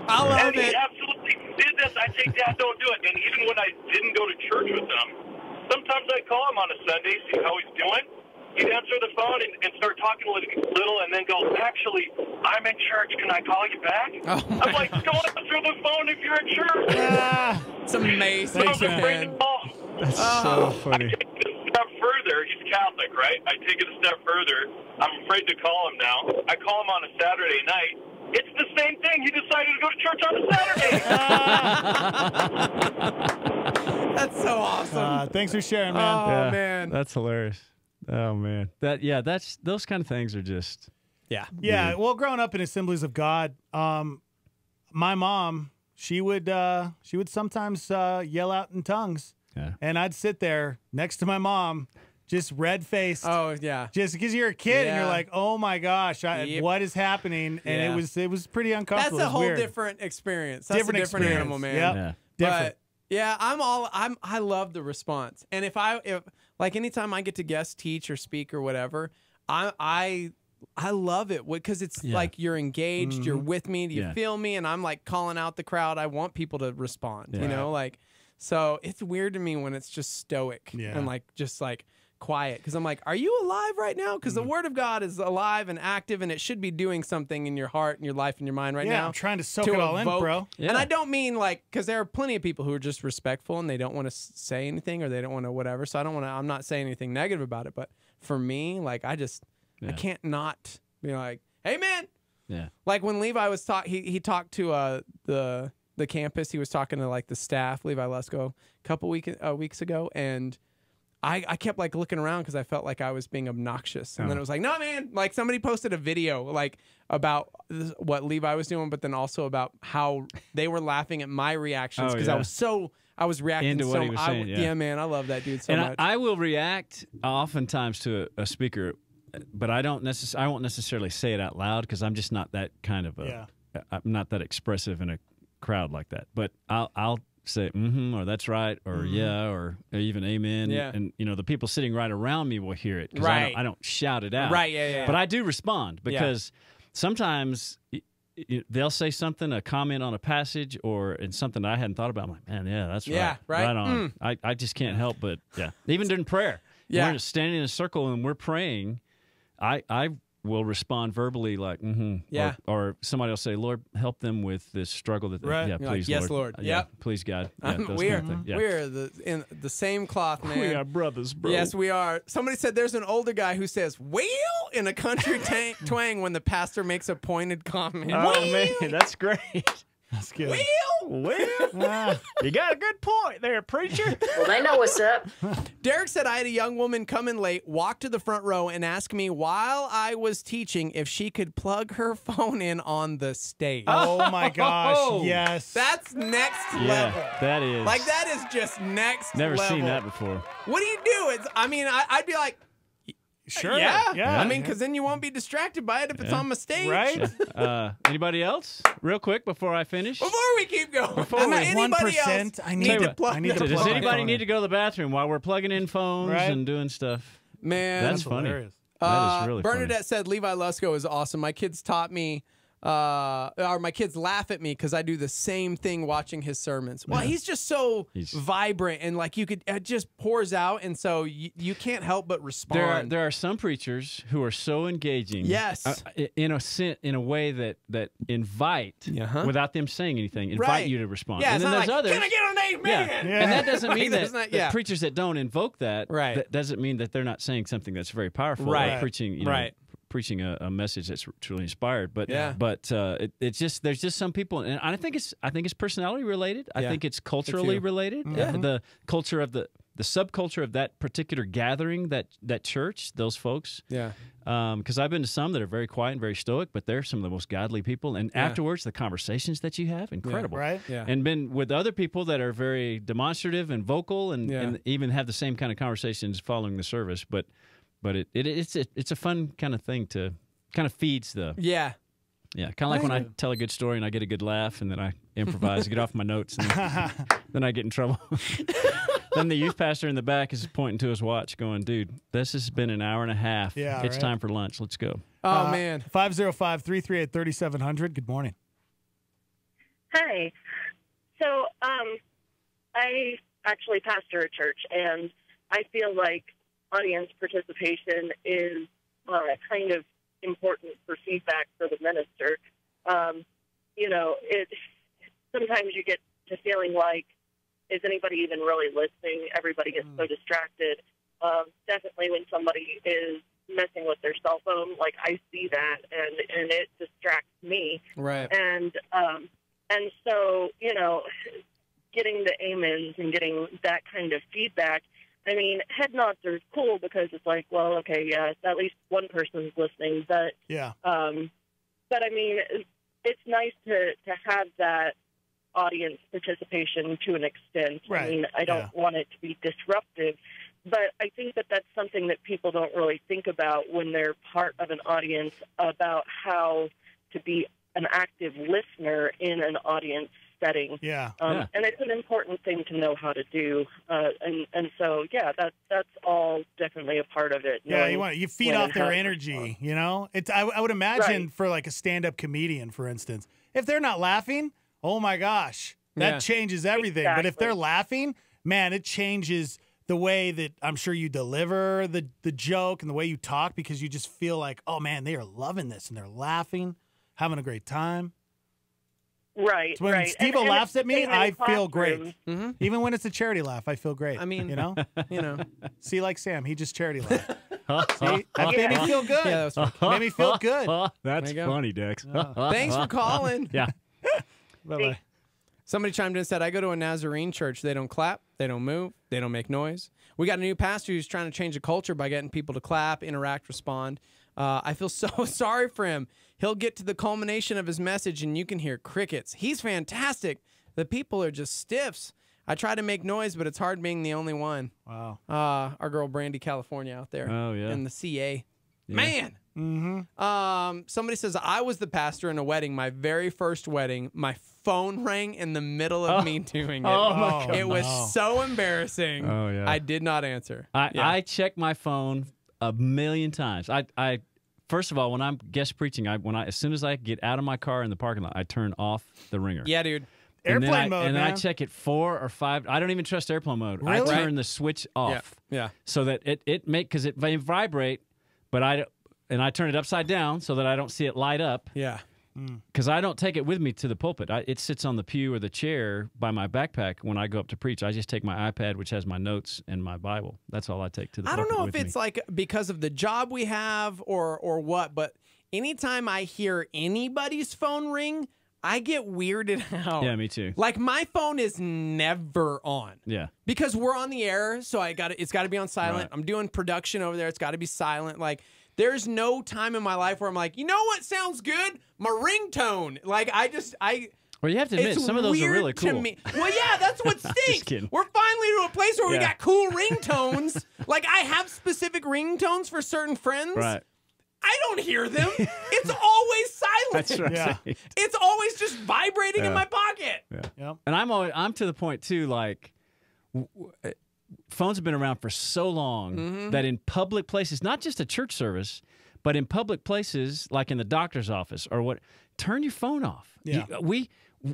I love it. He absolutely did this. I say, Dad, don't do it. And even when I didn't go to church with him, sometimes I'd call him on a Sunday, see how he's doing. He'd answer the phone and start talking a little and then go, actually, I'm in church. Can I call you back? I'm like, don't answer the phone if you're in church. It's amazing. I'm afraid to call. That's so funny. I take it a step further. He's Catholic, right? I take it a step further. I'm afraid to call him now. I call him on a Saturday night. It's the same thing. He decided to go to church on a Saturday. That's so awesome. Thanks for sharing, man. Oh, man. That's hilarious. Oh, man. That's those kind of things are just... Yeah. Well, growing up in Assemblies of God, my mom, she would sometimes yell out in tongues. Yeah. And I'd sit there next to my mom, just red-faced. Oh, yeah. Just because you're a kid and you're like, oh, my gosh, what is happening? And it was pretty uncomfortable. That's a whole weird. different experience. That's a different animal, man. Yep. Yeah. Different. But I love the response. And if anytime I get to guest teach or speak or whatever, I love it because it's like you're engaged, you're with me, you feel me, and I'm like calling out the crowd. I want people to respond, so it's weird to me when it's just stoic and just quiet, because I'm like, are you alive right now? Because the Word of God is alive and active, and it should be doing something in your heart and your life and your mind right now. I'm trying to soak it all in, bro. Yeah. And I don't mean because there are plenty of people who are just respectful and they don't want to say anything or they don't want to whatever. So I'm not saying anything negative about it. But for me, I can't not be like, hey, man. Yeah. Like when Levi was he talked to the campus. He was talking to the staff, Levi Lesko, a couple weeks ago, and I kept looking around because I felt like I was being obnoxious. And then it was like, no, man, somebody posted a video about what Levi was doing, but then also about how they were laughing at my reactions because I was reacting into what he was saying. Yeah, man, I love that dude so much. I will react oftentimes to a speaker, but I won't necessarily say it out loud because I'm just not that kind of I'm not that expressive in a crowd like that. But I'll say or that's right or yeah or even amen. Yeah. And the people sitting right around me will hear it because right. I don't shout it out. Right. Yeah. But I do respond because sometimes they'll say something, a comment on a passage or something I hadn't thought about. I'm like, man, yeah, that's right. Yeah, right on. I just can't help but even during prayer. Yeah. We're standing in a circle and we're praying. I will respond verbally or somebody will say, Lord, help them with this struggle that please, yes, Lord. Please, God. We're in the same cloth, man. We are brothers, bro. Yes, we are. Somebody said there's an older guy who says "well" in a country twang when the pastor makes a pointed comment. Oh man, that's great. That's good. Well, you got a good point there, preacher. Well, they know what's up. Derek said, I had a young woman come in late, walk to the front row, and ask me while I was teaching if she could plug her phone in on the stage. Oh, my gosh. Yes. That's next level. Yeah, that is. Like, that is just next Never level. seen that before. What do you do? I'd be like, sure. Yeah. I mean, because then you won't be distracted by it if it's on my stage. Right? Anybody else? Real quick before I finish. Before we keep going. Anybody 1%, else I need to plug Does anybody need to go to the bathroom while we're plugging in phones Right. and doing stuff? Man. That's funny. hilarious. That is really Bernadette funny. said Levi Lusko is awesome. My kids taught me, or my kids laugh at me because I do the same thing watching his sermons. Well, he's just so vibrant and like it just pours out, and so you can't help but respond. There are some preachers who are so engaging. Yes. In a way that invite without them saying anything, invite Right. you to respond. Yeah, and it's then not there's like, others. can I get an amen? Yeah. And that doesn't mean Like, that preachers that don't invoke that, that doesn't mean that they're not saying something that's very powerful. Right. Or preaching, preaching a message that's truly inspired. But it's just there's just some people, and I think it's personality related. I think it's culturally related. Yeah. The culture of the subculture of that particular gathering, that church, those folks. Yeah. Because I've been to some that are very quiet and very stoic, but they're some of the most godly people. And afterwards, the conversations that you have, incredible. Right? Yeah. And been with other people that are very demonstrative and vocal, and even have the same kind of conversations following the service. But it's a fun kind of thing to kind of feeds the kind of like when I tell a good story and I get a good laugh, and then I improvise, get off my notes, and then I get in trouble. Then the youth pastor in the back is pointing to his watch going, dude, this has been an hour and a half. Yeah, it's right. time for lunch. Let's go. Oh, man. 505-338-3700. Good morning. Hi. So I actually pastor a church, and I feel like audience participation is kind of important for feedback for the minister. Sometimes you get to feeling like, is anybody even really listening? Everybody gets so distracted. Definitely when somebody is messing with their cell phone, like I see that, and it distracts me. Right. And so, getting the amens and getting that kind of feedback, I mean, head nods are cool because it's like, well, okay, yeah, at least one person's listening. But but I mean, it's nice to have that audience participation to an extent. Right. I mean, I don't want it to be disruptive, but I think that that's something that people don't really think about when they're part of an audience, about how to be an active listener in an audience setting. And it's an important thing to know how to do. And so, that's all definitely a part of it. Yeah, you feed off their energy, It's I would imagine for like a stand-up comedian, for instance, if they're not laughing, oh my gosh, that changes everything. Exactly. But if they're laughing, man, it changes the way that I'm sure you deliver the joke and the way you talk, because you just feel like, oh man, they are loving this and they're laughing, having a great time. Right, So when right. Steve-O And laughs it's at me, in I feel classrooms. great. Even when it's a charity laugh, I feel great. I mean, See, like Sam, he just charity laughed. See, that made me feel good. Yeah, that was made me feel good. That's funny, Dex. Thanks for calling. Yeah. Bye-bye. Somebody chimed in and said, I go to a Nazarene church. They don't clap. They don't move. They don't make noise. We got a new pastor who's trying to change the culture by getting people to clap, interact, respond. I feel so sorry for him. He'll get to the culmination of his message, and you can hear crickets. He's fantastic. The people are just stiffs. I try to make noise, but it's hard being the only one. Wow. Our girl Brandy, California, out there. Oh, yeah. In the CA. Yeah. Man. Mm-hmm. Somebody says, I was the pastor in a wedding, my very first wedding. My phone rang in the middle of me doing it. Oh, my God. It was so embarrassing. Oh, yeah. I did not answer. I check my phone a million times. I first of all, when I'm guest preaching, as soon as I get out of my car in the parking lot, I turn off the ringer. Yeah, dude. Airplane mode, and man. then I check it 4 or 5. I don't even trust airplane mode. Really? I turn the switch off. Yeah. So that because it may vibrate, but I turn it upside down so that I don't see it light up. Yeah. Because I don't take it with me to the pulpit. It sits on the pew or the chair by my backpack when I go up to preach. I just take my iPad, which has my notes and my Bible. That's all I take to the pulpit. I don't know if with it's me. like because of the job we have or what, but anytime I hear anybody's phone ring, I get weirded out. Yeah, me too. Like my phone is never on. Yeah. Because we're on the air, so it's got to be on silent. Right. I'm doing production over there. It's got to be silent. Like there's no time in my life where I'm like, you know what sounds good? My ringtone. Like Well, you have to admit, some of those are really cool. To me. Well, yeah, that's what stinks. Just kidding. We're finally to a place where we Yeah. got cool ringtones. Like I have specific ringtones for certain friends. Right. I don't hear them. It's always silent. That's right. Yeah. It's always just vibrating in my pocket. Yeah. Yep. And I'm to the point too, like phones have been around for so long that in public places, not just a church service, but in public places like in the doctor's office or what, turn your phone off. Yeah.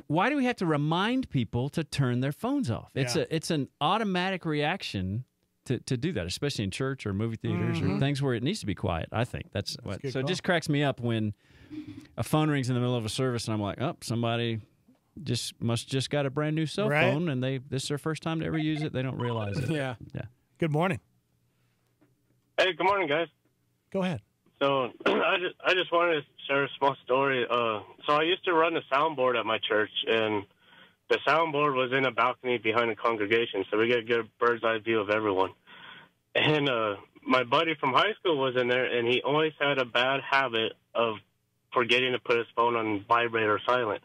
Why do we have to remind people to turn their phones off? Yeah. It's an automatic reaction to do that, especially in church or movie theaters or things where it needs to be quiet. I think that's what. So it just cracks me up when a phone rings in the middle of a service and I'm like, oh, somebody just got a brand new cell phone and this is their first time to ever use it. They don't realize it. Yeah. Good morning. Hey, good morning, guys. Go ahead. So I just wanted to share a small story. So I used to run a soundboard at my church, and the soundboard was in a balcony behind the congregation, so we get a good bird's eye view of everyone. And my buddy from high school was in there, and he always had a bad habit of forgetting to put his phone on vibrate or silent.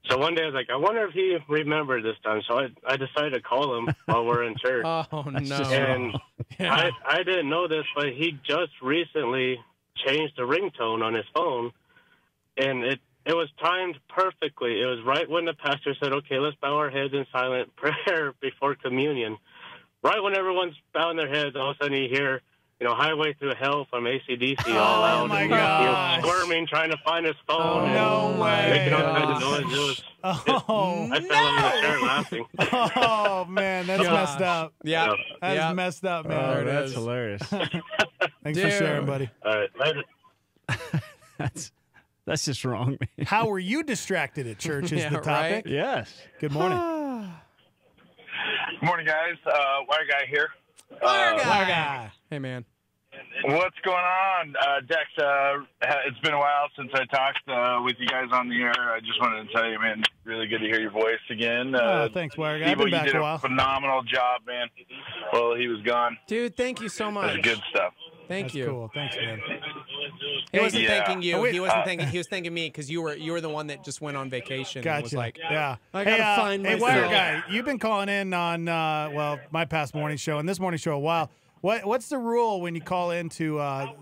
So one day I was like, I wonder if he remembered this time. So I decided to call him while we're in church. Oh, no. And I didn't know this, but he just recently changed the ringtone on his phone, and it was timed perfectly. It was right when the pastor said, okay, let's bow our heads in silent prayer before communion. Right when everyone's bowing their heads, all of a sudden you hear, Highway Through Hell from AC/DC all out. Oh, my gosh. Squirming, trying to find his phone. No way. Making all kinds of noise. I fell into the chair laughing. Oh, man, that's messed up. Yeah. That's messed up, man. Oh, that's hilarious. Thanks for sharing, buddy. All right, later. That's just wrong, man. How were you distracted at church is the topic. Right? Yes. Good morning. Good morning, guys. Wire Guy here. Wire Guy. Hey, man. What's going on, Dex? It's been a while since I talked with you guys on the air. I just wanted to tell you, man, really good to hear your voice again. Thanks, Wire Guy. I've been back you did a while. Phenomenal job, man. Well, he was gone. Dude, thank you so much. That's good stuff. Thank you. Cool. Thanks, man. He wasn't Yeah. thanking you. Oh, He wasn't thanking. He was thanking me because you were the one that just went on vacation. Gotcha. And was like, yeah. I gotta find Hey, myself. Wire Guy, you've been calling in on my past morning show and this morning show a while. What's the rule when you call into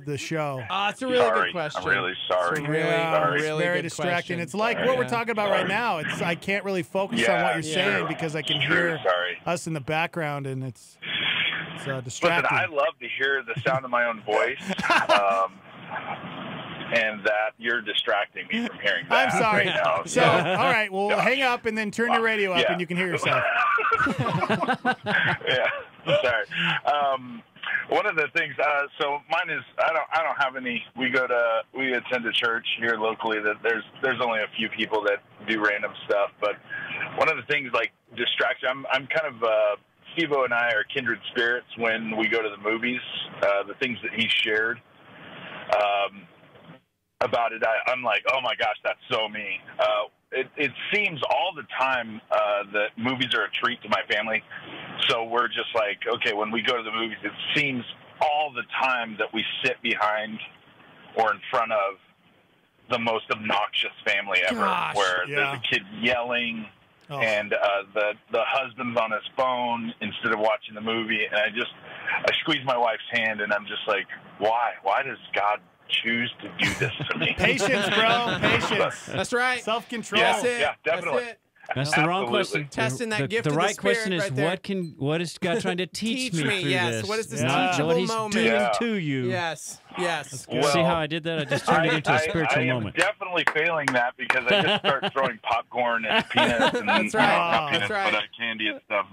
the show? It's a really good question. I'm really sorry. It's a really, sorry. really very good distracting. question. It's like what we're talking about right now. I can't really focus on what you're saying because I can hear us in the background and it's distracting. Listen, I love to hear the sound of my own voice, and that you're distracting me from hearing that. I'm sorry. Right now. So, all right, well, hang up and then turn your radio up and you can hear yourself. Yeah, sorry. One of the things, so mine is I don't have any. We attend a church here locally that there's only a few people that do random stuff, but one of the things like distraction. I'm kind of Steve-O and I are kindred spirits when we go to the movies. The things that he shared about it, I'm like, oh my gosh, that's so me. It seems all the time that movies are a treat to my family. So we're just like, okay, when we go to the movies, it seems all the time that we sit behind or in front of the most obnoxious family ever, where there's a kid yelling and the husband's on his phone instead of watching the movie. And I squeeze my wife's hand and I'm just like, why? Why does God choose to do this to me? Patience, bro. Patience. That's right. Self-control. That's it. Yeah, definitely. That's it. That's the wrong question. Testing that gift the of right the question is right there. what is God trying to teach me through yes. this? What is this Not teachable what he's moment? doing to you. Yes. Yes. Well, see how I did that? I just turned it into a spiritual I am moment. definitely failing that because I just start throwing popcorn and peanuts and That's right. not That's peanuts, right. but candy and stuff.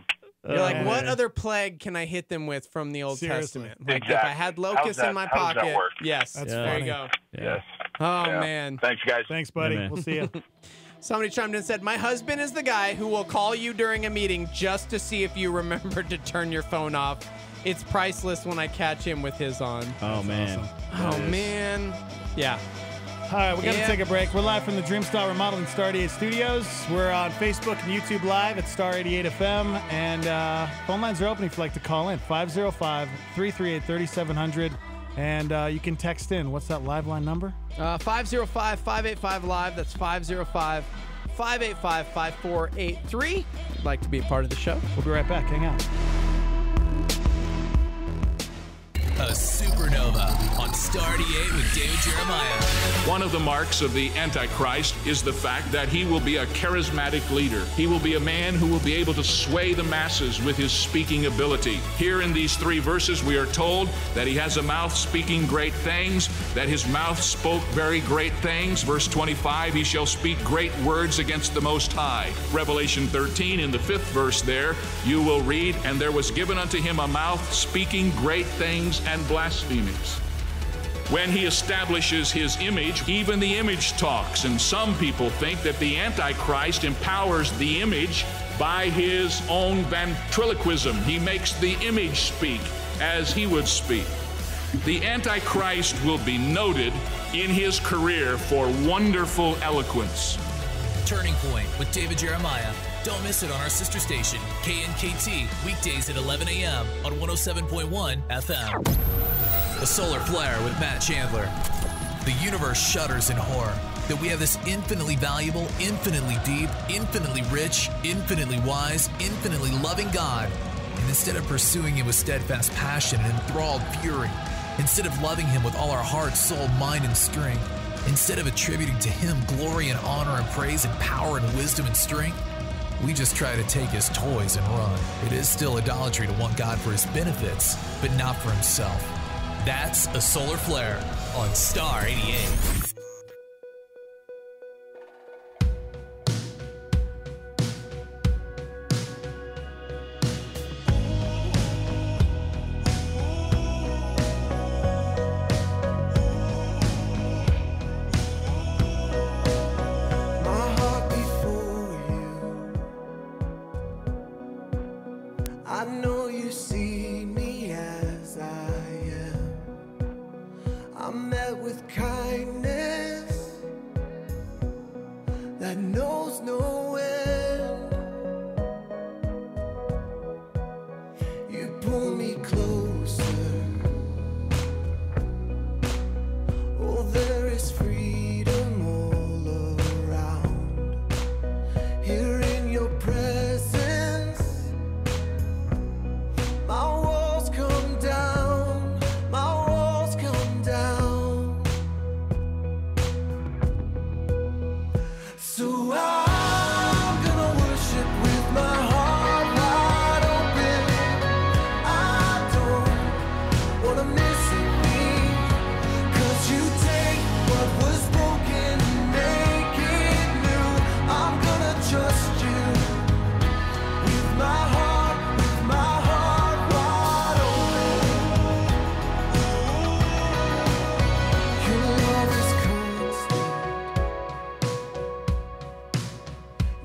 You're like, what other plague can I hit them with from the Old Seriously. Testament? Like, Exactly. if I had locusts in my how does that pocket. work? Yes. That's there funny. you go. Yes. Oh, Yeah. man. Thanks, guys. Thanks, buddy. Amen. We'll see you. Somebody chimed in and said, my husband is the guy who will call you during a meeting just to see if you remembered to turn your phone off. It's priceless when I catch him with his on. Oh, man. Oh, man. Yeah. All right, we got to take a break. We're live from the Dreamstar Remodeling Star 88 Studios. We're on Facebook and YouTube Live at Star 88 FM. And phone lines are open if you'd like to call in. 505-338-3700. And you can text in. What's that live line number? 505-585-LIVE. That's 505-585-5483. If you'd like to be a part of the show. We'll be right back. Hang out. A supernova on Star 88 with David Jeremiah. One of the marks of the Antichrist is the fact that he will be a charismatic leader. He will be a man who will be able to sway the masses with his speaking ability. Here in these 3 verses, we are told that he has a mouth speaking great things, that his mouth spoke very great things. Verse 25, he shall speak great words against the Most High. Revelation 13, in the 5th verse there, you will read, and there was given unto him a mouth speaking great things and blasphemies. When he establishes his image, even the image talks, and some people think that the Antichrist empowers the image by his own ventriloquism. He makes the image speak as he would speak. The Antichrist will be noted in his career for wonderful eloquence. Turning Point with David Jeremiah. Don't miss it on our sister station, KNKT, weekdays at 11 a.m. on 107.1 FM. A solar flare with Matt Chandler. The universe shudders in horror that we have this infinitely valuable, infinitely deep, infinitely rich, infinitely wise, infinitely loving God. And instead of pursuing him with steadfast passion and enthralled fury, instead of loving him with all our heart, soul, mind, and strength, instead of attributing to him glory and honor and praise and power and wisdom and strength, we just try to take his toys and run. It is still idolatry to want God for his benefits, but not for himself. That's a solar flare on Star 88. I know you see me as I am. I'm met with kindness that knows no end. You pull me closer. Oh, there is freedom all around. Here in your presence, my walls come down, my walls come down. So I'm gonna worship with my heart wide open. I don't wanna miss a beat, 'cause you take what was broken and make it new. I'm gonna trust you with my heart, with my heart wide open. Your love is constant.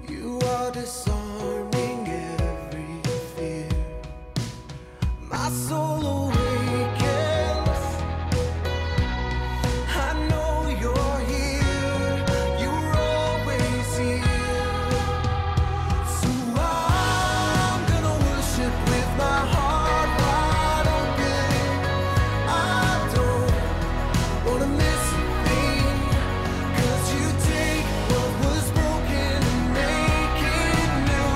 You are disarming every fear. My soul awakens. I know you're here. You're always here. So I'm gonna worship with my heart wide open. I don't wanna miss a thing, 'cause you take what was broken and make it new.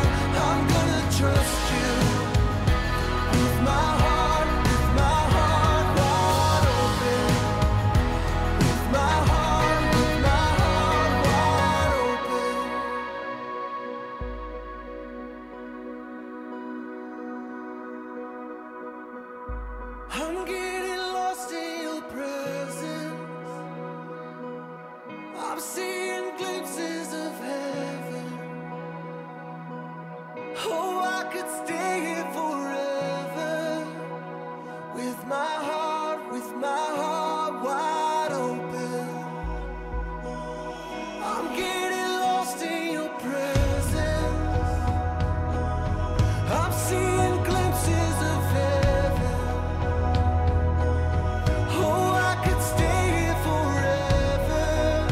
I'm gonna trust you with my heart wide open. With my heart wide open. I'm getting lost in your presence. I'm seeing glimpses of heaven. Oh, I could stay here forever. With my heart wide open. I'm getting lost in your presence. I'm seeing glimpses of heaven. Oh, I could stay here forever.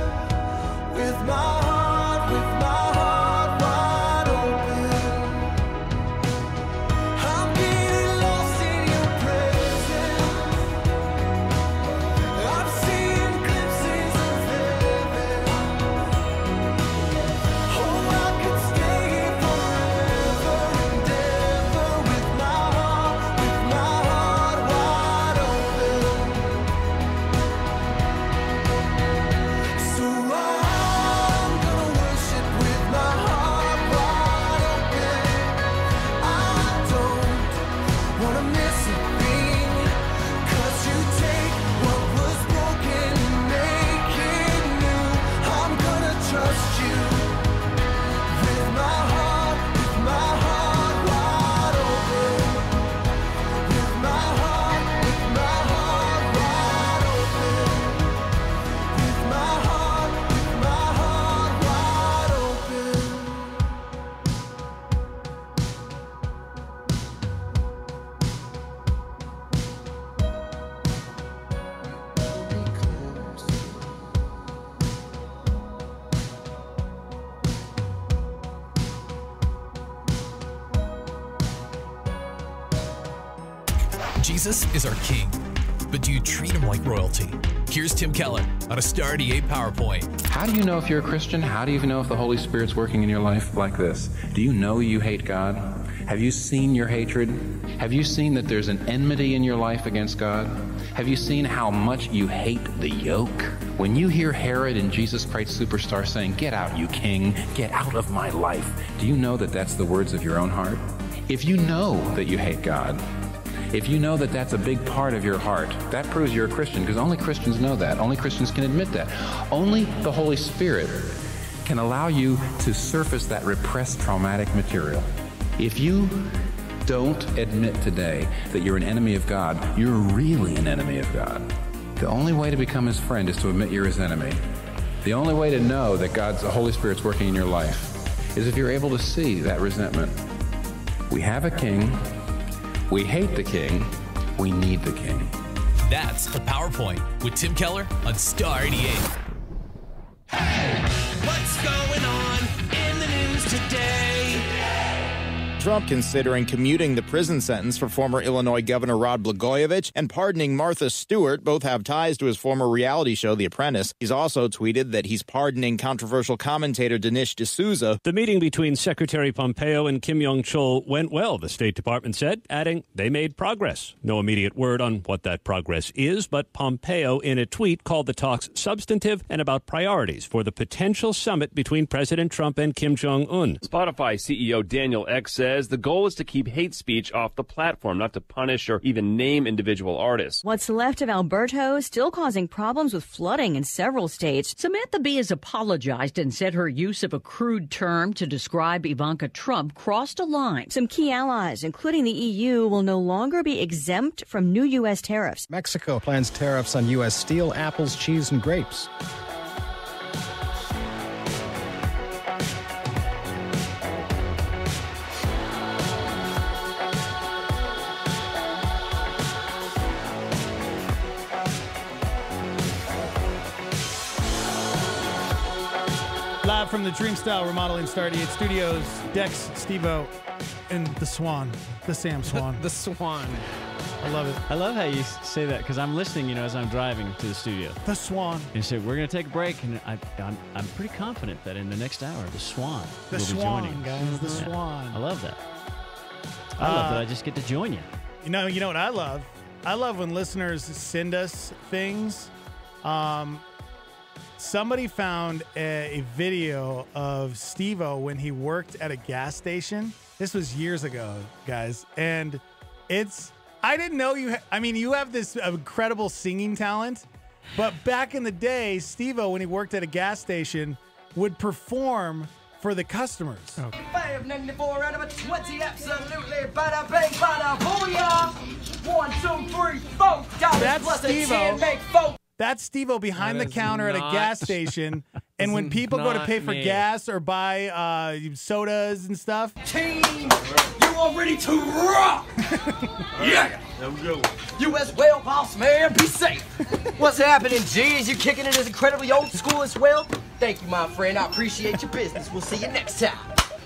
Jesus is our king, but do you treat him like royalty? Here's Tim Keller on a Star 88 PowerPoint. How do you know if you're a Christian? How do you know if the Holy Spirit's working in your life like this? Do you know you hate God? Have you seen your hatred? Have you seen that there's an enmity in your life against God? Have you seen how much you hate the yoke? When you hear Herod and Jesus Christ Superstar saying, "Get out, you king, get out of my life," do you know that that's the words of your own heart? If you know that you hate God, if you know that that's a big part of your heart, that proves you're a Christian, because only Christians know that. Only Christians can admit that. Only the Holy Spirit can allow you to surface that repressed traumatic material. If you don't admit today that you're an enemy of God, you're really an enemy of God. The only way to become his friend is to admit you're his enemy. The only way to know that the Holy Spirit's working in your life is if you're able to see that resentment. We have a king. We hate the king. We need the king. That's the PowerPoint with Tim Keller on Star 88. What's going on in the news today? Trump considering commuting the prison sentence for former Illinois Governor Rod Blagojevich and pardoning Martha Stewart. Both have ties to his former reality show, The Apprentice. He's also tweeted that he's pardoning controversial commentator Dinesh D'Souza. The meeting between Secretary Pompeo and Kim Jong-chol went well, the State Department said, adding they made progress. No immediate word on what that progress is, but Pompeo in a tweet called the talks substantive and about priorities for the potential summit between President Trump and Kim Jong-un. Spotify CEO Daniel Ek says the goal is to keep hate speech off the platform, not to punish or even name individual artists. What's left of Alberto still causing problems with flooding in several states. Samantha Bee has apologized and said her use of a crude term to describe Ivanka Trump crossed a line. Some key allies, including the EU, will no longer be exempt from new U.S. tariffs. Mexico plans tariffs on U.S. steel, apples, cheese, and grapes. Live from the Dreamstyle Remodeling Star 88 Studios, Dex, Steve-O, and the Swan, the Sam Swan. The Swan. I love it. I love how you say that because I'm listening, as I'm driving to the studio. The Swan. And you say, we're going to take a break, and I'm pretty confident that in the next hour, the Swan will be joining us. Guys, the Swan. I love that. I love that I just get to join you. You know what I love? I love when listeners send us things. Somebody found a video of Steve-O when he worked at a gas station. This was years ago, guys. And I didn't know you have this incredible singing talent. But back in the day, Steve-O, when he worked at a gas station, would perform for the customers. Oh. 594 out of a 20, absolutely. Bada bang, bada booyah. 1, 2, 3, 4. That's plus Steve-O. 10 make 4. That's Steve-O behind the counter at a gas station. And when people go to pay for gas or buy sodas and stuff. Team, you are ready to rock. Yeah. There we go. You as well, boss man. Be safe. What's happening, G? Is you kicking it as incredibly old school as well? Thank you, my friend. I appreciate your business. We'll see you next time.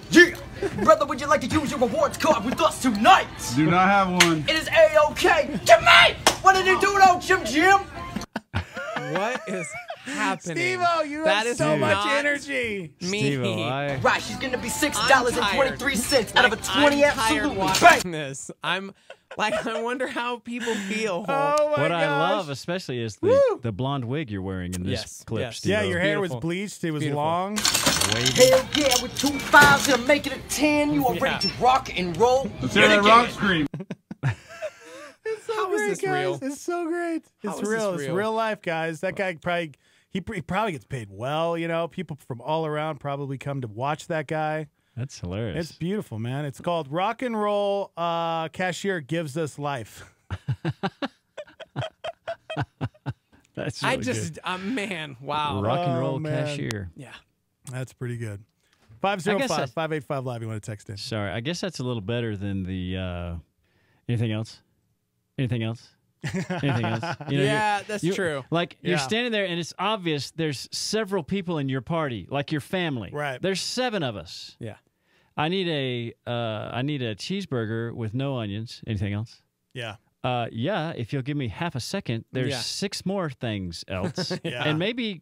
Yeah. Brother, would you like to use your rewards card with us tonight? Do not have one. It is A-OK. Jimmy! What did you do, though, Jim? What is happening? Steve-O, you have so much energy. Me. Right, she's gonna be $6.23 out of a 20 absolutely. Watching this. I wonder how people feel. Oh my What I gosh. love especially is the blonde wig you're wearing in this clip. Yes. Steve-O. Yeah, your hair was bleached. It was long. Hell yeah, with 2 5s gonna make it a 10. You are ready to rock and roll. Let's hear that rock scream. It's so How is great, this guys. real? It's so great. How It's is real. this It's real? real life, guys. That guy he probably gets paid well. People from all around probably come to watch that guy. That's hilarious. It's beautiful, man. It's called Rock and Roll Cashier Gives Us Life. That's I really just, good. Man, wow. Rock and roll man. cashier. Yeah. That's pretty good. I guess 505-585 live. You want to text in? Sorry, I guess that's a little better than the anything else? Anything else? Anything else? Yeah, that's true. Like you're Yeah. standing there and it's obvious there's several people in your party, like your family. Right. There's 7 of us. Yeah. I need a cheeseburger with no onions. Anything else? Yeah. yeah, if you'll give me half a second, there's Yeah. 6 more things else. Yeah. And maybe,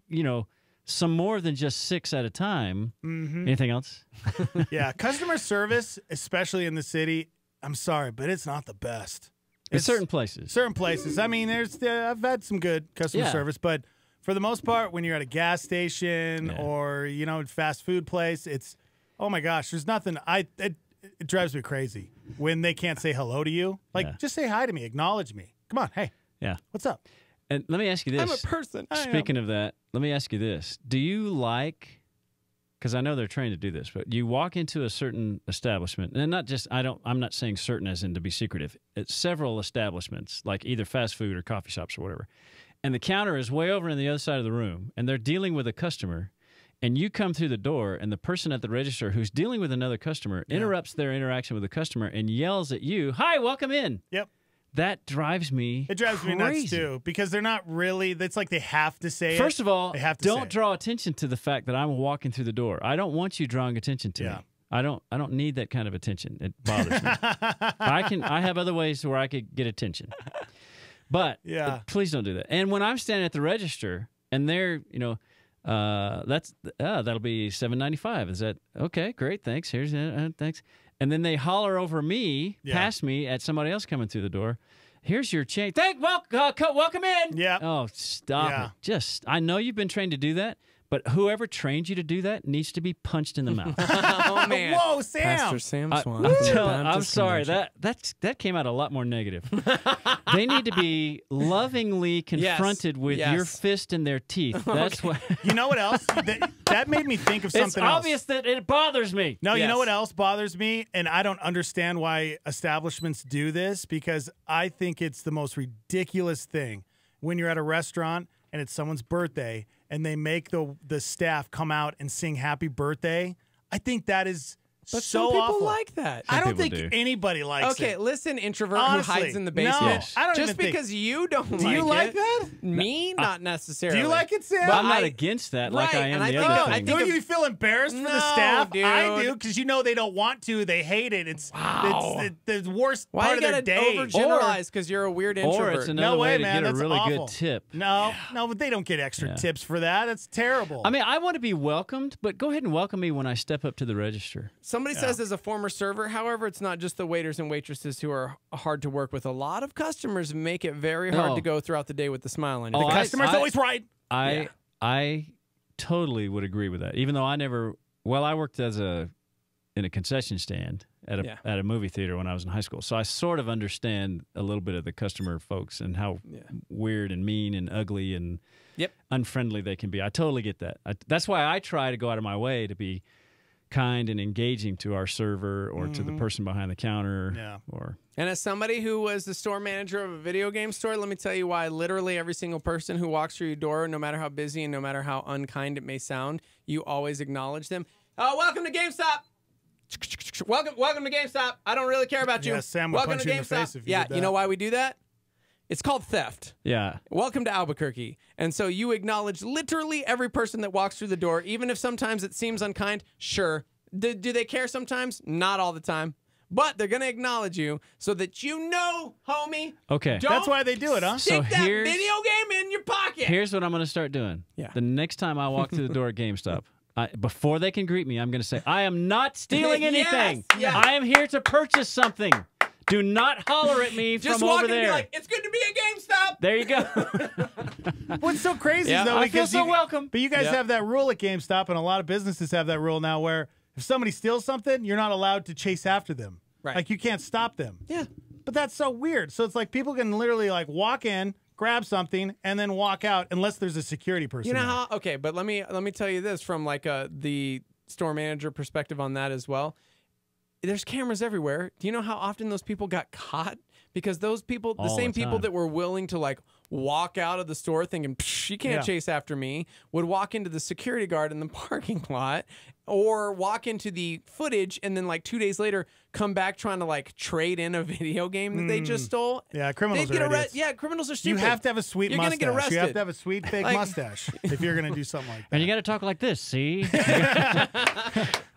some more than just 6 at a time. Mhm. Anything else? Yeah, customer service, especially in the city, I'm sorry, but it's not the best. In certain places. Certain places. I mean, I've had some good customer Yeah. service, but for the most part, when you're at a gas station or fast food place, it's oh my gosh, there's nothing. It drives me crazy when they can't say hello to you. Like, just say hi to me, acknowledge me. Come on, hey, Yeah. what's up? And let me ask you this. I'm a person. Speaking of that, let me ask you this. Do you like, because I know they're trained to do this, but you walk into a certain establishment, and I'm not saying certain as in to be secretive. It's several establishments, like either fast food or coffee shops or whatever. And the counter is way over on the other side of the room, and they're dealing with a customer, and you come through the door, and the person at the register who's dealing with another customer interrupts their interaction with the customer and yells at you, "Hi, welcome in." Yep. That drives me It drives me nuts too because they're not really. It's like they have to say it. First of all, they have to don't say draw attention to the fact that I'm walking through the door. I don't want you drawing attention to me. I don't need that kind of attention. It bothers me. I have other ways where I could get attention. But please don't do that. And when I'm standing at the register and they're, that'll be $7.95. Is that okay? Great, thanks. Here's thanks. And then they holler over me, past me, at somebody else coming through the door. Here's your change. Welcome in. Yeah. Oh, stop it. I know you've been trained to do that, but whoever trained you to do that needs to be punched in the mouth. Oh man! Whoa, Sam! Pastor Sam Swan. I'm sorry. That came out a lot more negative. They need to be lovingly confronted with your fist in their teeth. That's what. You know what else? That made me think of something It's else. obvious that it bothers me. No, you know what else bothers me? And I don't understand why establishments do this because I think it's the most ridiculous thing when you're at a restaurant and it's someone's birthday and they make the staff come out and sing happy birthday. I think that is But so some people awful. like that. I don't think anybody likes it. Okay, listen, introvert Honestly, who hides in the basement. no, I don't Just even think- because you don't Do you like it, that? Me, not necessarily. Do you like it, Sam? But I'm not against that like I am and the I other think- thing. Don't you feel embarrassed for the No, staff? dude. I do, because they don't want to. They hate it. It's the worst Why part you of their gotta day. overgeneralize because you're a weird introvert? Or it's another No way, way to man. get a That's really awful. good tip. No, but they don't get extra tips for that. That's terrible. I mean, I want to be welcomed, but go ahead and welcome me when I step up to the register. Somebody says as a former server, however, it's not just the waiters and waitresses who are hard to work with. A lot of customers make it very hard No. to go throughout the day with the smile on your the face. customer's always right. I totally would agree with that. Even though I worked in a concession stand at a movie theater when I was in high school. So I sort of understand a little bit of the customer folks and how weird and mean and ugly and unfriendly they can be. I totally get that. That's why I try to go out of my way to be kind and engaging to our server or to the person behind the counter. Yeah. And as somebody who was the store manager of a video game store, let me tell you why literally every single person who walks through your door, no matter how busy and no matter how unkind it may sound, you always acknowledge them. Oh, welcome to GameStop. Welcome to GameStop. I don't really care about you. Yeah, Sam would welcome punch to you in the GameStop. face if you Yeah, did that. you know why we do that? It's called theft. Yeah. Welcome to Albuquerque. And so you acknowledge literally every person that walks through the door, even if sometimes it seems unkind. Sure. Do they care sometimes? Not all the time. But they're going to acknowledge you so that you know, homie. Okay. That's why they do it, huh? Stick So that here's- video game in your pocket. Here's what I'm going to start doing. Yeah. The next time I walk through the door at GameStop, before they can greet me, I'm going to say, I am not stealing anything. Yes. I am here to purchase something. Do not holler at me Just from walk over in and be there. like, it's good to be at GameStop. There you go. What's so crazy Yeah, though? I feel because so welcome. But you guys Yeah. have that rule at GameStop, and a lot of businesses have that rule now, where if somebody steals something, you're not allowed to chase after them. Right. Like you can't stop them. Yeah. But that's so weird. So it's like people can literally walk in, grab something, and then walk out unless there's a security person. You know there. how? Okay, but let me tell you this from the store manager perspective on that as well. There's cameras everywhere. Do you know how often those people got caught? Because those people, the All same the people time. that were willing to walk out of the store thinking, "Psh, you can't Yeah. chase after me," would walk into the security guard in the parking lot or walk into the footage and then like 2 days later come back trying to like trade in a video game that they just stole. Yeah, criminals They'd get are idiots. Yeah, criminals are stupid. You have to have a sweet You're mustache. Gonna get arrested. You have to have a sweet fake Like- mustache if you're going to do something like that. And you got to talk like this, see?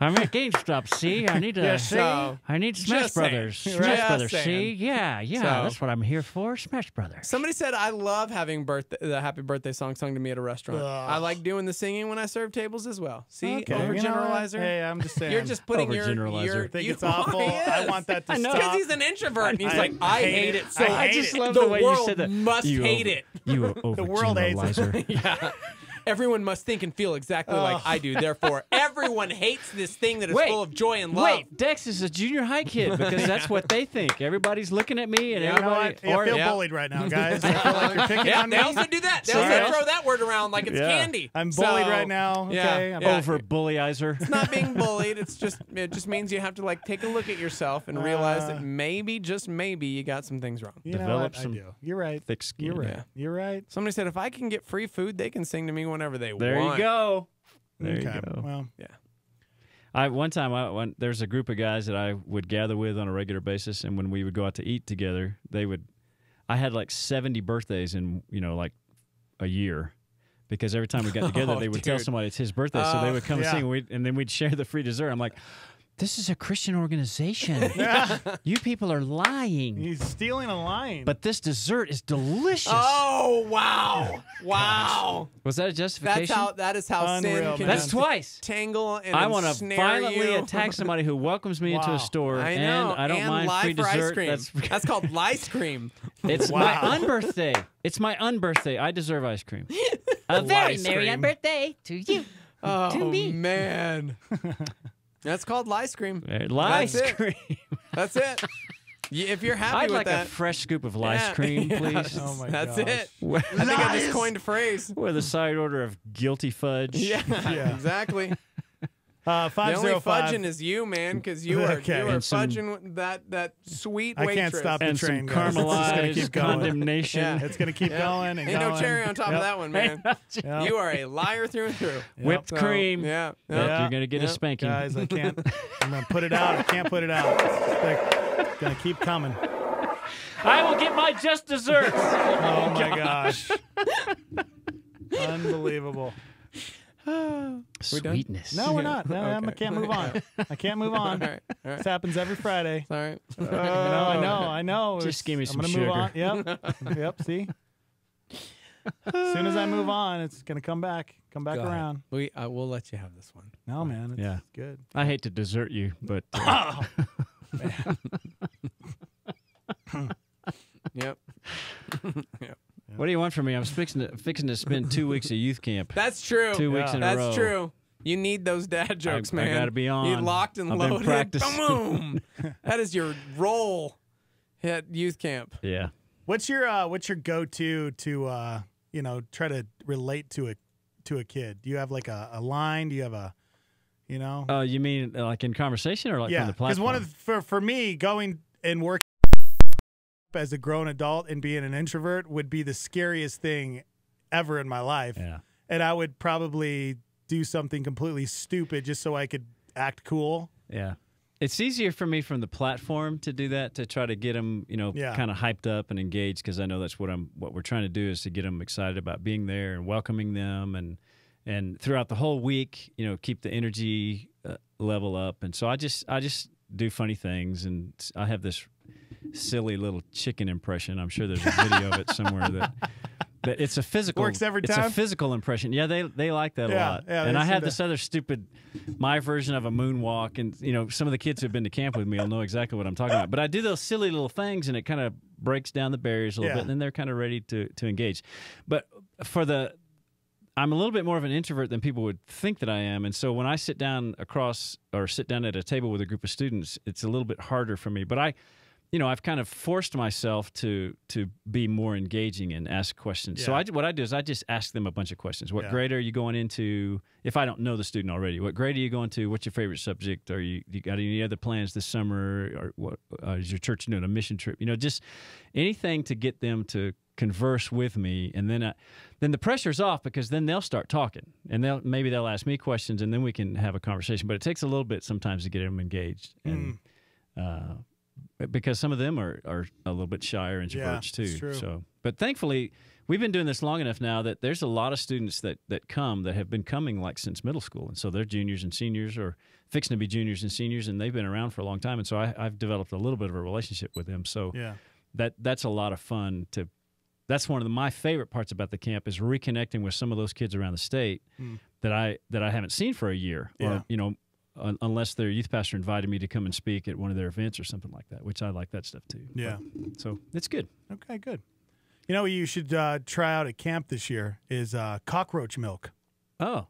I'm at GameStop, see? I need to. Yeah, see? I need Smash Just saying. Brothers. Just Smash Brothers, saying. see? Yeah, So- that's what I'm here for. Smash Brothers. Somebody said I love having the happy birthday song sung to me at a restaurant. Ugh. I like doing the singing when I serve tables as well. See, Okay, overgeneralizer. you know what? Hey, I'm just saying. You're just putting Overgeneralizer. your I think you it's awful. I want that to stop. because he's an introvert. And he's like, I hate it. So I just hate it. love the the way you world said that. must You hate it. You The world hates it. overgeneralizer. Yeah. Everyone must think and feel exactly like I do. Therefore, everyone hates this thing that is full of joy and love. Wait, Dex is a junior high kid because that's what they think. Everybody's looking at me and You know everybody. what? I feel bullied right now, guys. I feel like you're picking on me. They also do that. They Sorry. also throw that word around like it's candy. I'm bullied So, right now. Okay. Yeah, I'm yeah. Over bullyizer. It's not being bullied. It just means you have to like take a look at yourself and realize that maybe, just maybe, you got some things wrong. You know Develop what? I some do. You're right. thick skin. You're right. Yeah. You're right. Somebody said if I can get free food, they can sing to me whenever they There want. you go. There Okay. you go. Well, Yeah. One time, there's a group of guys that I would gather with on a regular basis, and when we would go out to eat together, I had like 70 birthdays in like a year, because every time we got together, they would tell dude. somebody it's his birthday, so they would come yeah. and sing, and then we'd share the free dessert. I'm like, this is a Christian organization. You people are lying. he's stealing a line. But this dessert is delicious. Oh wow! Wow! Was that a justification? That is how sin Unreal, can man. That's twice. tangle and I want to ensnare violently you. attack somebody who welcomes me into Wow. a store, I know. and I don't and mind lie free for dessert. ice cream. That's called lice cream. It's Wow. my unbirthday. It's my unbirthday. I deserve ice cream. A very Lice merry cream. unbirthday to you. Oh To me. man, that's called lice cream. Lice That's it. cream. That's it. If you're happy I'd with like that, a fresh scoop of lice yeah. cream, Yeah. please. Oh my That's gosh. it. I think I just coined a phrase. With a side order of guilty fudge. Yeah, exactly. The only 505. fudging is you, man, because you are Okay. you are And some- fudging with that sweet I waitress. can't stop the And some train, guys. It's just gonna caramelized keep going. condemnation. Yeah. It's going to keep going and Ain't going. no cherry on top of that one, man. Yep. You are a liar through and through. Whipped So, cream. Yeah. Yep, Yeah. You're going to get a Yep. spanking. Guys, I can't. I'm going to put it out. I can't put it out. It's going to keep coming. I will get my just desserts. Oh, my gosh. Unbelievable. Sweetness. No, we're not. No, I Okay. can't move on. I can't move on. All right. This happens every Friday. All right. I know. Just give me some I'm gonna move sugar. on. Yep. Yep. See. As soon as I move on, it's gonna come back around. We'll let you have this one. No, man. It's Yeah. good. I hate to desert you, but Yep. Yep. what do you want from me? I'm fixing to spend 2 weeks at youth camp. That's true. 2 weeks in a row. That's true. You need those dad jokes, I man. gotta be on. You locked and I've been loaded. practicing. Boom. That is your role at youth camp. Yeah. What's your go-to to try to relate to a kid? Do you have like a line? Do you have a You mean like in conversation or like yeah? from the Because platform? for me, going and working as a grown adult and being an introvert would be the scariest thing ever in my life. Yeah. And I would probably do something completely stupid just so I could act cool. Yeah. It's easier for me from the platform to do that, to try to get them, Yeah. kind of hyped up and engaged, because I know that's what we're trying to do, is to get them excited about being there and welcoming them, and throughout the whole week, keep the energy level up. And so I just do funny things, and I have this silly little chicken impression. I'm sure there's a video of it somewhere that it's a physical. Works every time? It's a physical impression. Yeah, they like that a Yeah, lot. yeah, And they I seem have to- this other stupid, my version of a moonwalk, and some of the kids who've been to camp with me will know exactly what I'm talking about. But I do those silly little things, and it kind of breaks down the barriers a little Yeah. bit, and then they're kind of ready to engage. But I'm a little bit more of an introvert than people would think that I am, and so when I sit down at a table with a group of students, it's a little bit harder for me. But I've kind of forced myself to be more engaging and ask questions. Yeah. So what I do is I just ask them a bunch of questions. What grade are you going into? If I don't know the student already, what grade are you going to? What's your favorite subject? You got any other plans this summer? Or what is your church doing a mission trip? Just anything to get them to converse with me, and then the pressure's off because then they'll start talking, and maybe they'll ask me questions, and then we can have a conversation. But it takes a little bit sometimes to get them engaged, and because some of them are a little bit shy or introverts too. It's true. So, but thankfully, we've been doing this long enough now that there's a lot of students that come that have been coming like since middle school, and so they're juniors and seniors, or fixing to be juniors and seniors, and they've been around for a long time, and so I've developed a little bit of a relationship with them. So that's a lot of fun to. That's one of my favorite parts about the camp is reconnecting with some of those kids around the state that I haven't seen for a year, or unless their youth pastor invited me to come and speak at one of their events or something like that, which I like that stuff too. Yeah. So it's good. Okay, good. What you should try out at camp this year is cockroach milk. Oh.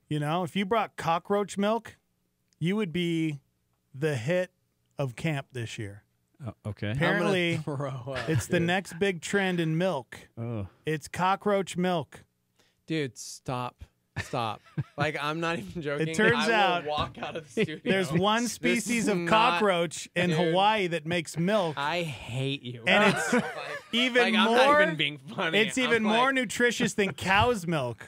If you brought cockroach milk, you would be the hit of camp this year. Okay. Apparently, it's the dude. next big trend in milk. Oh. It's cockroach milk. Dude, stop. Like, I'm not even joking. It turns I out will walk out of the studio. There's one species of cockroach in Hawaii that makes milk. I hate you. And it's even I'm more. not even being funny. It's even more nutritious than cow's milk.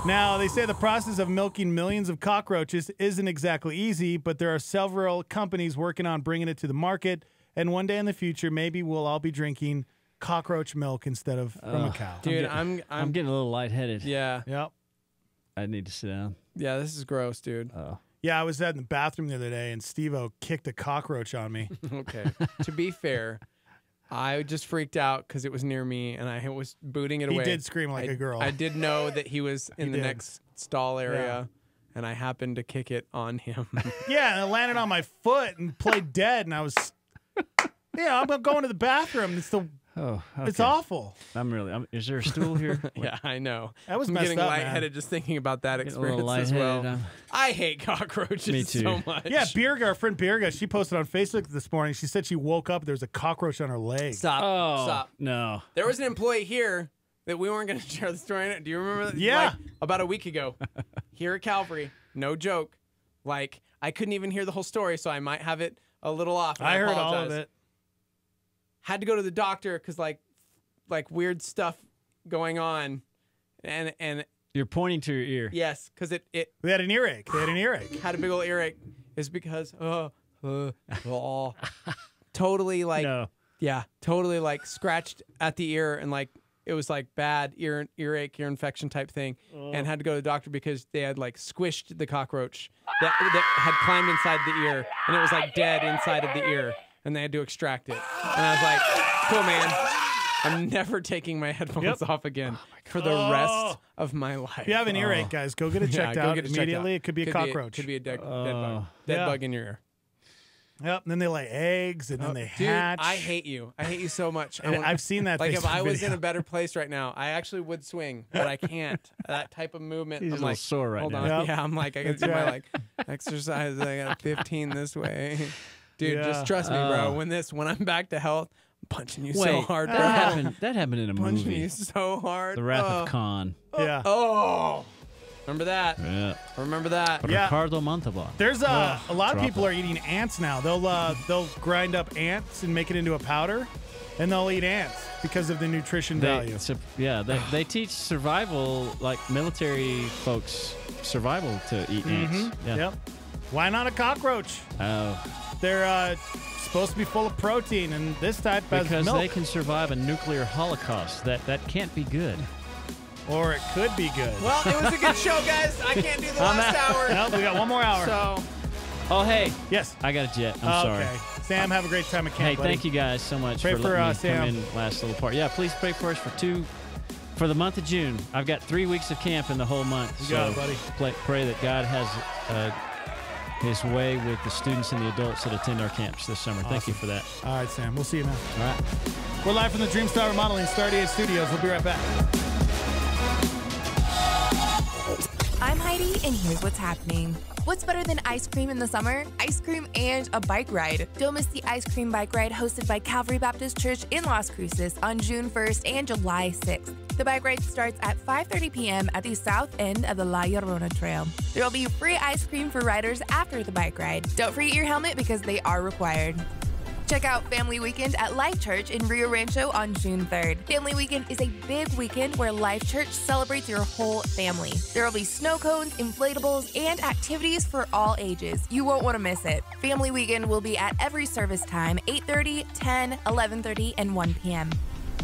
Now, they say the process of milking millions of cockroaches isn't exactly easy, but there are several companies working on bringing it to the market. And one day in the future, maybe we'll all be drinking cockroach milk instead of from a cow. Dude, I'm getting a little lightheaded. Yeah. Yep. I need to sit down. Yeah, this is gross, dude. Yeah, I was in the bathroom the other day, and Steve-O kicked a cockroach on me. Okay. To be fair, I just freaked out because it was near me, and I was booting it away. He did scream like a girl. I did know that he was in the next stall area, and I happened to kick it on him. Yeah, and it landed on my foot and played dead, and I was... Yeah, I'm going to the bathroom. It's It's awful. Is there a stool here? Yeah, I know. That was I'm messed getting up, lightheaded just thinking about that experience as well. I hate cockroaches Me too. so much. Yeah, Birga, our friend Birga, she posted on Facebook this morning. She said she woke up, there was a cockroach on her leg. Stop. No. There was an employee here that we weren't going to share the story. Do you remember that? Yeah. Like, about a week ago, here at Calvary, no joke. Like, I couldn't even hear the whole story, so I might have it a little off. I heard apologize. all of it. Had to go to the doctor because like weird stuff going on, and you're pointing to your ear. Yes, because it they had an earache. Had a big old earache. Is because totally like totally like scratched at the ear and like it was like bad earache, ear infection type thing, and had to go to the doctor because they had like squished the cockroach that had climbed inside the ear, and it was like dead inside of the ear, and they had to extract it. And I was like, cool, man. I'm never taking my headphones off again for the rest of my life. If you have an earache, guys, go get it checked out immediately. It could be a cockroach. Could be a dead bug. Dead bug in your ear. Yep. And then they lay eggs, and then they hatch. I hate you. I hate you so much. I've seen that. Like if I was video. in a better place right now, I actually would swing, but I can't. That type of movement. He's I'm a little like, sore right hold now. on. Yep. Yeah, I'm like, I can do my like exercise. I got 15 this way. Dude, just trust me, bro. When I'm back to health, I'm punching you so hard, bro. That happened in a punching movie. you so hard. The Wrath of Khan. Yeah. Oh. Remember that? Yeah. Remember that? Ricardo Montalban. There's a lot of people are eating ants now. They'll grind up ants and make it into a powder, and they'll eat ants because of the nutrition value. They teach survival, like military folks, survival to eat ants. Yeah. Yep. Why not a cockroach? They're supposed to be full of protein, and this type has milk. Because they can survive a nuclear holocaust. That can't be good. Or it could be good. Well, it was a good show, guys. I can't do the last hour. Nope, we got one more hour. So, hey. Yes. I got a jet. I'm sorry. Okay. Sam, have a great time at camp, buddy. Thank you guys so much Pray for letting me Sam. come in last little part. Yeah, please pray for us for the month of June. I've got 3 weeks of camp in the whole month. You got it, buddy. Pray that God has his way with the students and the adults that attend our camps this summer. Awesome. Thank you for that. All right, Sam. We'll see you now. All right. We're live from the Dreamstar Remodeling Star 88 Studios. We'll be right back. I'm Heidi, and here's what's happening. What's better than ice cream in the summer? Ice cream and a bike ride. Don't miss the ice cream bike ride hosted by Calvary Baptist Church in Las Cruces on June 1st and July 6th. The bike ride starts at 5:30 p.m. at the south end of the La Llorona Trail. There will be free ice cream for riders after the bike ride. Don't forget your helmet because they are required. Check out Family Weekend at Life Church in Rio Rancho on June 3rd. Family Weekend is a big weekend where Life Church celebrates your whole family. There will be snow cones, inflatables, and activities for all ages. You won't want to miss it. Family Weekend will be at every service time, 8:30, 10, 11:30, and 1 p.m.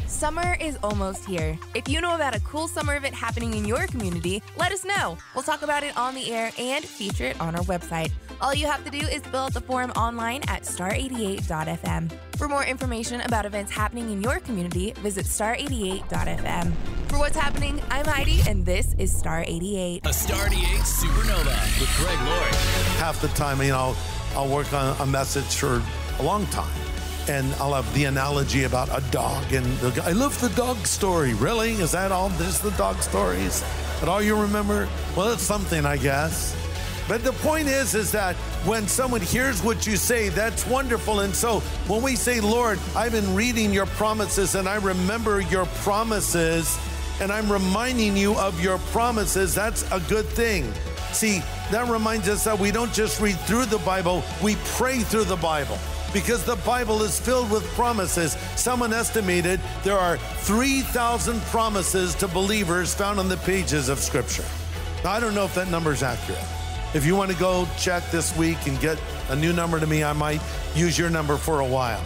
Summer is almost here. If you know about a cool summer event happening in your community, let us know. We'll talk about it on the air and feature it on our website. All you have to do is fill out the form online at star88.fm. For more information about events happening in your community, visit star88.fm. For what's happening, I'm Heidi, and this is Star 88. A Star 88 Supernova with Greg Laurie. Half the time, I'll work on a message for a long time. And I'll have the analogy about a dog. And I love the dog story. Really? Is that all? Just the dog stories? That all you remember? Well, it's something, I guess. But the point is that when someone hears what you say, that's wonderful. And so when we say, Lord, I've been reading your promises and I remember your promises and I'm reminding you of your promises, that's a good thing. See, that reminds us that we don't just read through the Bible, we pray through the Bible. Because the Bible is filled with promises. Someone estimated there are 3,000 promises to believers found on the pages of Scripture. Now, I don't know if that number is accurate. If you want to go check this week and get a new number to me, I might use your number for a while.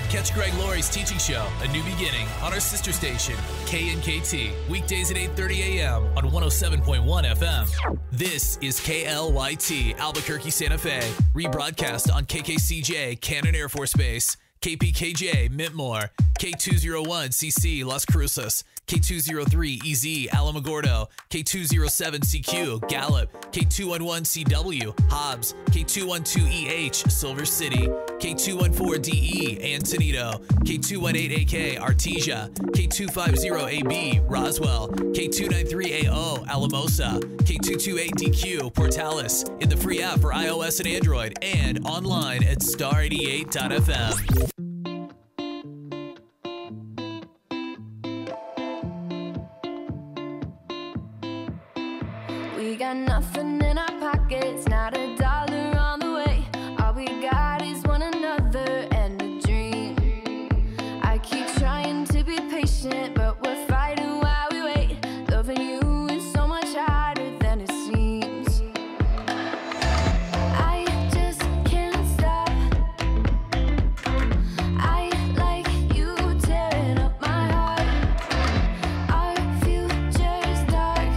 Catch Greg Laurie's teaching show, A New Beginning, on our sister station, KNKT, weekdays at 8:30 a.m. on 107.1 FM. This is KLYT, Albuquerque, Santa Fe, rebroadcast on KKCJ, Cannon Air Force Base, KPKJ, Mintmore, K201CC, Las Cruces, K203EZ, Alamogordo, K207CQ, Gallup, K211CW, Hobbs, K212EH, Silver City, K214DE, Antonito, K218AK, Artesia, K250AB, Roswell, K293AO, Alamosa, K228DQ, Portales, in the free app for iOS and Android, and online at star88.fm. We got nothing in our pockets, not a dollar on the way. All we got is one another and a dream. I keep trying to be patient, but we're fighting while we wait. Loving you is so much harder than it seems. I just can't stop. I like you tearing up my heart. Our future's dark.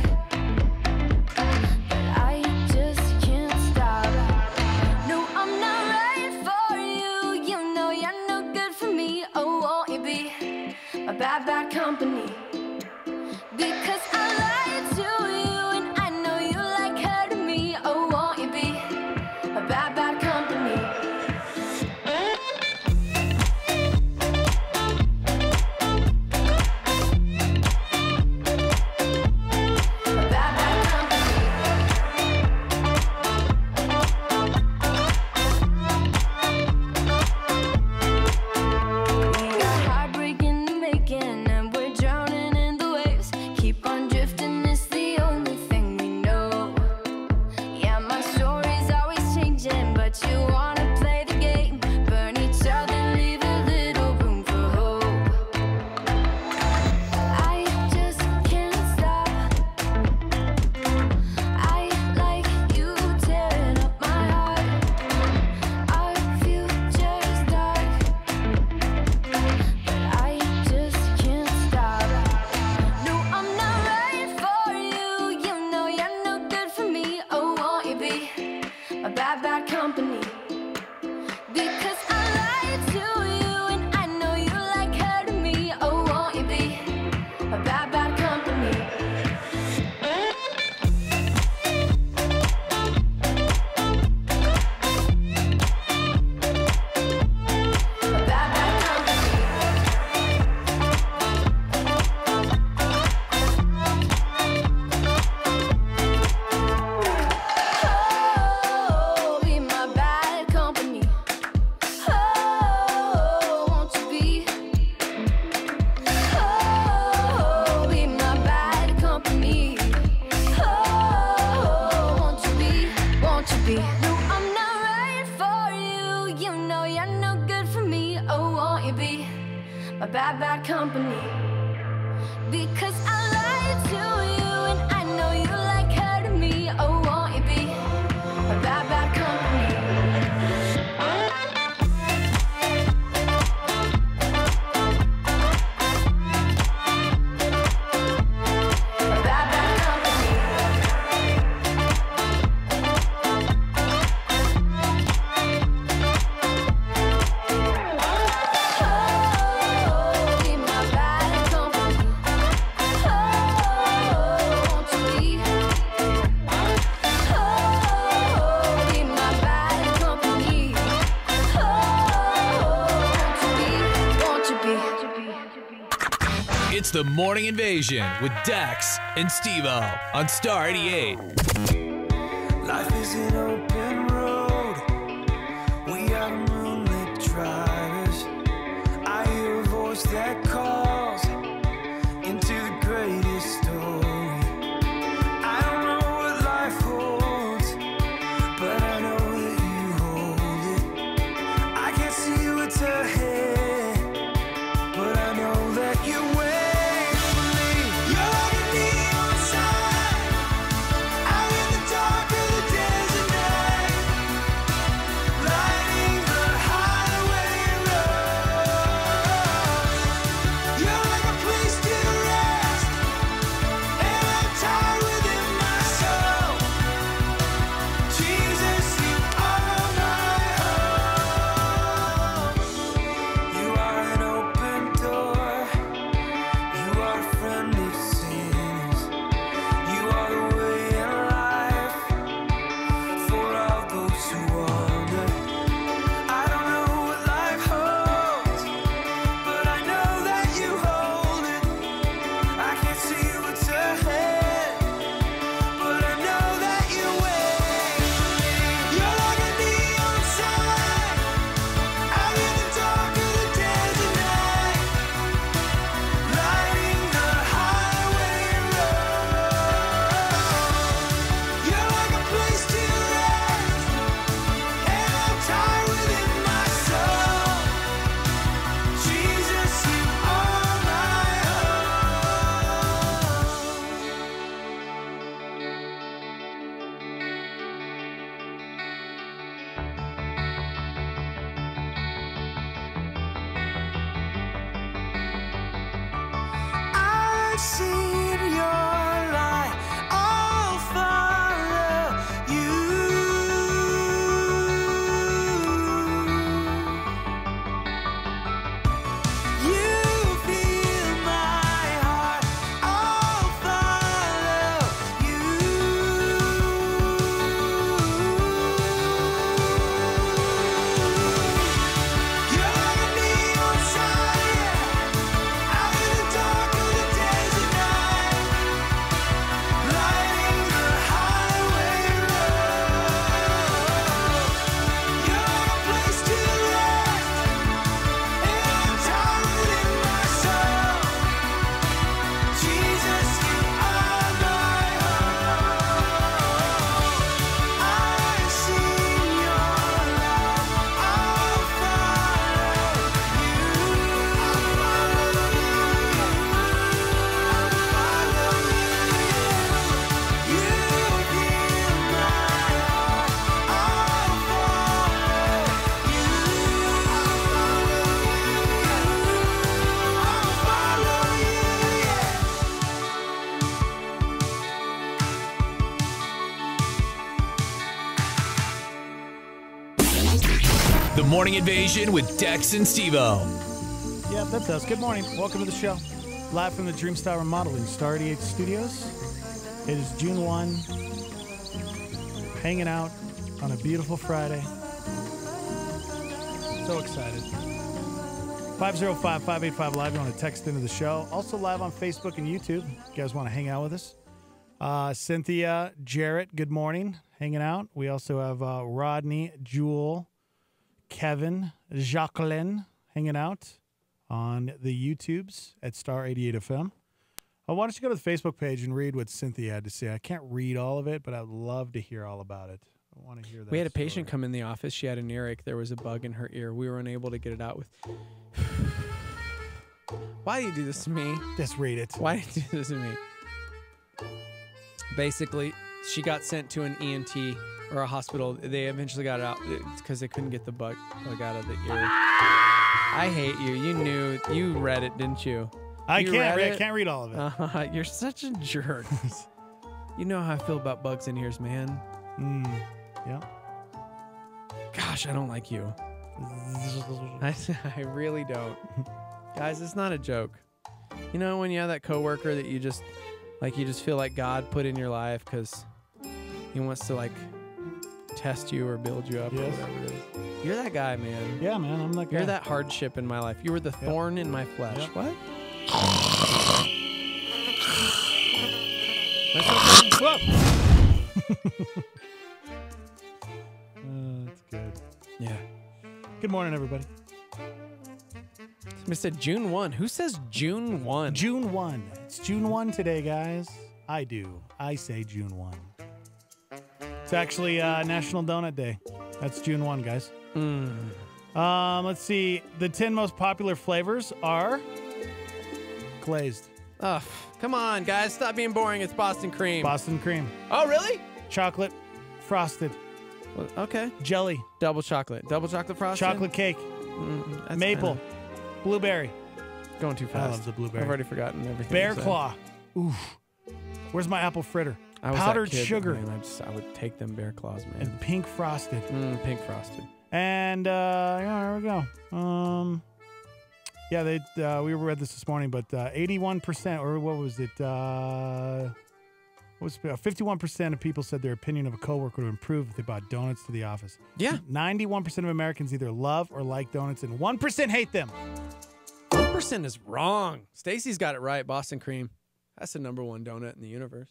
I just can't stop. No, I'm not right for you. You know you're no good for me. Oh, won't you be a bad, bad company? Because I lied to you and I know you like hurting me. Oh, won't you be a bad, bad company? We got heartbreak in the making and we're drowning bad, bad company. Because I lied to you and I know you like hurting me. Oh, won't you be a bad, bad company? A bad, bad company. Oh, be my bad company. Oh, won't you be? Oh, be my bad company. Oh, won't you be? It's the Morning Invasion with Dex and Steve-O on Star 88. Life is an open road. We are moonlit drivers. I hear a voice that calls into the greatest story. I don't know what life holds, but I know that you hold it. I can't see what's ahead, but I know that you wait for me. You're like a neon sign out in the dark of the desert night, lighting the highway road. You're like a place to rest, and I'm tired within my soul. Jesus, you are my home. You are an open door. You are a friend of sinners. You are the way and life for all those who wander. I don't know what life holds, but I know that you hold it. I can't see what's ahead, but I know that you wait for me. You're like a neon sign out in the dark of the desert night, lighting the highway road. You're like a place to rest, and I'm tired within my soul. Jesus, you are my I've seen your light, I'll follow you. You feel my heart, I'll follow you. You're like a neon sign out in the dark of the desert night, lighting the highway road. You're like a place to rest, and I'm tired within my soul. Jesus, you are my home. I've seen your love, I'll follow you. You feel my heart, I'll follow you. I'll follow you, yeah. The Morning Invasion with Dex and Steve-O. Yeah, that's us. Good morning. Welcome to the show. Live from the Dreamstyle Remodeling Star 88 Studios. It is June 1. Hanging out on a beautiful Friday. So excited. 505-585-LIVE. You want to text into the show. Also live on Facebook and YouTube. If you guys want to hang out with us. Cynthia, Jarrett, good morning. Hanging out. We also have Rodney, Jewel, Kevin, Jacqueline hanging out on the YouTubes at Star 88 FM. Why don't you go to the Facebook page and read what Cynthia had to say? I can't read all of it, but I'd love to hear all about it. I want to hear that. We had a patient come in the office. She had an earache. There was a bug in her ear. We were unable to get it out with. Why do you do this to me? Just read it. Why do you do this to me? Basically, she got sent to an ENT or a hospital. They eventually got it out because they couldn't get the bug out of the ear. I hate you. You read it, didn't you? I can't read all of it. You're such a jerk. You know how I feel about bugs in ears, man. Yeah. Gosh, I don't like you. I really don't. Guys, it's not a joke. You know when you have that coworker that you just feel like God put in your life because he wants to like test you or build you up or whatever it is. You're that guy, man. Yeah, man, I'm that guy. You're that hardship in my life. You were the thorn in my flesh. Yep. What? That's good. Yeah. Good morning, everybody. Somebody said June 1. Who says June 1? June 1. It's June 1 today, guys. I do. I say June 1. It's actually National Donut Day. That's June 1, guys. Let's see. The 10 most popular flavors are glazed. Oh, come on, guys. Stop being boring. It's Boston cream. Boston cream. Oh, really? Chocolate frosted. Well, okay. Jelly. Double chocolate. Double chocolate frosted? Chocolate cake. That's Maple. Blueberry. Going too fast. I love the blueberry. I've already forgotten everything. Bear you said. claw. Oof. Where's my apple fritter? I was Powdered that kid, sugar. Man, I would take them bear claws, man. And pink frosted. Pink frosted. And yeah, there we go. Yeah, we read this morning, but 81%, or what was it? 51% of people said their opinion of a coworker would improve if they bought donuts to the office. Yeah. 91% of Americans either love or like donuts, and 1% hate them. 1% is wrong. Stacy's got it right. Boston cream. That's the number one donut in the universe.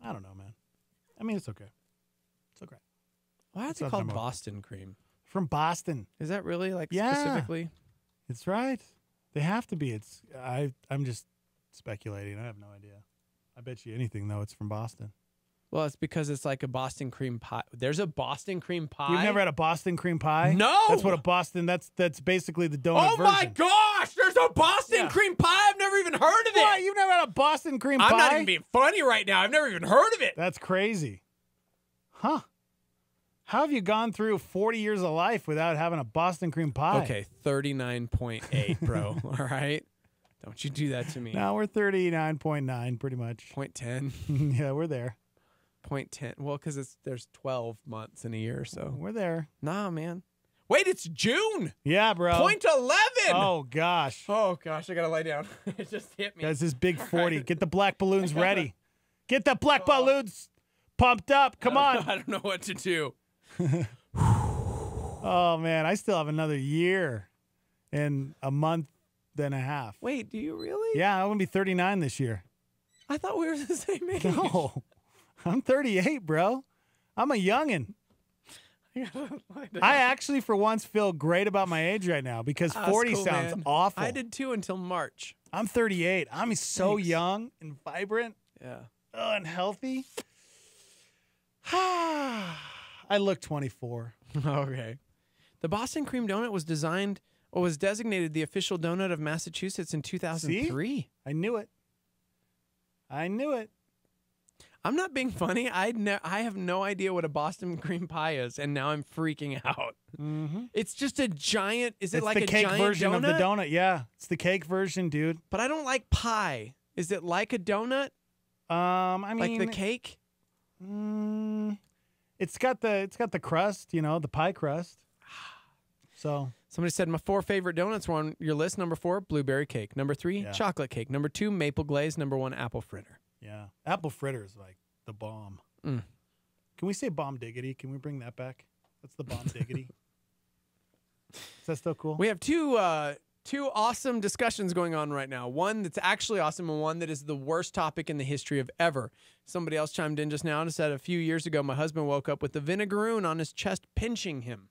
I don't know, man. I mean, it's okay. It's okay. Why is it called Boston cream? From Boston. Is that really Yeah. specifically? It's right. They have to be. I'm just speculating. I have no idea. I bet you anything, though, it's from Boston. Well, it's because it's like a Boston cream pie. There's a Boston cream pie? You've never had a Boston cream pie? No! That's what a Boston, that's basically the donut version. Oh, my gosh! There's a Boston cream pie? I've never even heard of it! What? You've never had a Boston cream pie? I'm not even being funny right now. I've never even heard of it. That's crazy. Huh. How have you gone through 40 years of life without having a Boston cream pie? Okay, 39.8, bro. All right? Don't you do that to me. No, we're 39.9, pretty much. 0.10. Yeah, we're there. 0.10. Well, because there's 12 months in a year, so. We're there. Nah, man. Wait, it's June. Yeah, bro. 0.11. Oh, gosh. Oh, gosh, I got to lay down. It just hit me. Guys, this big 40. Get the black balloons ready. Get the black balloons pumped up. Come on. I don't know what to do. Oh, man. I still have another year and a month and a half. Wait, do you really? Yeah, I'm going to be 39 this year. I thought we were the same age. No. I'm 38, bro. I'm a youngin'. I actually, for once, feel great about my age right now because 40 cool, sounds man. awful. I did too until March. I'm 38. I'm so Thanks. young and vibrant. Yeah. And healthy. I look 24. Okay. The Boston cream donut was designed or was designated the official donut of Massachusetts in 2003. See? I knew it. I knew it. I'm not being funny. I have no idea what a Boston cream pie is, and now I'm freaking out. Mm-hmm. It's just a giant. Is it like the a cake giant version donut? of the donut? Yeah, it's the cake version, dude. But I don't like pie. Is it like a donut? I mean, like the cake. It's got the crust, the pie crust. So somebody said my 4 favorite donuts were on your list. Number 4, blueberry cake. Number 3, chocolate cake. Number 2, maple glaze. Number 1, apple fritter. Yeah, apple fritter is like the bomb. Mm. Can we say bomb diggity? Can we bring that back? That's the bomb diggity. Is that still cool? We have two awesome discussions going on right now. One that's actually awesome and one that is the worst topic in the history of ever. Somebody else chimed in just now and said a few years ago my husband woke up with the vinegaroon on his chest pinching him.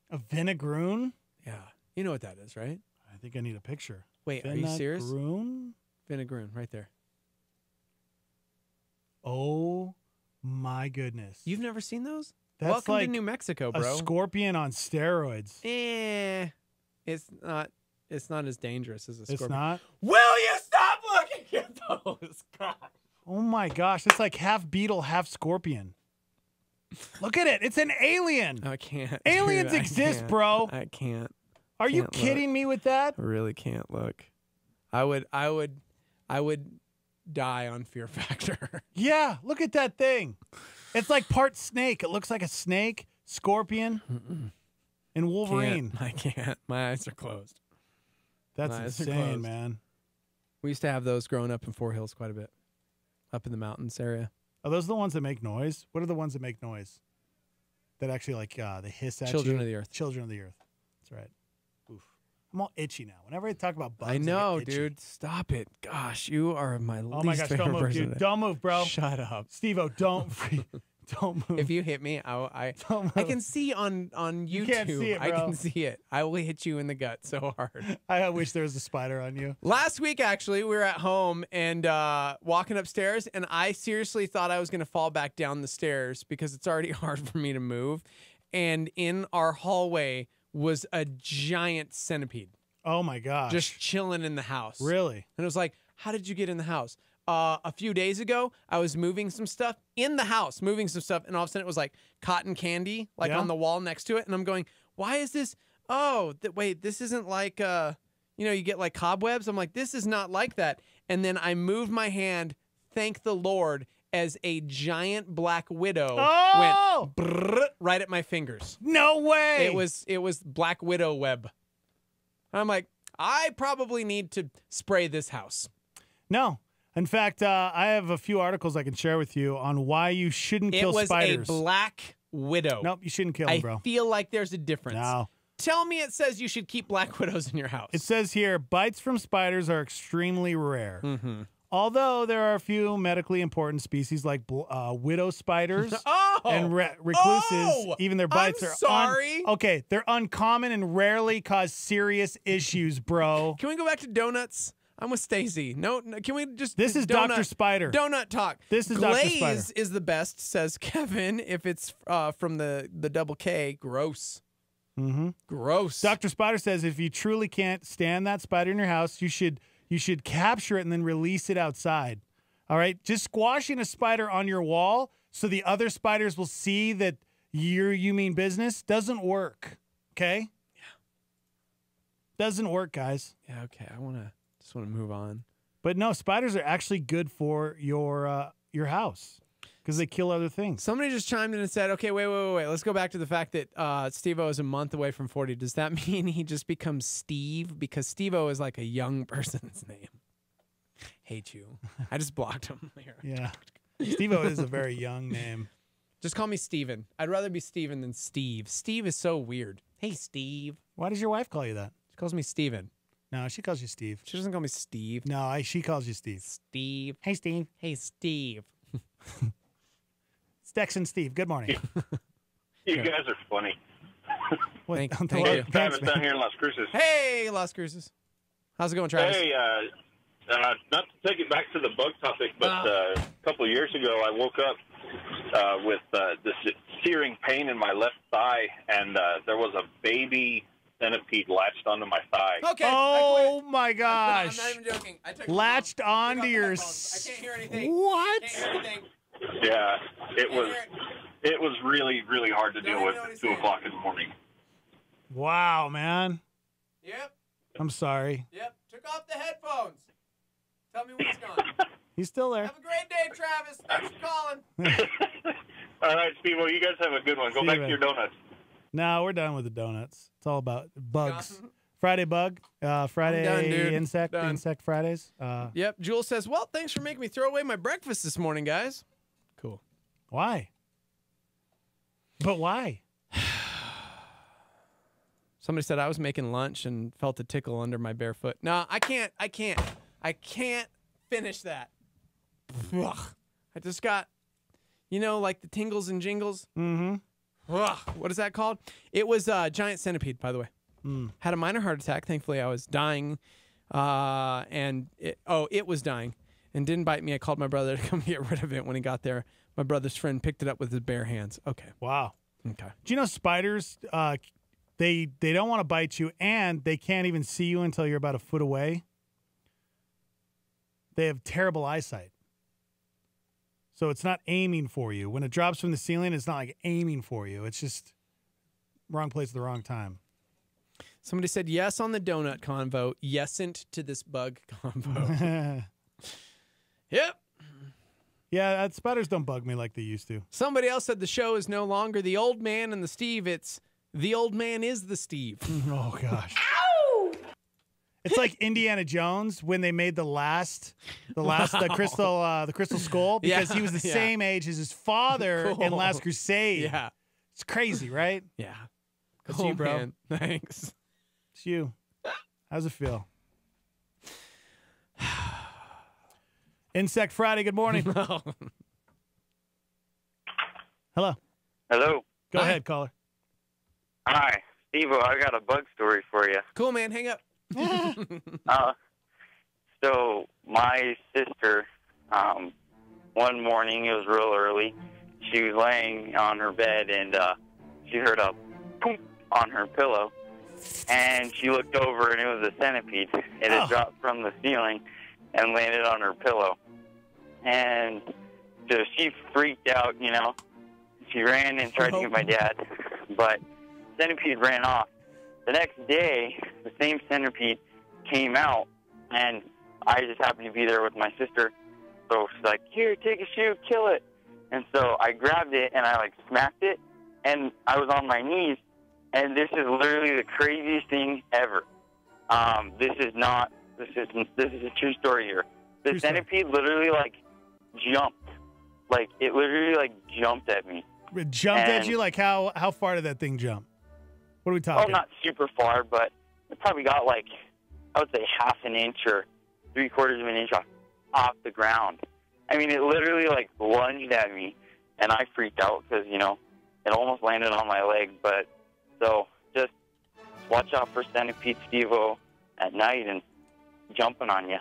A vinegaroon? Yeah. You know what that is, right? I think I need a picture. Wait, are you serious? Vinegaroon? Vinegaroon, right there. Oh my goodness. You've never seen those? That's Welcome like to New Mexico, bro. A scorpion on steroids. It's It's not as dangerous as a scorpion. It's not? Will you stop looking at those? God. Oh my gosh, it's like half beetle, half scorpion. Look at it. It's an alien. I can't. Aliens Dude, I exist, can't. bro. I can't. Are you Can't kidding look. me with that? I really can't look. I would die on Fear Factor. Yeah, look at that thing. It's like part snake. It looks like a snake, scorpion, and Wolverine. I can't. My eyes are closed. That's My eyes are insane, closed. man. We used to have those growing up in Fort Hills quite a bit, up in the mountains area. Are those the ones that make noise? What are the ones that make noise? That actually like they hiss at Children you? of the Earth. Children of the Earth. That's right. Oof. I'm all itchy now. Whenever I talk about bugs, I know, get itchy. dude. Stop it. Gosh, you are my Oh least my gosh, favorite don't move, person. dude. Don't move, bro. Shut up. Steve-O, don't move. If you hit me, I can see on YouTube. You can't see it, I bro. can see it. I will hit you in the gut so hard. I wish there was a spider on you. Last week, actually, we were at home and walking upstairs, and I seriously thought I was going to fall back down the stairs because it's already hard for me to move. And in our hallway was a giant centipede. Oh my gosh. Just chilling in the house. Really? And it was like, how did you get in the house? A few days ago, I was moving some stuff in the house, and all of a sudden it was like cotton candy, like Yeah. on the wall next to it. And I'm going, why is this? Oh, wait, this isn't like, you get like cobwebs. I'm like, this is not like that. And then I moved my hand, thank the Lord, as a giant black widow went brrr, right at my fingers. No way. It was black widow web. I'm like, I probably need to spray this house. No. In fact, I have a few articles I can share with you on why you shouldn't kill spiders. It was a black widow. Nope, you shouldn't kill them, I bro. feel like there's a difference. No. Tell me it says you should keep black widows in your house. It says here, bites from spiders are extremely rare. Mm-hmm. Although there are a few medically important species like widow spiders Oh! and recluses, Oh! even their bites I'm are sorry. Okay, they're uncommon and rarely cause serious issues, bro. Can we go back to donuts? I'm with Stacy. No, can we just? This is donut, Dr. Spider. Donut talk. This is Glaze Dr. Spider. is the best, says Kevin. If it's from the double K, gross. Mm-hmm. Gross. Dr. Spider says if you truly can't stand that spider in your house, you should capture it and then release it outside. All right? Just squashing a spider on your wall so the other spiders will see that you mean business doesn't work. Okay? Yeah. Doesn't work, guys. Yeah, okay. Just want to move on. But no, spiders are actually good for your house because they kill other things. Somebody just chimed in and said, okay, wait. Let's go back to the fact that Steve-O is a month away from 40. Does that mean he just becomes Steve? Because Steve-O is like a young person's name. Hate you. I just blocked him here. Yeah. Steve-O is a very young name. Just call me Steven. I'd rather be Steven than Steve. Steve is so weird. Hey, Steve. Why does your wife call you that? She calls me Steven. No, she calls you Steve. She doesn't call me Steve. No, she calls you Steve. Steve. Hey, Steve. Hey, Steve. It's Dex and Steve. Good morning. You guys are funny. Thank you. Travis down here in Las Cruces. Hey, Las Cruces. How's it going, Travis? Hey, not to take it back to the bug topic, but a couple of years ago, I woke up with this searing pain in my left thigh, and there was a baby centipede latched onto my thigh. Okay. Oh my gosh. I'm not even joking. I took Latched onto your. I can't hear anything. What? Can't hear anything. Yeah, it was really, really hard to deal with at 2 o'clock in the morning. Wow, man. Yep. I'm sorry. Yep. Took off the headphones. Tell me when it's gone. He's still there. Have a great day, Travis. Thanks for calling. All right, Steve-O, you guys have a good one. Go See back you, to your donuts. No, we're done with the donuts. It's all about bugs. Friday bug. Friday done, dude. insect. Done. Insect Fridays. Yep. Jules says, well, thanks for making me throw away my breakfast this morning, guys. Cool. Why? But why? Somebody said I was making lunch and felt a tickle under my bare foot. No, I can't finish that. Ugh. I just got, like the tingles and jingles. Mm-hmm. Ugh. What is that called? It was a giant centipede, by the way. Had a minor heart attack. Thankfully, I was dying. It was dying and didn't bite me. I called my brother to come get rid of it. When he got there, my brother's friend picked it up with his bare hands. Okay. Wow. Okay. Do you know spiders They don't want to bite you, and they can't even see you until you're about a foot away. They have terrible eyesight. So it's not aiming for you. When it drops from the ceiling, it's not like aiming for you. It's just wrong place at the wrong time. Somebody said yes on the donut convo. Yesn't to this bug convo. Yep. Yeah, spiders don't bug me like they used to. Somebody else said the show is no longer the old man and the Steve. It's the old man is the Steve. Oh, gosh. It's like Indiana Jones when they made the crystal skull, because he was the same age as his father in Last Crusade. Yeah. It's crazy, right? Yeah. It's Cool, you, bro. man. Thanks. It's you. How's it feel? Insect Friday, good morning. Hello. Hello. Go ahead, caller. Hi, Steve-O, I got a bug story for you. Cool, man. Hang up. So my sister, one morning, it was real early, she was laying on her bed, and she heard a poop on her pillow, and she looked over, and it was a centipede. It had dropped from the ceiling and landed on her pillow. And so she freaked out, you know. She ran and tried to get my dad, but centipede ran off. The next day, the same centipede came out, and I just happened to be there with my sister. So she's like, here, take a shoe, kill it. And so I grabbed it, and I, like, smacked it, and I was on my knees, and this is literally the craziest thing ever. This is a true story here. The centipede literally, like, jumped. Like, it literally, like, jumped at me. It jumped at you? Like, how far did that thing jump? What are we talking? Oh, not super far, but it probably got, like, I would say half an inch or 3/4 of an inch off the ground. I mean, it literally, like, lunged at me, and I freaked out because, you know, it almost landed on my leg. But, so, just watch out for centipede, Steve-O, at night and jumping on you.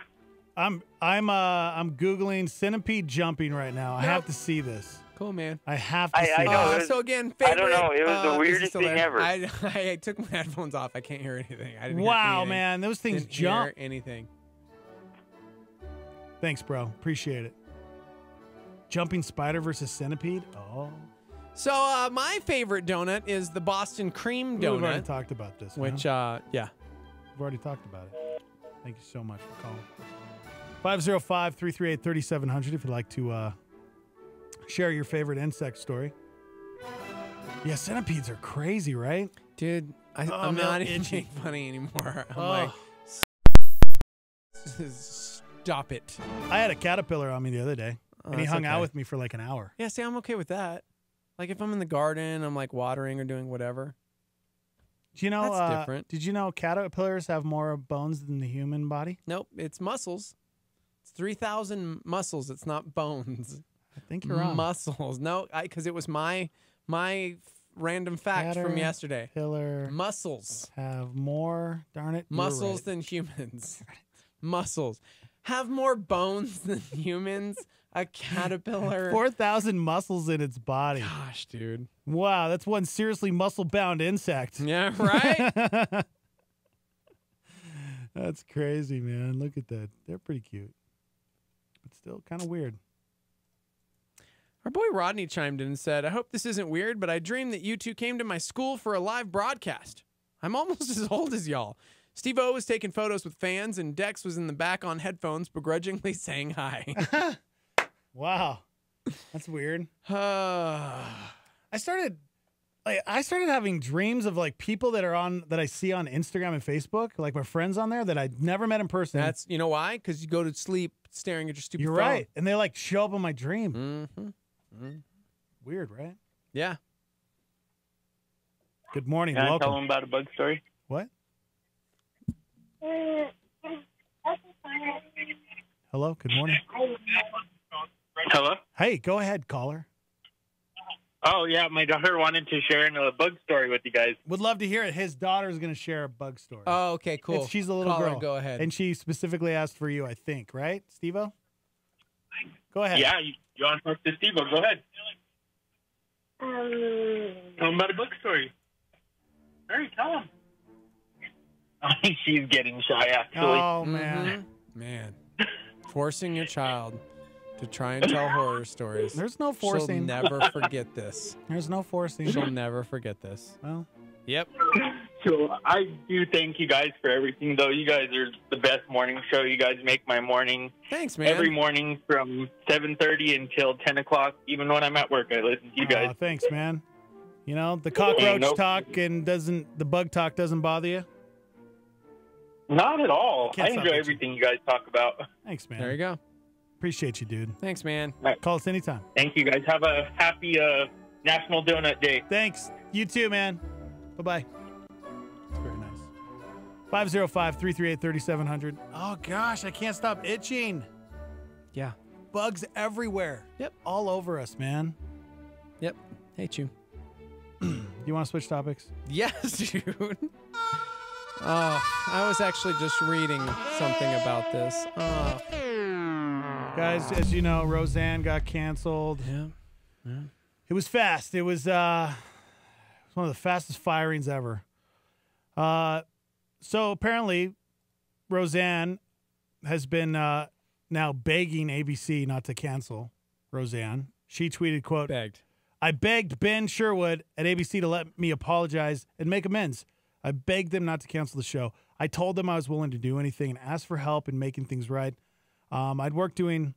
I'm Googling centipede jumping right now. I have to see this. Cool, man. I have to see I know. this. So again, I don't know. It was the weirdest thing ever. I took my headphones off. I can't hear anything. I didn't hear Wow, anything. man. Those things Didn't jump. hear anything. Thanks, bro. Appreciate it. Jumping spider versus centipede? Oh. So my favorite donut is the Boston cream donut. We've already talked about this. Which, man. yeah. We've already talked about it. Thank you so much for calling. 505-338-3700 if you'd like to share your favorite insect story. Yeah, centipedes are crazy, right? Dude, I'm not even being funny anymore. I'm like, stop it. I had a caterpillar on me the other day, and he that's hung out okay. with me for like an hour. Yeah, see, I'm okay with that. Like if I'm in the garden, I'm like watering or doing whatever. Do you know? That's different. Did you know caterpillars have more bones than the human body? Nope, it's muscles. It's 3,000 muscles. It's not bones. I think you're wrong. Muscles. No, because it was my random fact from yesterday. Caterpillar Muscles have more. Darn it. you're muscles right. than humans. Muscles have more bones than humans. A caterpillar. 4,000 muscles in its body. Gosh, dude. Wow, that's one seriously muscle-bound insect. Yeah, right? That's crazy, man. Look at that. They're pretty cute. But still kind of weird. Our boy Rodney chimed in and said, I hope this isn't weird, but I dreamed that you two came to my school for a live broadcast. I'm almost as old as y'all. Steve-O was taking photos with fans, and Dex was in the back on headphones begrudgingly saying hi. Wow. That's weird. I started having dreams of like people that I see on Instagram and Facebook, like my friends on there that I never met in person. That's, you know why? Because you go to sleep staring at your stupid You're phone. right. And they like show up in my dream. Mm-hmm. Mm-hmm. Weird, right? Yeah. Good morning. Can I Welcome. tell them about a bug story? What? Hello. Good morning. Hello? Hey, go ahead, caller. Oh, yeah. My daughter wanted to share a bug story with you guys. Would love to hear it. His daughter's going to share a bug story. Oh, okay, cool. She's a little Caller, girl. go ahead. And she specifically asked for you, I think, right, Steve-O? Go ahead. Yeah, you want to talk to Steve? Go ahead. Tell him about a bug story. Hurry, tell him. I think she's getting shy, actually. Oh, man. Man. Forcing your child to try and tell horror stories. There's no forcing. She'll never forget this. There's no forcing. She'll never forget this. Well. Yep. So I do thank you guys for everything, though. You guys are the best morning show. You guys make my morning. Thanks, man. Every morning from 7:30 until 10 o'clock. Even when I'm at work, I listen to you guys. Oh, thanks, man. You know, the cockroach Nope. talk and the bug talk doesn't bother you? Not at all. Can't I stop enjoy it. everything you guys talk about. Thanks, man. There you go. Appreciate you, dude. Thanks, man. Call us anytime. Thank you, guys. Have a happy National Donut Day. Thanks. You too, man. Bye-bye. That's very nice. 505-338-3700. Oh, gosh, I can't stop itching. Yeah. Bugs everywhere. Yep. All over us, man. Yep. Hate you. You want to switch topics? Yes, dude. Oh, I was actually just reading something about this. Oh. Guys, as you know, Roseanne got canceled. Yeah. It was fast. It was one of the fastest firings ever. So apparently, Roseanne has been now begging ABC not to cancel Roseanne. She tweeted, quote, Begged. I begged Ben Sherwood at ABC to let me apologize and make amends. I begged them not to cancel the show. I told them I was willing to do anything and ask for help in making things right. I'd worked doing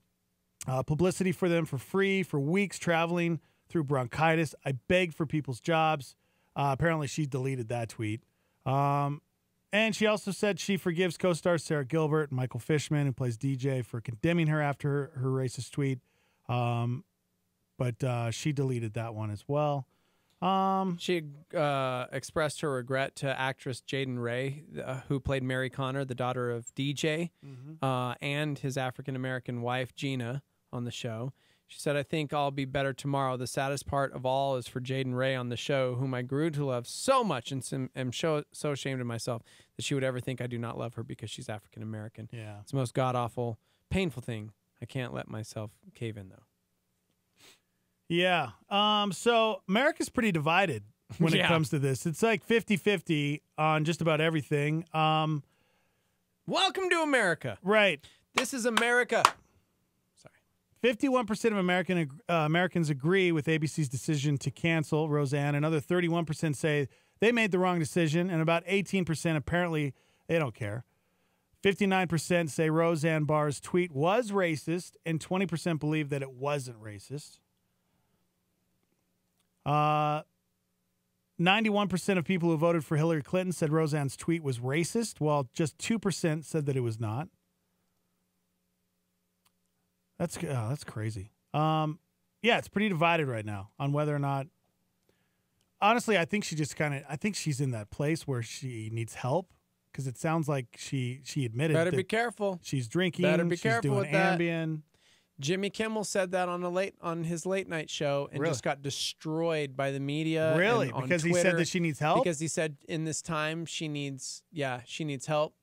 publicity for them for free for weeks, traveling through bronchitis. I begged for people's jobs. Apparently, she deleted that tweet. And she also said she forgives co-stars Sarah Gilbert and Michael Fishman, who plays DJ, for condemning her after her racist tweet. But she deleted that one as well. She expressed her regret to actress Jaden Ray, who played Mary Connor, the daughter of DJ, and his African-American wife, Gina, on the show. She said, I think I'll be better tomorrow. The saddest part of all is for Jaden Ray on the show, whom I grew to love so much and am so ashamed of myself that she would ever think I do not love her because she's African-American. Yeah. It's the most god-awful, painful thing. I can't let myself cave in, though. Yeah. So America's pretty divided when it comes to this. It's like 50-50 on just about everything. Welcome to America. Right. This is America. 51% of Americans agree with ABC's decision to cancel Roseanne. Another 31% say they made the wrong decision, and about 18% apparently they don't care. 59% say Roseanne Barr's tweet was racist, and 20% believe that it wasn't racist. 91% of people who voted for Hillary Clinton said Roseanne's tweet was racist, while just 2% said that it was not. That's crazy. Yeah, it's pretty divided right now on whether or not. Honestly, I think she just I think she's in that place where she needs help, because it sounds like she admitted. Better that be careful. She's drinking. Better be she's careful doing with that. Ambien. Jimmy Kimmel said that on his late night show and Really? just got destroyed by the media. Really? and on Because he Twitter, said that she needs help? Because he said in this time she needs help.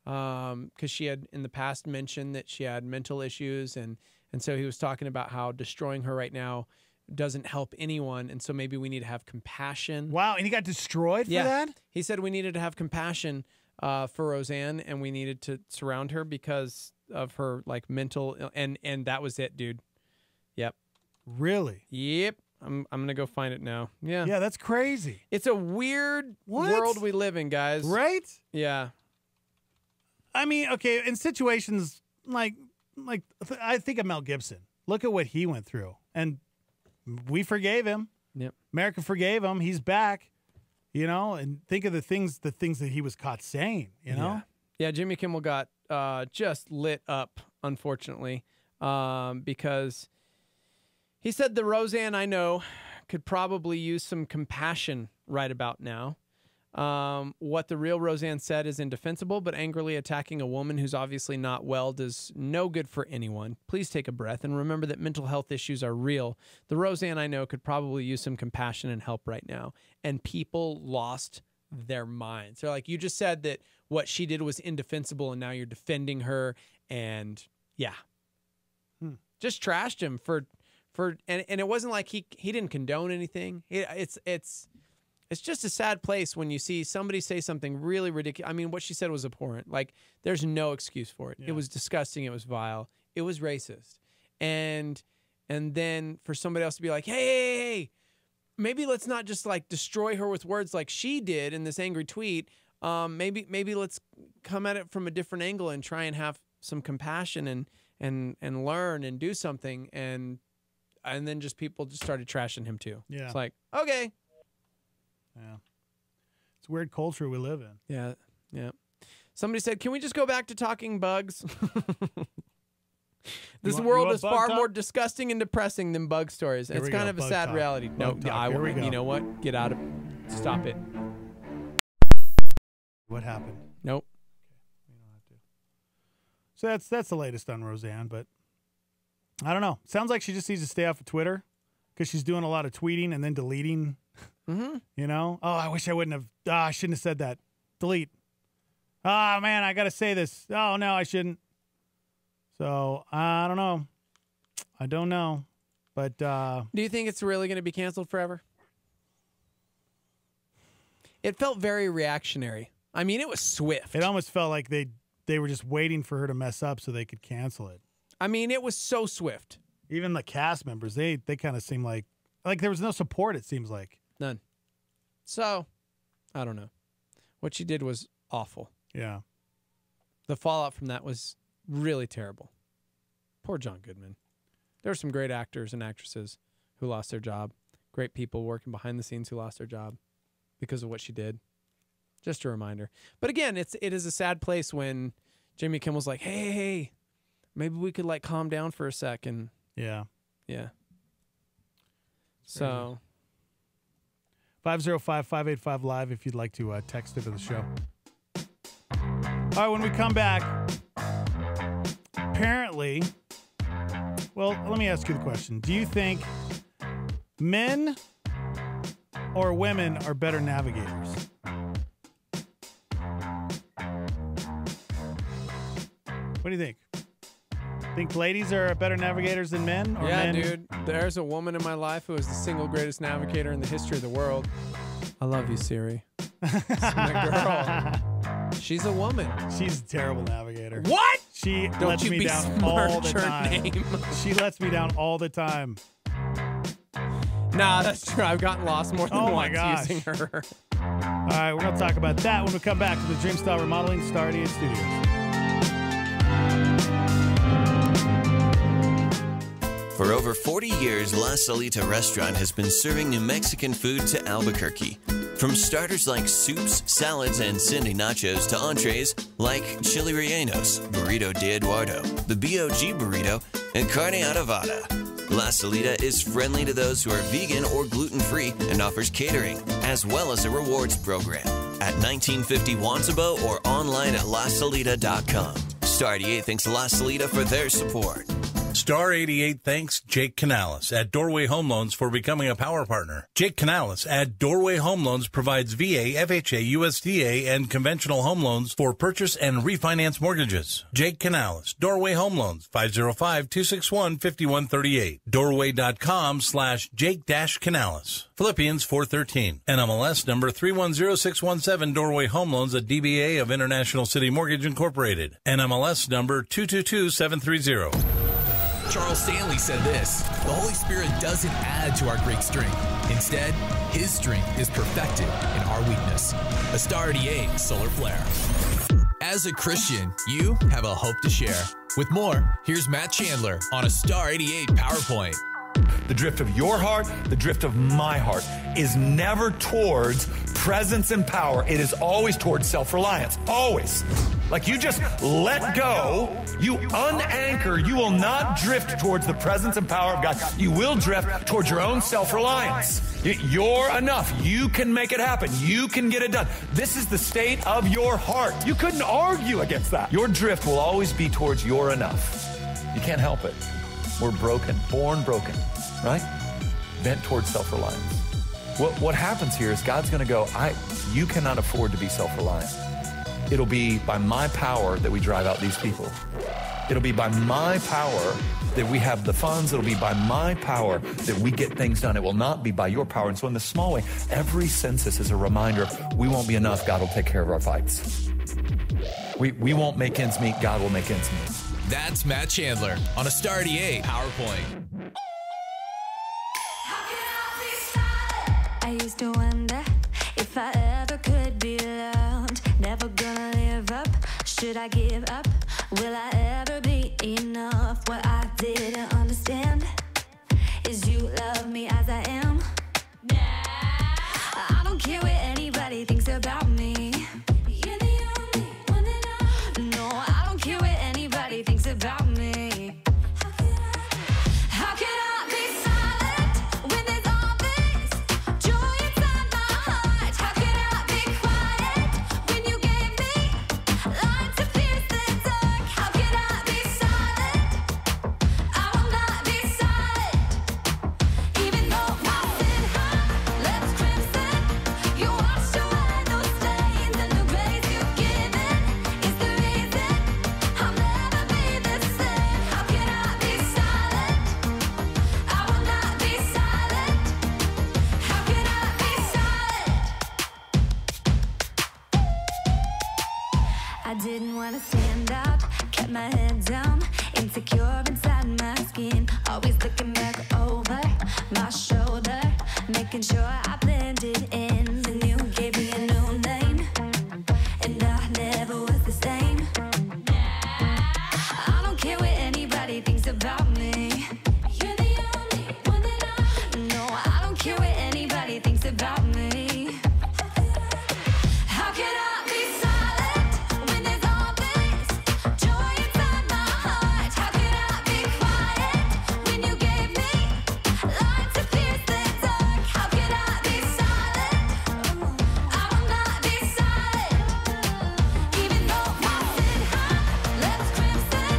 Because she had in the past mentioned that she had mental issues, and so he was talking about how destroying her right now doesn't help anyone, and so maybe we need to have compassion. Wow, and he got destroyed for that? He said we needed to have compassion for Roseanne, and we needed to surround her because of her mental, and that was it, dude. Yep. Really? Yep. I'm gonna go find it now. Yeah. Yeah, that's crazy. It's a weird world we live in, guys. Right? Yeah. I mean, okay, in situations like I think of Mel Gibson. Look at what he went through, and we forgave him. Yep. America forgave him. He's back. You know, and think of the things that he was caught saying. You know. Yeah. Jimmy Kimmel got just lit up, unfortunately, because he said the Roseanne I know could probably use some compassion right about now. What the real Roseanne said is indefensible, but angrily attacking a woman who's obviously not well does no good for anyone. Please take a breath and remember that mental health issues are real. The Roseanne I know could probably use some compassion and help right now. And people lost their minds. They're like, you just said that what she did was indefensible, and now you're defending her, and just trashed him for and it wasn't like he didn't condone anything. It's It's just a sad place when you see somebody say something really ridiculous. I mean, what she said was abhorrent. Like, there's no excuse for it. It was disgusting. It was vile. It was racist. And then for somebody else to be like, hey, maybe let's not just like destroy her with words like she did in this angry tweet. Maybe let's come at it from a different angle and try and have some compassion and learn and do something. And then just people just started trashing him too. Yeah. It's like, okay. Yeah. It's a weird culture we live in. Yeah. Yeah. Somebody said, can we just go back to talking bugs? This world is far more disgusting and depressing than bug stories. It's kind of a sad reality. No, you know what? Get out of it. Stop it. What happened? Nope. We don't have to. So that's the latest on Roseanne, but I don't know. Sounds like she just needs to stay off of Twitter because she's doing a lot of tweeting and then deleting. You know? Oh, I wish I wouldn't have. I shouldn't have said that. Delete. Oh, man, I got to say this. Oh, no, I shouldn't. So, I don't know. I don't know. But do you think it's really going to be canceled forever? It felt very reactionary. I mean, it was swift. It almost felt like they were just waiting for her to mess up so they could cancel it. I mean, it was so swift. Even the cast members, they kind of seemed like there was no support, it seems like. None. So, I don't know. What she did was awful. Yeah. The fallout from that was really terrible. Poor John Goodman. There were some great actors and actresses who lost their job. Great people working behind the scenes who lost their job because of what she did. Just a reminder. But again, it is a sad place when Jimmy Kimmel's like, hey, maybe we could like calm down for a second. Yeah. Yeah. So 505-585-LIVE if you'd like to text into the show. All right, when we come back, apparently, well, let me ask you the question. Do you think men or women are better navigators? What do you think? Think ladies are better navigators than men? Or yeah, men? dude. There's a woman in my life who is the single greatest navigator in the history of the world. I love you, Siri. It's my girl. She's a woman. She's a terrible navigator. What? She Don't lets you me be down smart, all the her time. name. She lets me down all the time. Nah, that's true. I've gotten lost more than Oh my once gosh. using her. All right, we're going to talk about that when we come back to the Dreamstyle Remodeling Star 88 Studios. For over 40 years, La Salita Restaurant has been serving New Mexican food to Albuquerque. From starters like soups, salads, and Cindy nachos to entrees like chili rellenos, burrito de Eduardo, the BOG burrito, and carne adobada. La Salita is friendly to those who are vegan or gluten-free and offers catering, as well as a rewards program at 1950 Wansabo or online at lasalita.com. Star 88 thanks La Salita for their support. Star 88 thanks Jake Canales at Doorway Home Loans for becoming a power partner. Jake Canales at Doorway Home Loans provides VA, FHA, USDA, and conventional home loans for purchase and refinance mortgages. Jake Canales, Doorway Home Loans, 505-261-5138. Doorway.com/Jake-Canales. Philippians 4:13. NMLS number 310617. Doorway Home Loans, a DBA of International City Mortgage Incorporated. NMLS number 222730. Charles Stanley said this: the Holy Spirit doesn't add to our great strength. Instead, His strength is perfected in our weakness. A Star 88 solar flare. As a Christian, you have a hope to share. With more, here's Matt Chandler on a Star 88 PowerPoint. The drift of your heart, the drift of my heart, is never towards presence and power. It is always towards self-reliance. Always. Like you just let go, you unanchor, you will not drift towards the presence and power of God. You will drift towards your own self-reliance. You're enough. You can make it happen. You can get it done. This is the state of your heart. You couldn't argue against that. Your drift will always be towards you're enough. You can't help it. We're broken, born broken, right? Bent towards self-reliance. What happens here is God's going to go, you cannot afford to be self-reliant. It'll be by my power that we drive out these people. It'll be by my power that we have the funds. It'll be by my power that we get things done. It will not be by your power. And so in the small way, every census is a reminder we won't be enough. God will take care of our fights. We won't make ends meet. God will make ends meet. That's Matt Chandler on a Star 88 PowerPoint. I used to wonder if I ever could be loved. Never gonna live up. Should I give up? Will I ever be enough? What I didn't understand is you love me as I am. Nah, I don't care what anybody thinks about me. You're the only one that I. No, I don't care what anybody thinks about me. How can I be silent when there's all this joy inside my heart? How can I be quiet when you gave me light to pierce the dark? How can I be silent? I will not be silent. Even though my sin left crimson, you washed away those stains, and the grace you've given is the reason I'll never be the same. How can I be silent? I will not be silent. How can I be silent? I didn't want to stand out, kept my head down, insecure inside my skin, always looking back over my shoulder, making sure I blended in. Then you gave me a new name, and I never was the same. I don't care what anybody thinks about me. You're the only one that I. No, I don't care what anybody thinks about me. How can I be silent when there's all this joy inside my heart? How can I be quiet when you gave me light to pierce the dark? How can I be silent? I will not be silent. Even though my sin left crimson,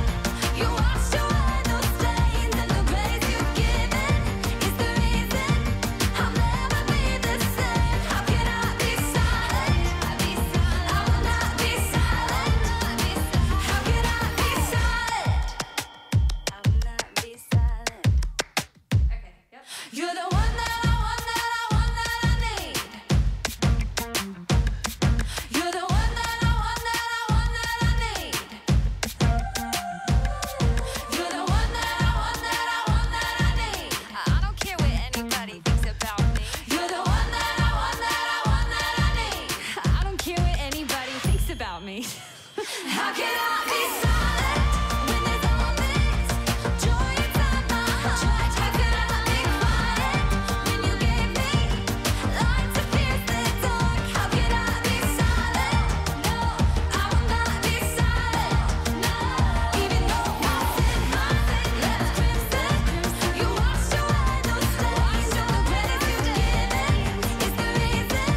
you washed away those stains, and the grace you've given is the reason I'll never be the same. How can I be silent? I will not be silent. How can I be silent? I will not be silent. Okay, yep. You're the one that I want, that I want, that I need. You're the one that I want, that I want, that I need. You're the one that I want, that I want, that I need. I don't care what anybody thinks about me. You're the one that I want, that I want, that I need. I don't care what anybody thinks about me. How can I be silent when there's all this joy inside my heart? How can I be quiet when you gave me light to pierce the dark? How can I be silent? No, I will not be silent. No, even though my sin left crimson, you washed away those stains, and the grace you've given is the reason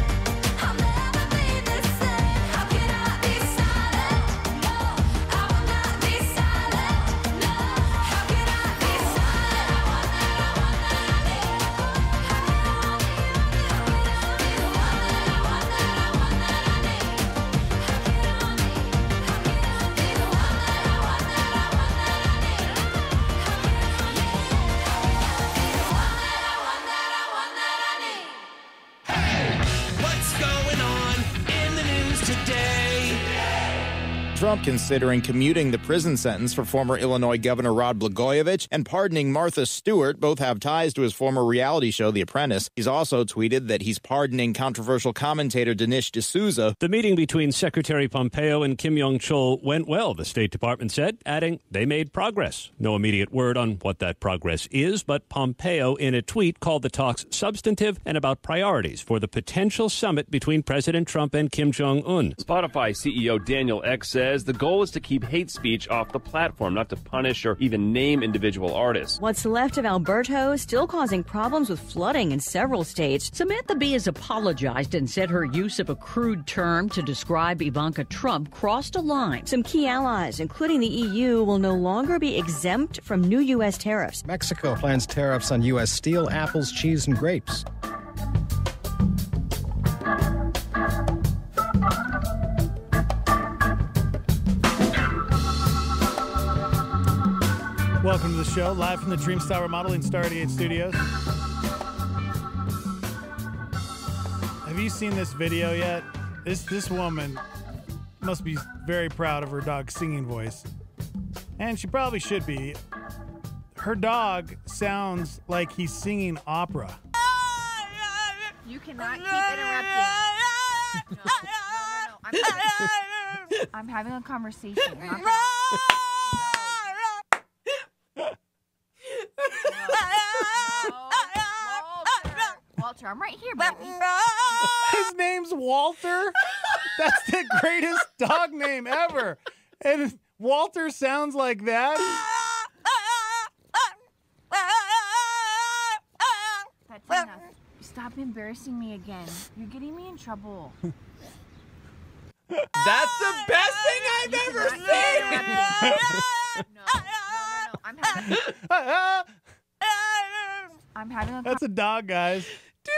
I'll never be the same. How can I be silent? No, I will not be silent. No, how can I be silent? I want that, I want that, I need. How can I be the one that I want, that I want, that I need? How can I be the one that I want, that I want, that I need? How can I be the one that I want, that I want, that I need? What's going on in the news today? Trump considering commuting the prison sentence for former Illinois Governor Rod Blagojevich and pardoning Martha Stewart. Both have ties to his former reality show, The Apprentice. He's also tweeted that he's pardoning controversial commentator Dinesh D'Souza. The meeting between Secretary Pompeo and Kim Jong-chol went well, the State Department said, adding they made progress. No immediate word on what that progress is, but Pompeo in a tweet called the talks substantive and about priorities for the potential summit between President Trump and Kim Jong-un. Spotify CEO Daniel Ek says the goal is to keep hate speech off the platform, not to punish or even name individual artists. What's left of Alberto is still causing problems with flooding in several states. Samantha Bee has apologized and said her use of a crude term to describe Ivanka Trump crossed a line. Some key allies, including the EU, will no longer be exempt from new U.S. tariffs. Mexico plans tariffs on U.S. steel, apples, cheese, and grapes. Welcome to the show, live from the Dreamstyle Remodeling Star 88 Studios. Have you seen this video yet? This woman must be very proud of her dog's singing voice. And she probably should be. Her dog sounds like he's singing opera. You cannot keep interrupting. No. I'm having a conversation. Walter, I'm right here, baby. His name's Walter? That's the greatest dog name ever. And Walter sounds like that? That's enough. Stop embarrassing me again. You're getting me in trouble. That's the best thing I've ever seen. No. I'm having a That's a dog, guys. Dude,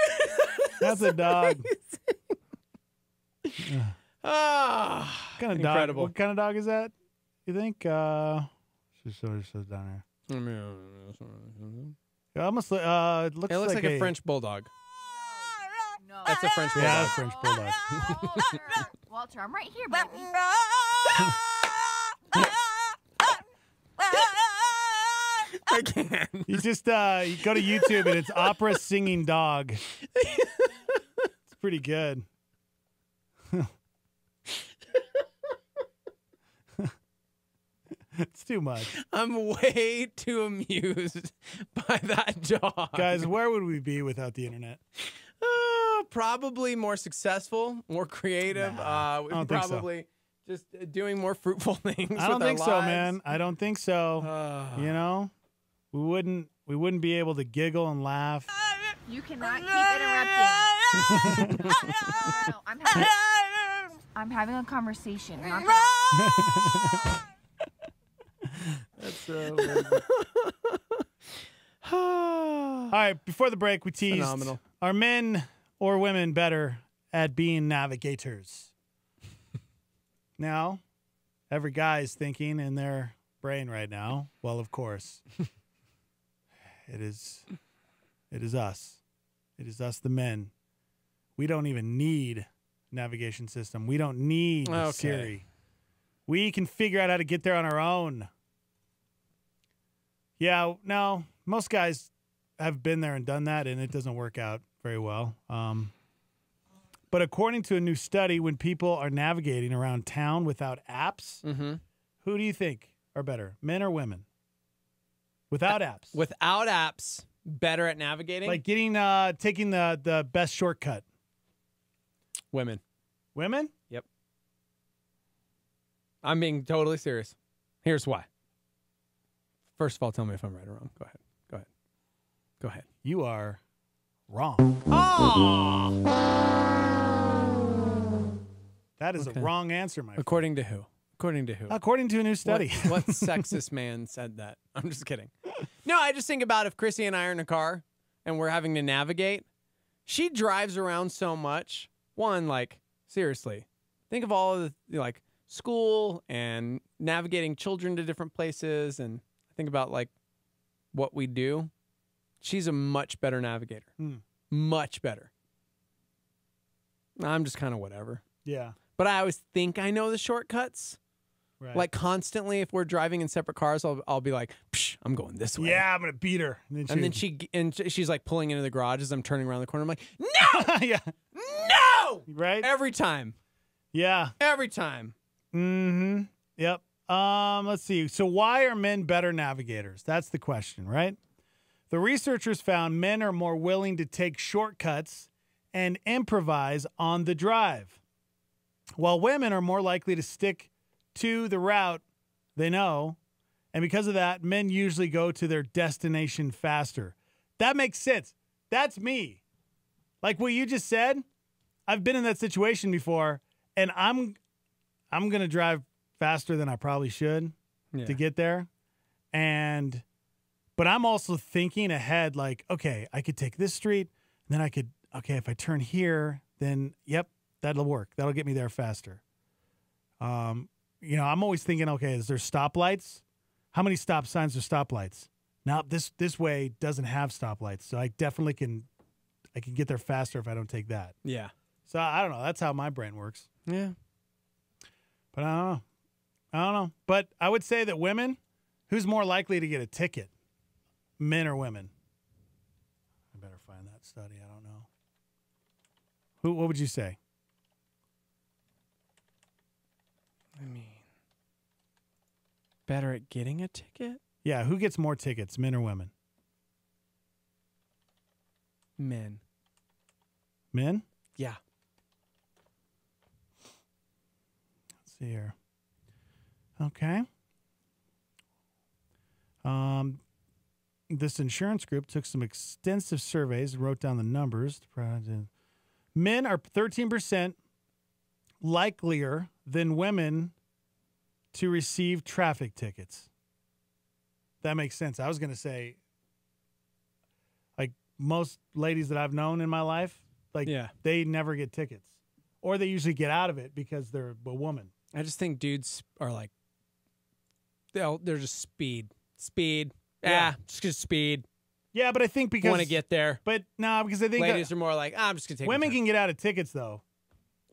that's a dog. Incredible. What kind of dog is that? You think? She says down here. It almost it looks like a French bulldog. No. That's a French bulldog. Yeah, that's a French bulldog. Walter, I'm right here, baby. I can't. You just you go to YouTube and it's opera singing dog. It's pretty good. It's too much. I'm way too amused by that dog. Guys, where would we be without the internet? Probably more successful, more creative. I don't think so. Probably just doing more fruitful things. I don't with think our so, lives. man. I don't think so. You know, we wouldn't be able to giggle and laugh. You cannot keep interrupting. No, I'm having a conversation. That's so weird. All right, before the break, we teased, phenomenal. Are men or women better at being navigators? Now, every guy is thinking in their brain right now, well, of course, it is us. It is us, the men. We don't even need navigation system. We don't need Siri. We can figure out how to get there on our own. Yeah, no, most guys have been there and done that, and it doesn't work out very well. But according to a new study, when people are navigating around town without apps, who do you think are better, men or women? Without apps. Without apps, better at navigating? Like getting taking the best shortcut. Women. Women? Yep. I'm being totally serious. Here's why. First of all, tell me if I'm right or wrong. Go ahead. You are wrong. That is a wrong answer, my friend. According to who? According to a new study. What sexist man said that? I'm just kidding. No, I just think about if Chrissy and I are in a car and we're having to navigate. She drives around so much. One, like, seriously, think of all of the, like, school and navigating children to different places, and think about, like, what we do. She's a much better navigator. Much better. I'm just kind of whatever. Yeah. But I always think I know the shortcuts. Right. Like constantly, if we're driving in separate cars, I'll be like, Psh, I'm going this way. Yeah, I'm gonna beat her. And then she's like pulling into the garage as I'm turning around the corner. I'm like, no, yeah, no, right, every time. Yeah, every time. Mm-hmm. Yep. Let's see. So why are men better navigators? That's the question, right? The researchers found men are more willing to take shortcuts and improvise on the drive, while women are more likely to stick to the route they know. And because of that, men usually go to their destination faster. That makes sense. That's me. Like what you just said, I've been in that situation before, and I'm going to drive faster than I probably should to get there. But I'm also thinking ahead, like, okay, I could take this street, and then if I turn here, then, yep, that'll work. That'll get me there faster. I'm always thinking, okay, is there stoplights? How many stop signs or stoplights? Now, this way doesn't have stoplights, so I definitely can get there faster if I don't take that. Yeah. So I don't know. That's how my brain works. Yeah. But I don't know. But I would say that women, who's more likely to get a ticket? Men or women? I better find that study. I don't know. What would you say? I mean, better at getting a ticket? Yeah, who gets more tickets, men or women? Men. Men? Yeah. Let's see here. Okay. This insurance group took some extensive surveys and wrote down the numbers. Men are 13% likelier than women to receive traffic tickets. That makes sense. I was going to say, like most ladies that I've known in my life, they never get tickets. Or they usually get out of it because they're a woman. I just think dudes are like, they're just speed. Yeah. Just because speed. Yeah, but I think because want to get there. But no, because I think ladies are more like, I'm just gonna take. Women can get out of tickets though.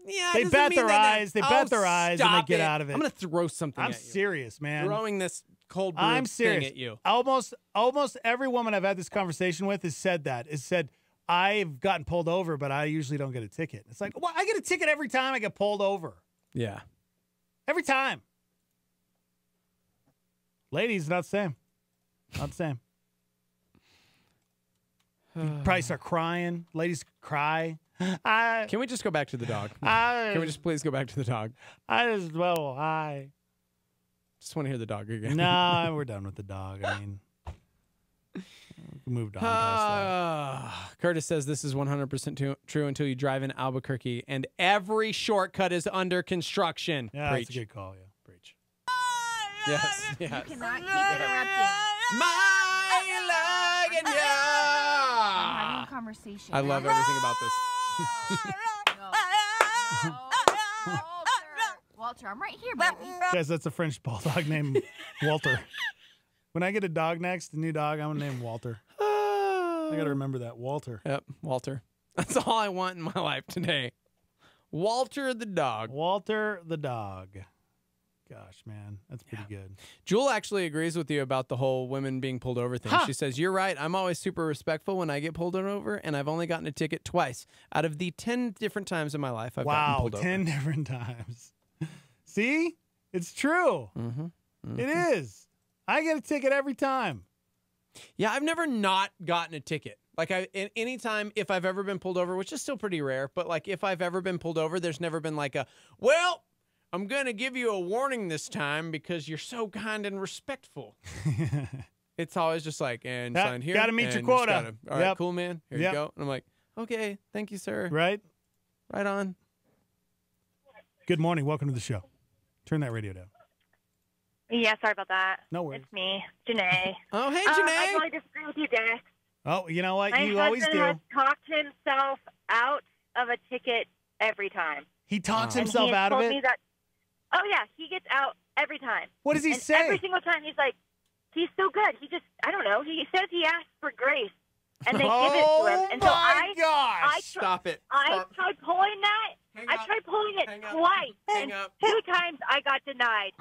Yeah, they bat their eyes. They bat their eyes and they get out of it. I'm gonna throw something. I'm at you. serious, man. Throwing this cold brew I'm serious. thing at you. Almost every woman I've had this conversation with has said that. Has said I've gotten pulled over, but I usually don't get a ticket. It's like, well, I get a ticket every time I get pulled over. Yeah, every time. Ladies, not the same. Not the same. You probably start crying. Ladies cry. Can we just go back to the dog? Can we just please go back to the dog? I just want to hear the dog again. No, we're done with the dog. I mean, we moved on past that. Curtis says this is 100% true until you drive in Albuquerque and every shortcut is under construction. Yeah, Preach. that's a good call. Yeah, preach. Yes. You cannot keep interrupting. My luggage. I'm having a conversation. I love everything about this. Walter, I'm right here, baby. Guys, that's a French bulldog named Walter. When I get a dog next, a new dog, I'm going to name Walter. I got to remember that. Walter. Yep, Walter. That's all I want in my life today. Walter the dog. Walter the dog. Gosh, man, that's pretty good. Jewel actually agrees with you about the whole women being pulled over thing. She says, you're right. I'm always super respectful when I get pulled over, and I've only gotten a ticket twice out of the 10 different times in my life I've gotten pulled over. 10 different times. See? It's true. It is. I get a ticket every time. Yeah, I've never not gotten a ticket. Like, anytime, if I've ever been pulled over, which is still pretty rare, but like if I've ever been pulled over, there's never been like a, well, I'm going to give you a warning this time because you're so kind and respectful. It's always just like, and sign here. Got to meet your quota. All right, cool, man. Here you go. And I'm like, okay, thank you, sir. Right? Right on. Good morning. Welcome to the show. Turn that radio down. Yeah, sorry about that. No worries. It's me, Janae. Oh, hey, Janae. I totally disagree with you, Dennis. Oh, you know what? You My always do. husband has talked himself out of a ticket every time. He talks himself out of it? Me that, oh, yeah. He gets out every time. What does he and say? Every single time he's like, he's so good. He just, I don't know. He says he asks for grace, and they give it to him. And so gosh. Stop it. I tried pulling that. I tried pulling it twice. Hang and up. 2 times I got denied.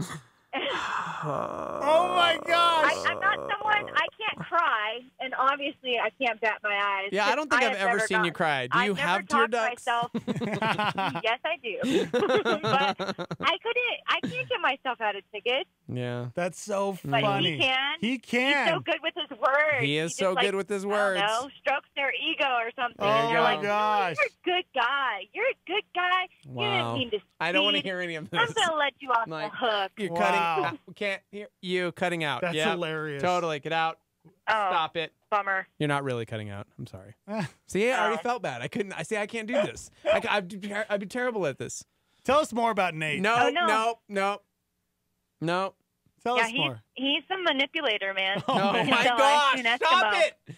Oh my gosh! I'm not someone, I can't cry, and obviously I can't bat my eyes. Yeah, I don't think I've ever seen you cry. Do you have tear ducts? Yes, I do. But I can't get myself out of tickets. Yeah. That's so But funny. he can. He can. He's so good with his words. He is just, so good with his words. I don't know, strokes their ego or something. Oh and you're my like, gosh. You're a good guy. You're a good guy. You didn't Wow. mean to I don't want to speed. hear any of this. I'm going to let you off Like, the hook. You're Wow. cutting. We can't hear you cutting out. That's Yep. hilarious. Totally. Get out. Oh, Stop it. bummer. You're not really cutting out. I'm sorry. See, I already felt bad. I couldn't. I see. I can't do this. I'd be terrible at this. Tell us more about Nate. No, Oh, no. no. Tell Yeah, us more. he's a manipulator, man. Oh He's my like gosh! an Stop Eskimo. it!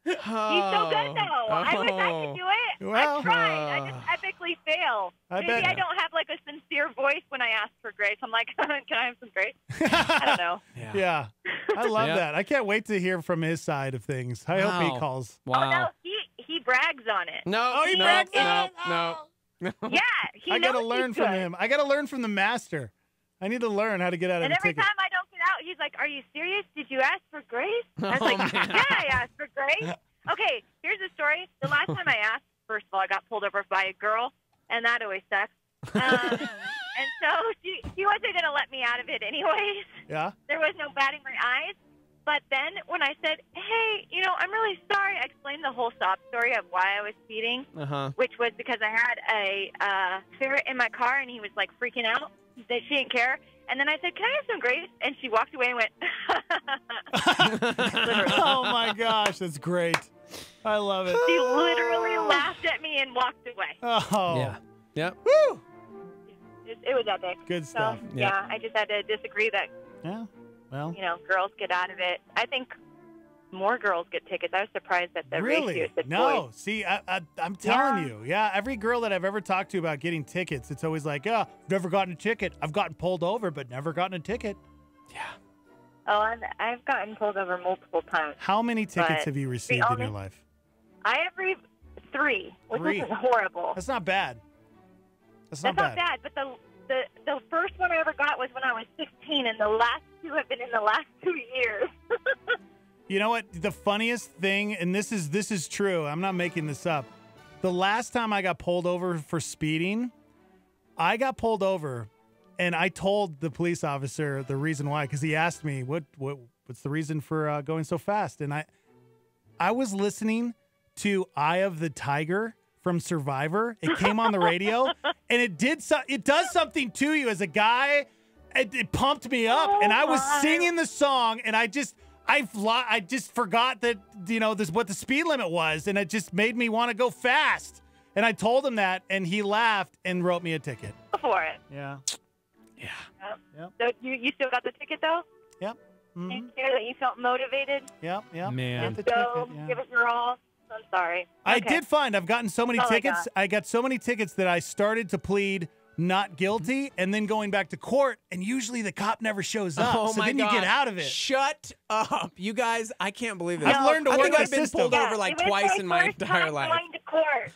He's so good, though. I wish I could do it. Well, I tried. I just epically fail. Maybe bet. I don't have like a sincere voice when I ask for grace. I'm like, can I have some grace? I don't know. Yeah. I love that. I can't wait to hear from his side of things. I hope he calls. Oh, no, he brags on it. No, he brags on it? No. Yeah, he I got to knows learn he's from good. him. I got to learn from the master. I need to learn how to get out of And the every ticket. time I don't get out, he's like, "Are you serious? Did you ask for grace?" I was like, "Yeah, I asked for grace." Okay, here's the story. The last time I asked, first of all, I got pulled over by a girl, and that always sucks. And so she wasn't going to let me out of it anyways. Yeah. There was no batting my eyes. But then when I said, "Hey, I'm really sorry," I explained the whole sob story of why I was speeding, which was because I had a ferret in my car, and he was like freaking out that she didn't care. And then I said, "Can I have some grace?" And she walked away and went, Oh, my gosh. That's great. I love it. She literally laughed at me and walked away. Oh. Yeah. Yep. Woo! It was epic. Good stuff. So, yeah, I just had to disagree that, Yeah. Well. girls get out of it. I think more girls get tickets. I was surprised at the ratio. Really? Said No. boys. See, I'm telling you. Yeah, every girl that I've ever talked to about getting tickets, it's always like, "Yeah, never gotten a ticket. I've gotten pulled over, but never gotten a ticket." Oh, I've gotten pulled over multiple times. How many tickets But have you the received in only- your life? I have 3, which 3. isn't horrible. That's not bad. That's That's not bad. But the first one I ever got was when I was 16, and the last 2 have been in the last 2 years. You know what? The funniest thing, and this is true. I'm not making this up. The last time I got pulled over for speeding, I got pulled over, and I told the police officer the reason why, because he asked me what's the reason for going so fast, and I was listening to "Eye of the Tiger" from Survivor. It came on the radio, and it does something to you as a guy. It pumped me up, and I was singing the song, and I just forgot that this what the speed limit was, and it just made me want to go fast. And I told him that, and he laughed and wrote me a ticket. Go for it. Yeah. Yep. So you still got the ticket, though? Yep. Mm-hmm. You care that you felt motivated? Yep. Man. Just go, give it your all. I'm sorry. I Okay. did find I've gotten so many That's all I tickets. got. I got so many tickets that I started to plead not guilty, and then going back to court, and usually the cop never shows up. Oh so my then God. you get out of it. Shut up. You guys, I can't believe this. I've learned to I work think the I've been system. pulled over like It was twice in my first entire time life. Going to court.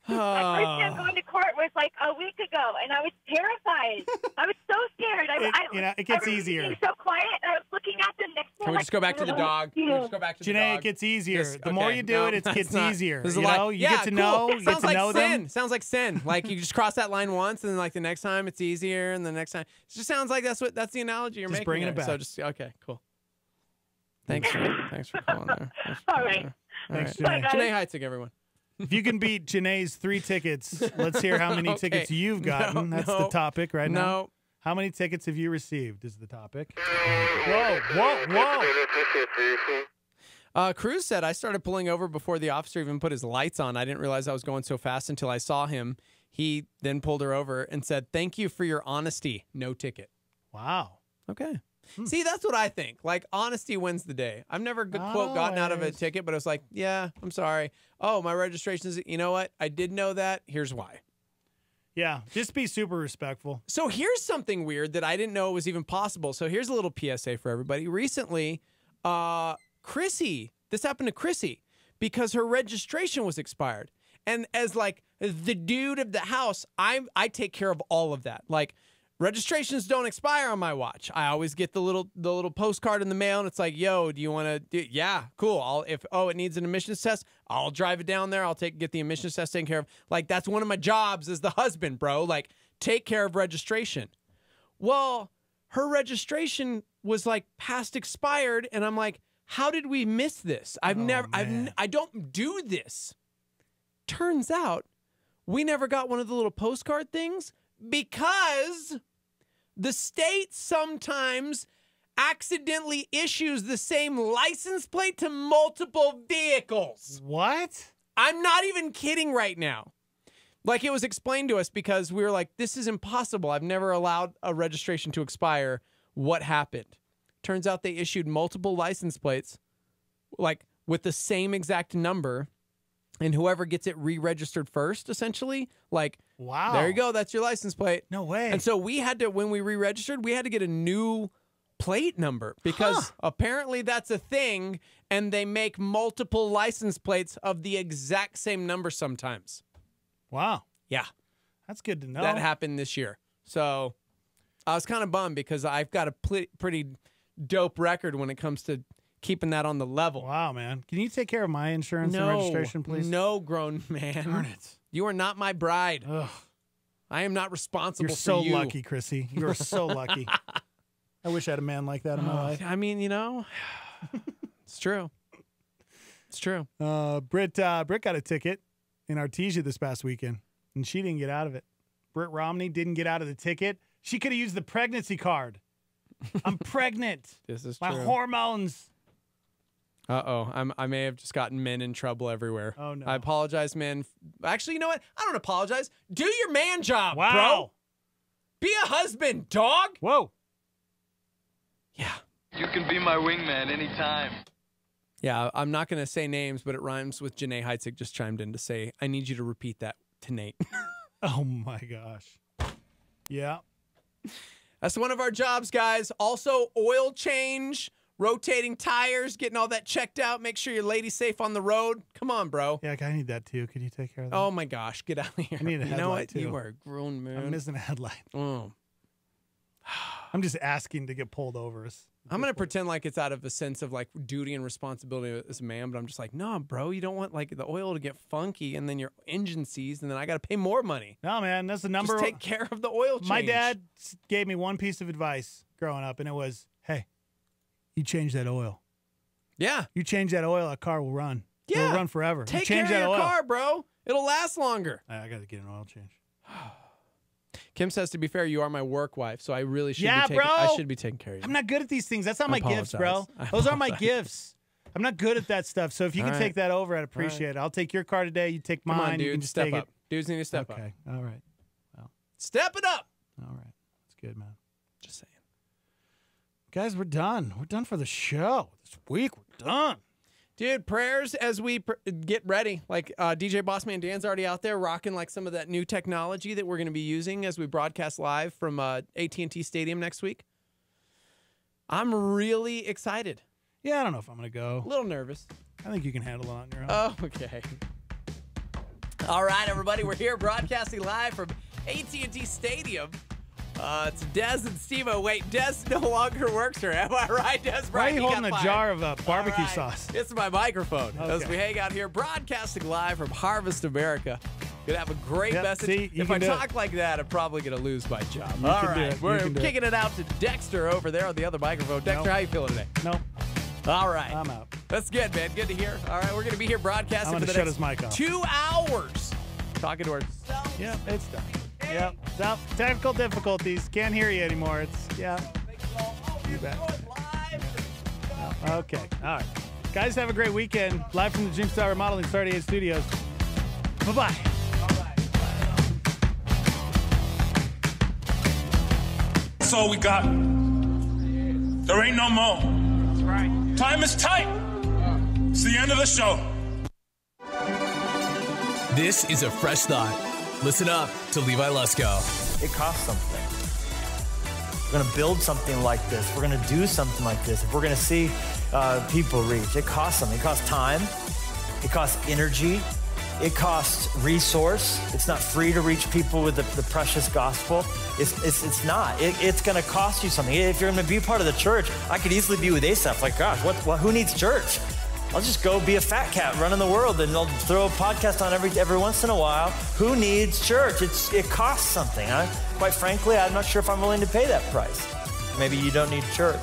My first time going to court was like a week ago, and I was terrified. I was so scared. It gets everything easier. seemed so quiet, and I was looking at them next to Can we just go back to the dog? Can we just go back to the Janae, dog? it gets easier. Yes, The more okay. you do No, it, it that's gets not- easier. This is You a lie. know, you Yeah, get to know, cool. you get Sounds to like know sin. them. Sounds like sin. Like you just cross that line once, and then like the next time it's easier, and the next time it just sounds like that's the analogy you're Just making. bringing there. it back. So just okay, cool. Thanks for calling there. All right. Thanks, right. Janae. Janae Heitzig, everyone. If you can beat Janae's 3 tickets, let's hear how many Okay. tickets you've gotten. That's the no, topic right now. no. How many tickets have you received is the topic. Whoa. Cruz said, I started pulling over before the officer even put his lights on. I didn't realize I was going so fast until I saw him. He then pulled her over and said, "Thank you for your honesty. No ticket." Wow. Okay. See, that's what I think. Like, honesty wins the day. I've never, quote, gotten out of a ticket, but it was like, yeah, I'm sorry. Oh, my registration is, you know what? I did know that. Here's why. Yeah, just be super respectful. So here's something weird that I didn't know was even possible. So here's a little PSA for everybody. Recently, Chrissy, this happened to Chrissy because her registration was expired. And as like the dude of the house, I take care of all of that. Like, registrations don't expire on my watch. I always get the little postcard in the mail, and it's like, "Yo, do you want to do?" Yeah, cool. If it needs an emissions test, I'll drive it down there. I'll get the emissions test taken care of. Like, that's one of my jobs as the husband, bro. Like, take care of registration. Well, her registration was like past expired, and I'm like, how did we miss this? I don't do this. Turns out, we never got one of the little postcard things because the state sometimes accidentally issues the same license plate to multiple vehicles. What? I'm not even kidding right now. Like, it was explained to us because we were like, this is impossible. I've never allowed a registration to expire. What happened? Turns out they issued multiple license plates, like with the same exact number, and whoever gets it re-registered first, essentially, like, wow, there you go, that's your license plate. No way. And so we had to, when we re-registered, we had to get a new plate number because apparently that's a thing, and they make multiple license plates of the exact same number sometimes. Wow. Yeah. That's good to know. That happened this year. So I was kind of bummed because I've got a pretty dope record when it comes to keeping that on the level. Wow, man. Can you take care of my insurance and registration, please? No, grown man. Darn it. You are not my bride. Ugh. I am not responsible You're for so you. lucky, Chrissy. You are so lucky. I wish I had a man like that in my life. I mean, it's true. It's true. Britt got a ticket in Artesia this past weekend, and she didn't get out of it. Britt Romney didn't get out of the ticket. She could have used the pregnancy card. I'm pregnant. This is my true. hormones. Uh-oh. I may have just gotten men in trouble everywhere. Oh, no. I apologize, men. Actually, you know what? I don't apologize. Do your man job, Wow. bro. Be a husband, dog. Whoa. Yeah. You can be my wingman anytime. Yeah, I'm not going to say names, but it rhymes with Janae Heitzig just chimed in to say, I need you to repeat that to Nate. Oh, my gosh. Yeah. That's one of our jobs, guys. Also, oil change, rotating tires, getting all that checked out. Make sure your lady's safe on the road. Come on, bro. Yeah, I need that too. Could you take care of that? Oh, my gosh. Get out of here. I need a headlight, You know what? too. You are a grown man. I'm missing a headlight. Oh. I'm just asking to get pulled over. I'm going to pretend like it's out of a sense of like duty and responsibility as a man, but I'm just like, no, bro, you don't want like the oil to get funky and then your engine seized and then I got to pay more money. No, man, that's the number. Just take care of the oil change. My dad gave me one piece of advice growing up, and it was, hey, you change that oil. Yeah. You change that oil, a car will run. Yeah. It'll run forever. Take you change care that of your oil. car, bro. It'll last longer. I got to get an oil change. Kim says, to be fair, you are my work wife, so I really should be bro. I should be taking care of you. I'm not good at these things. That's not my gifts, bro. I Those aren't my apologize. gifts. I'm not good at that stuff. So if you All can right. take that over, I'd appreciate All it. I'll take your car today. You take mine. Come on, You dude. can just Step take up. it. Dudes need to step up. Okay. All right. Well, Step it up. all right. That's good, man. Just saying. Guys, we're done. We're done for the show. This week, we're done. Dude, prayers as we get ready. Like DJ Bossman Dan's already out there rocking like some of that new technology that we're going to be using as we broadcast live from AT&T Stadium next week. I'm really excited. Yeah, I don't know if I'm going to go. A little nervous. I think you can handle it on your own. Oh, okay. All right, everybody. We're here broadcasting live from AT&T Stadium. It's Dez and Steve-O. Wait, Dez no longer works here. Am I right, Dez? Why are you He holding got a fired. jar of barbecue All right. sauce? It's my microphone as Okay. we hang out here broadcasting live from Harvest America. Gonna have a great Yep, message. see, you if can I do talk like that, I'm probably gonna lose my job. You All can do right, it. You we're can do kicking it out to Dexter over there on the other microphone. Dexter, Nope. how you feeling today? Nope. All right. I'm out. That's good, man. Good to hear. All right, we're going to be here broadcasting I'm for gonna the shut next his mic off. 2 hours. Talking to ourselves. Yeah, it's done. Yep. So, technical difficulties. Can't hear you anymore. It's, yeah. You bet. Okay. All right. Guys, have a great weekend. Live from the Dreamstar Remodeling 38 Studios. Bye-bye. That's all we got. There ain't no more. That's right. Time is tight. It's the end of the show. This is a fresh thought. Listen up to Levi Lusko. It costs something. We're going to build something like this. We're going to do something like this. If we're going to see people reach, it costs something. It costs time. It costs energy. It costs resource. It's not free to reach people with the precious gospel. It's not. It's going to cost you something. If you're going to be part of the church, I could easily be with Asaph. Like, gosh, who needs church? I'll just go be a fat cat running the world, and I'll throw a podcast on every once in a while. Who needs church? It costs something. Quite frankly, I'm not sure if I'm willing to pay that price. Maybe you don't need church.